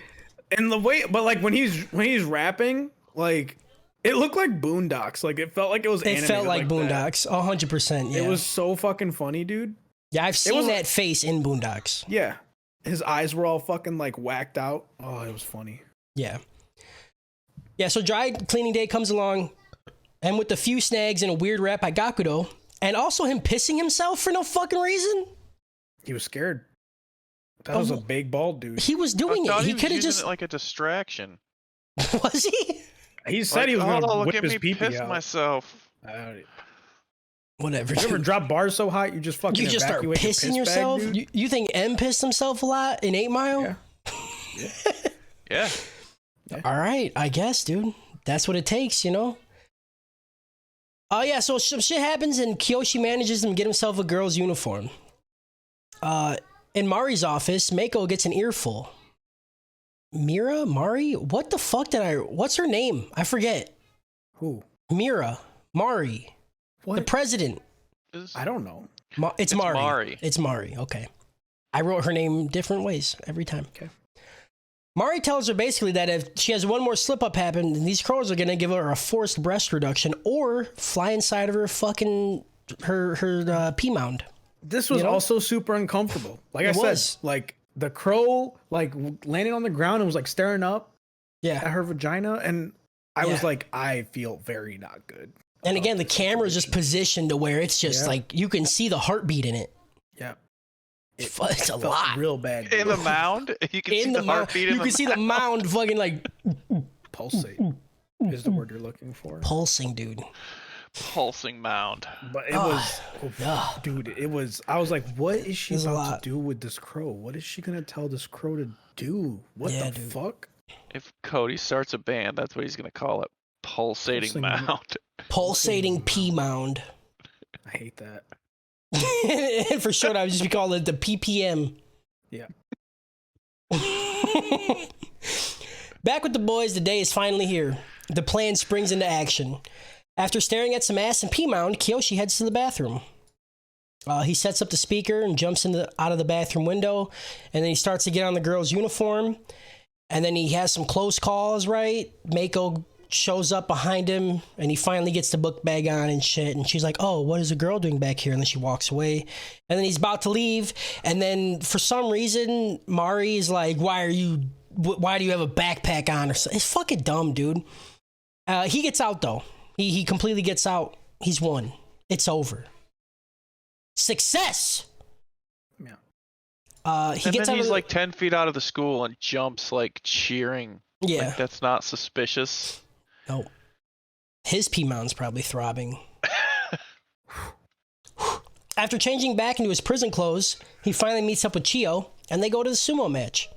And the way, but like when he's rapping, like it looked like Boondocks. Like it felt like it was. It felt like Boondocks, 100%. Yeah, it was so fucking funny, dude. Yeah, I've seen that face in Boondocks. Yeah, his eyes were all fucking like whacked out. Oh, it was funny. Yeah. Yeah. So dry cleaning day comes along, and with a few snags and a weird rap by Gakudo, and also him pissing himself for no fucking reason. He was scared. That was a big bald dude. He was doing it. He could have just it like a distraction. Was he? He said he was going to whip his pee-pee out. Myself. Whatever. You ever drop bars so hot you just fucking start pissing yourself? Bag, you think M pissed himself a lot in 8 Mile? Yeah. All right, I guess, dude. That's what it takes, you know? Oh, yeah, so some shit happens and Kiyoshi manages to get himself a girl's uniform. In Mari's office, Mako gets an earful. Mari? What the fuck what's her name? I forget. Who? Mari. What? The president. I don't know. It's Mari. It's Mari, okay. I wrote her name different ways every time. Okay. Mari tells her basically that if she has one more slip-up happen, then these crows are going to give her a forced breast reduction or fly inside of her fucking, her pea mound. This was also super uncomfortable. Like I said, like the crow like landed on the ground and was like staring up at her vagina. And I was like, I feel very not good. And again, the camera is just positioned to where it's just like, you can see the heartbeat in it. Yeah. It's a lot. Real bad. In the mound? You can see the heartbeat in the mound. You can see the mound fucking like... Pulsate is the word you're looking for. Pulsing, dude. Pulsing mound. But it was... dude, it was... I was like, what is she about to do with this crow? What is she going to tell this crow to do? What the fuck? If Cody starts a band, that's what he's going to call it. Pulsating mound. Pulsating pea mound. I hate that. And for short, I would just call it the PPM. Yeah. Back with the boys, the day is finally here. The plan springs into action. After staring at some ass and pea mound, Kiyoshi heads to the bathroom. He sets up the speaker and jumps out of the bathroom window, and then he starts to get on the girl's uniform, and then he has some close calls, right? Mako shows up behind him, and he finally gets the book bag on and shit, and she's like, oh, what is a girl doing back here? And then she walks away, and then he's about to leave, and then for some reason, Mari is like, why do you have a backpack on? Or something? It's fucking dumb, dude. He gets out, though. He completely gets out. He's won. It's over. Success! Yeah. He's like 10 feet out of the school and jumps, like, cheering. Yeah. Like, that's not suspicious. Nope. His pea mound's probably throbbing. After changing back into his prison clothes, he finally meets up with Chiyo, and they go to the sumo match.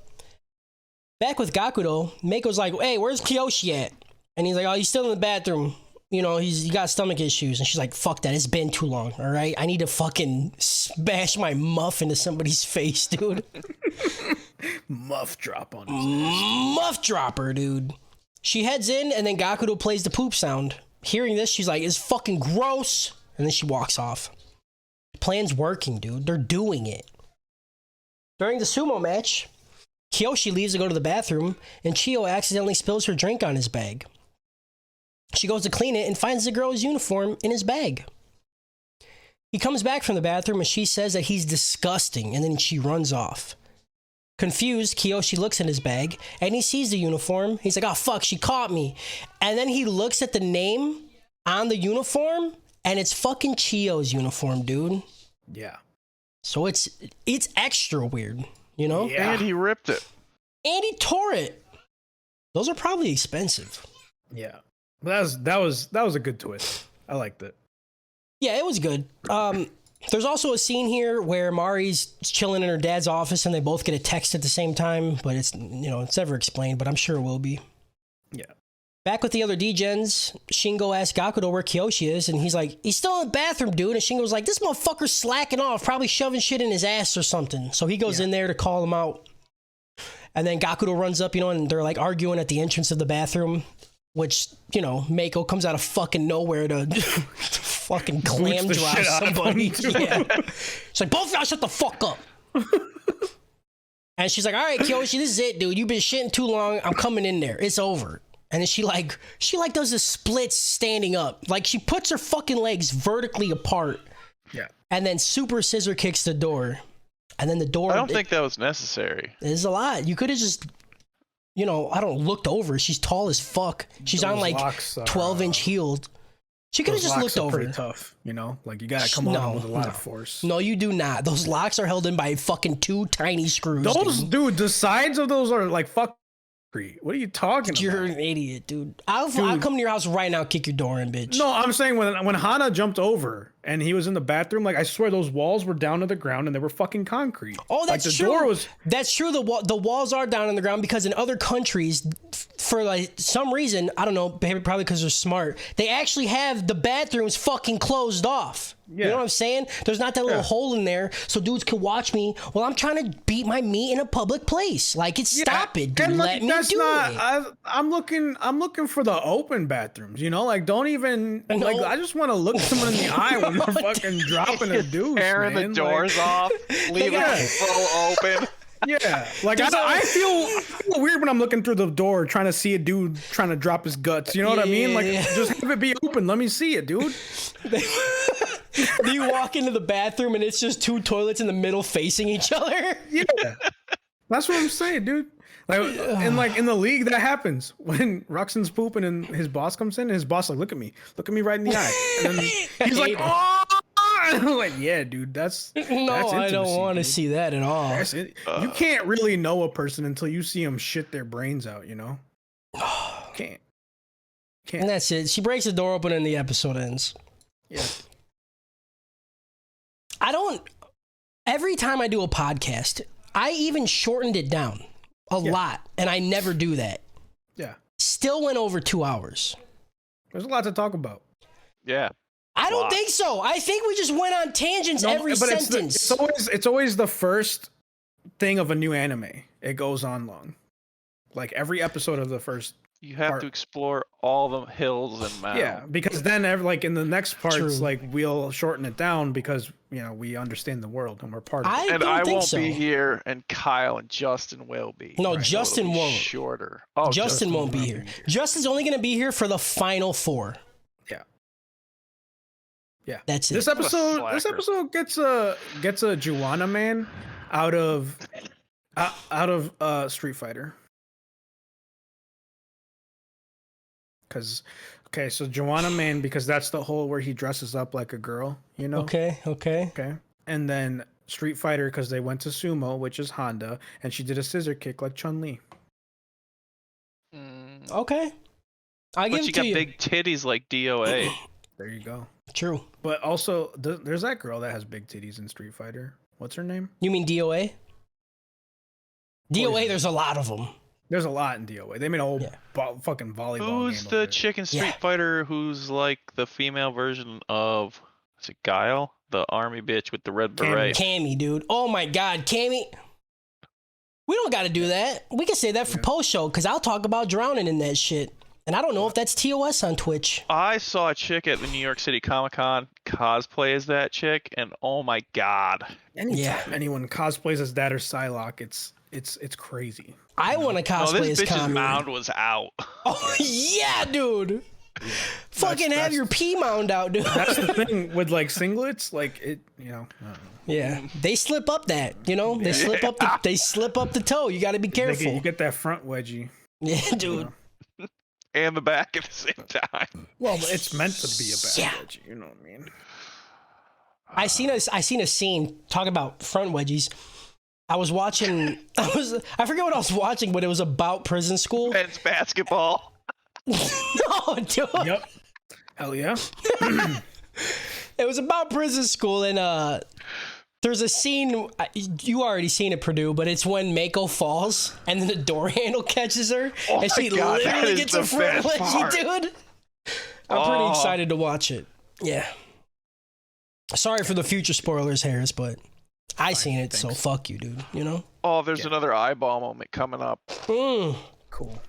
Back with Gakudo, Mako's like, hey, where's Kiyoshi at? And he's like, oh, he's still in the bathroom. You know, he got stomach issues. And she's like, fuck that, it's been too long, all right? I need to fucking smash my muff into somebody's face, dude. Muff drop on his Muff dropper, dude. She heads in, and then Gakudo plays the poop sound. Hearing this, she's like, it's fucking gross. And then she walks off. The plan's working, dude. They're doing it. During the sumo match, Kiyoshi leaves to go to the bathroom, and Chiyo accidentally spills her drink on his bag. She goes to clean it and finds the girl's uniform in his bag. He comes back from the bathroom, and she says that he's disgusting, and then she runs off. Confused, Kiyoshi looks in his bag, and he sees the uniform. He's like, oh, fuck, she caught me. And then he looks at the name on the uniform, and it's fucking Chiyo's uniform, dude. Yeah. So it's extra weird, you know? Yeah. And he ripped it. And he tore it. Those are probably expensive. Yeah. That was a good twist. I liked it. Yeah, it was good. There's also a scene here where Mari's chilling in her dad's office and they both get a text at the same time, but it's never explained, but I'm sure it will be. Yeah. Back with the other degens, Shingo asks Gakudo where Kiyoshi is, and he's like, he's still in the bathroom, dude. And Shingo's like, this motherfucker's slacking off, probably shoving shit in his ass or something. So he goes in there to call him out. And then Gakudo runs up, and they're like arguing at the entrance of the bathroom, which, Mako comes out of fucking nowhere to fucking clam drop somebody. Yeah. She's like, both of y'all shut the fuck up. And she's like, all right, Kiyoshi, this is it, dude. You've been shitting too long. I'm coming in there. It's over. And then she does the splits standing up. Like, she puts her fucking legs vertically apart. Yeah. And then super scissor kicks the door. And then the door... I don't think that was necessary. There's a lot. You could have just... looked over. She's tall as fuck. She's Those on like locks, 12-inch heels. She could have just looked over. Pretty tough, like you gotta come on with a lot of force. No, you do not. Those locks are held in by fucking 2 tiny screws. Dude, the sides of those are like fuck. What are you talking You're about? an idiot, dude. I'll come to your house right now, kick your door in, bitch. No, I'm saying when Hana jumped over and he was in the bathroom, like I swear those walls were down to the ground and they were fucking concrete. Oh, that's like, true. Door was... That's true. The walls are down on the ground because in other countries, for like some reason, I don't know, probably because they're smart, they actually have the bathrooms fucking closed off. Yeah. You know what I'm saying? There's not that little hole in there so dudes can watch me while I'm trying to beat my meat in a public place. Like, stop it, dude. Let me do it. I'm looking for the open bathrooms, like don't even like I just want to look someone in the eye when they're fucking dropping a deuce, tearing the doors off, leaving it full open. Yeah, like I feel weird when I'm looking through the door trying to see a dude trying to drop his guts. You know what I mean? Like, just have it be open. Let me see it, dude. You walk into the bathroom and it's just 2 toilets in the middle facing each other. Yeah, that's what I'm saying, dude. Like in the league, that happens when Ruxin's pooping and his boss comes in. And his boss like, look at me right in the eye, and then he's like, oh. I'm like, yeah, dude, that's intimacy, I don't want to see that at all. You can't really know a person until you see them shit their brains out, Can't. And that's it. She breaks the door open and the episode ends. Yeah. Every time I do a podcast, I even shortened it down a lot, and I never do that. Yeah. Still went over 2 hours. There's a lot to talk about. Yeah. I don't think so. I think we just went on tangents every sentence. It's always the first thing of a new anime. It goes on long. Like every episode of the first. You have to explore all the hills and mountains. Yeah, because then in the next parts, like we'll shorten it down because we understand the world and we're part of it. And I won't be here, and Kyle and Justin will be. No, right. Justin won't. Shorter. Oh, Justin won't be here. Justin's only going to be here for the final 4. Yeah, that's it. This episode gets a Juana man out of Street Fighter. So Juana man, because that's the whole where he dresses up like a girl, Okay. And then Street Fighter because they went to sumo, which is Honda, and she did a scissor kick like Chun-Li. Okay, I give it to you. But she got big titties like DOA. There you go. True. But also, there's that girl that has big titties in Street Fighter. What's her name? You mean DOA? DOA, there's a lot of them. There's a lot in DOA. They made a whole fucking volleyball Who's game the of it. chick in Street Fighter who's like the female version of, is it Guile? The army bitch with the red beret. Cammy, dude. Oh my God, Cammy. We don't got to do that. We can say that for post show because I'll talk about drowning in that shit. And I don't know if that's TOS on Twitch. I saw a chick at the New York City Comic Con cosplay as that chick, and oh my God. Anytime anyone cosplays as that or Psylocke, it's crazy. I want to cosplay as this bitch's Kami. mound was out. Oh yeah, dude. Yeah. Fucking have your P mound out, dude. That's the thing with like singlets, like it, I don't know. Yeah, they slip up that, they slip up the toe. You got to be careful. You get that front wedgie. Yeah, dude. And the back at the same time. Well, it's meant to be a back wedgie, you know what I mean? I seen a scene talk about front wedgies. I forget what I was watching, but it was about prison school. Men's basketball. No, dude. Yep. Hell yeah. It was about prison school, and there's a scene, you already seen it, Purdue, but it's when Mako falls and then the door handle catches her and she literally gets a front wedgie, dude. I'm pretty excited to watch it. Yeah. Sorry for the future spoilers, Harris, but I seen it, so fuck you, dude. Oh, there's another eyeball moment coming up. Cool. Don't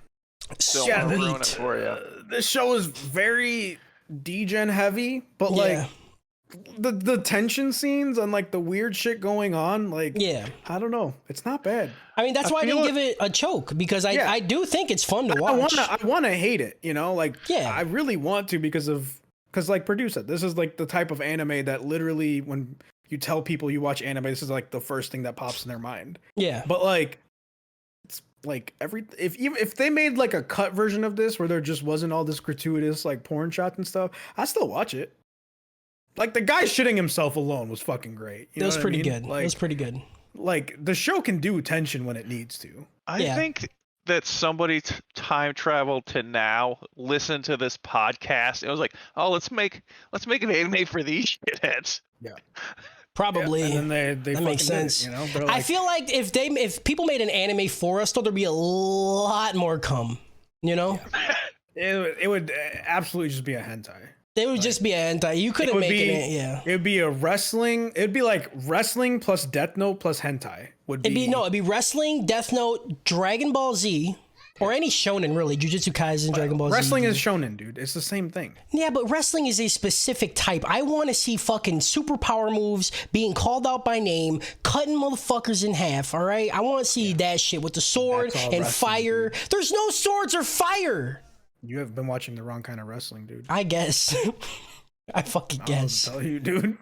want to ruin it for you. This show is very degen heavy, but like the tension scenes and like the weird shit going on, like I don't know, it's not bad. I mean, that's why I didn't give it a choke, because I do think it's fun to watch. I want to hate it, I really want to because like Purdue said, this is like the type of anime that literally when you tell people you watch anime, this is like the first thing that pops in their mind. Yeah. But like, it's like if they made like a cut version of this where there just wasn't all this gratuitous like porn shots and stuff, I still watch it. Like the guy shitting himself alone was fucking great. That was pretty good. Like, it was pretty good. Like the show can do tension when it needs to. I think that somebody time traveled to now, listen to this podcast. It was like, oh, let's make an anime for these shitheads. Yeah. Probably. And then they that makes sense. But I feel like if people made an anime for us, though, there'd be a lot more cum. It would absolutely just be a hentai. It would just be a hentai. You couldn't make it. It would be a wrestling. It'd be like wrestling plus Death Note plus hentai. It'd be wrestling, Death Note, Dragon Ball Z, or any shonen really. Jujutsu Kaisen, Dragon Ball Z. Wrestling is shonen, dude. It's the same thing. Yeah, but wrestling is a specific type. I want to see fucking superpower moves, being called out by name, cutting motherfuckers in half. All right, I want to see that shit with the sword and fire. Dude. There's no swords or fire. You have been watching the wrong kind of wrestling, dude. I guess. I fucking guess. I'll tell you, dude.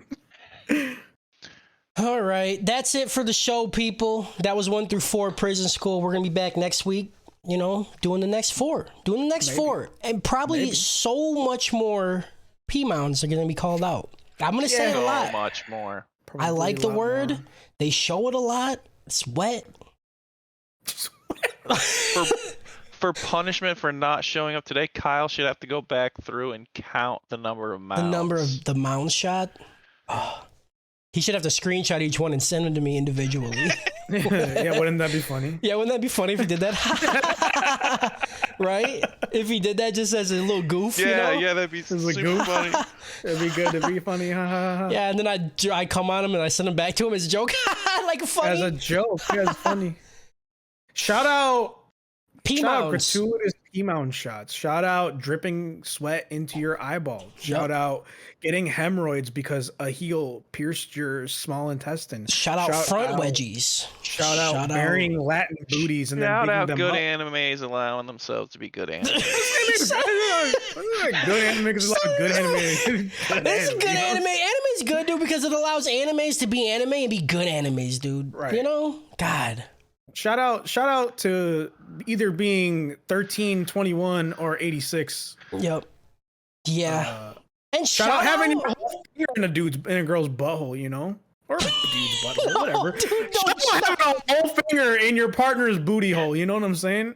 All right. That's it for the show, people. That was 1 through 4 Prison School. We're going to be back next week, doing the next 4. And probably so much more P-mounds are going to be called out. I'm going to say it a lot. So much more. I like the word. More. They show it a lot. It's wet. For punishment for not showing up today, Kyle should have to go back through and count the number of mounds. The number of the mound shot? Oh. He should have to screenshot each one and send them to me individually. Yeah, wouldn't that be funny? Yeah, wouldn't that be funny if he did that? Right? If he did that just as a little goof, yeah, that'd be super funny. It'd be good. It'd be funny. Yeah, and then I come on him and I send him back to him as a joke. Like funny. As a joke. Yeah, it's funny. Shout out gratuitous P-mound shots. Shout out dripping sweat into your eyeball. Shout out getting hemorrhoids because a heel pierced your small intestine. Shout out front wedgies. Shout out burying Latin booties and shout then out them good up. animes allowing themselves to be good animes. Good anime because a lot of good anime. This is good anime. Anime's good, dude, because it allows animes to be anime and be good animes, dude. Right. God. Shout out to either being 13, 21, or 86. Yep. Yeah. And shout out having your whole finger in a girl's butthole, or a dude's butthole, whatever. Dude, shout out having a whole finger in your partner's booty hole. You know what I'm saying?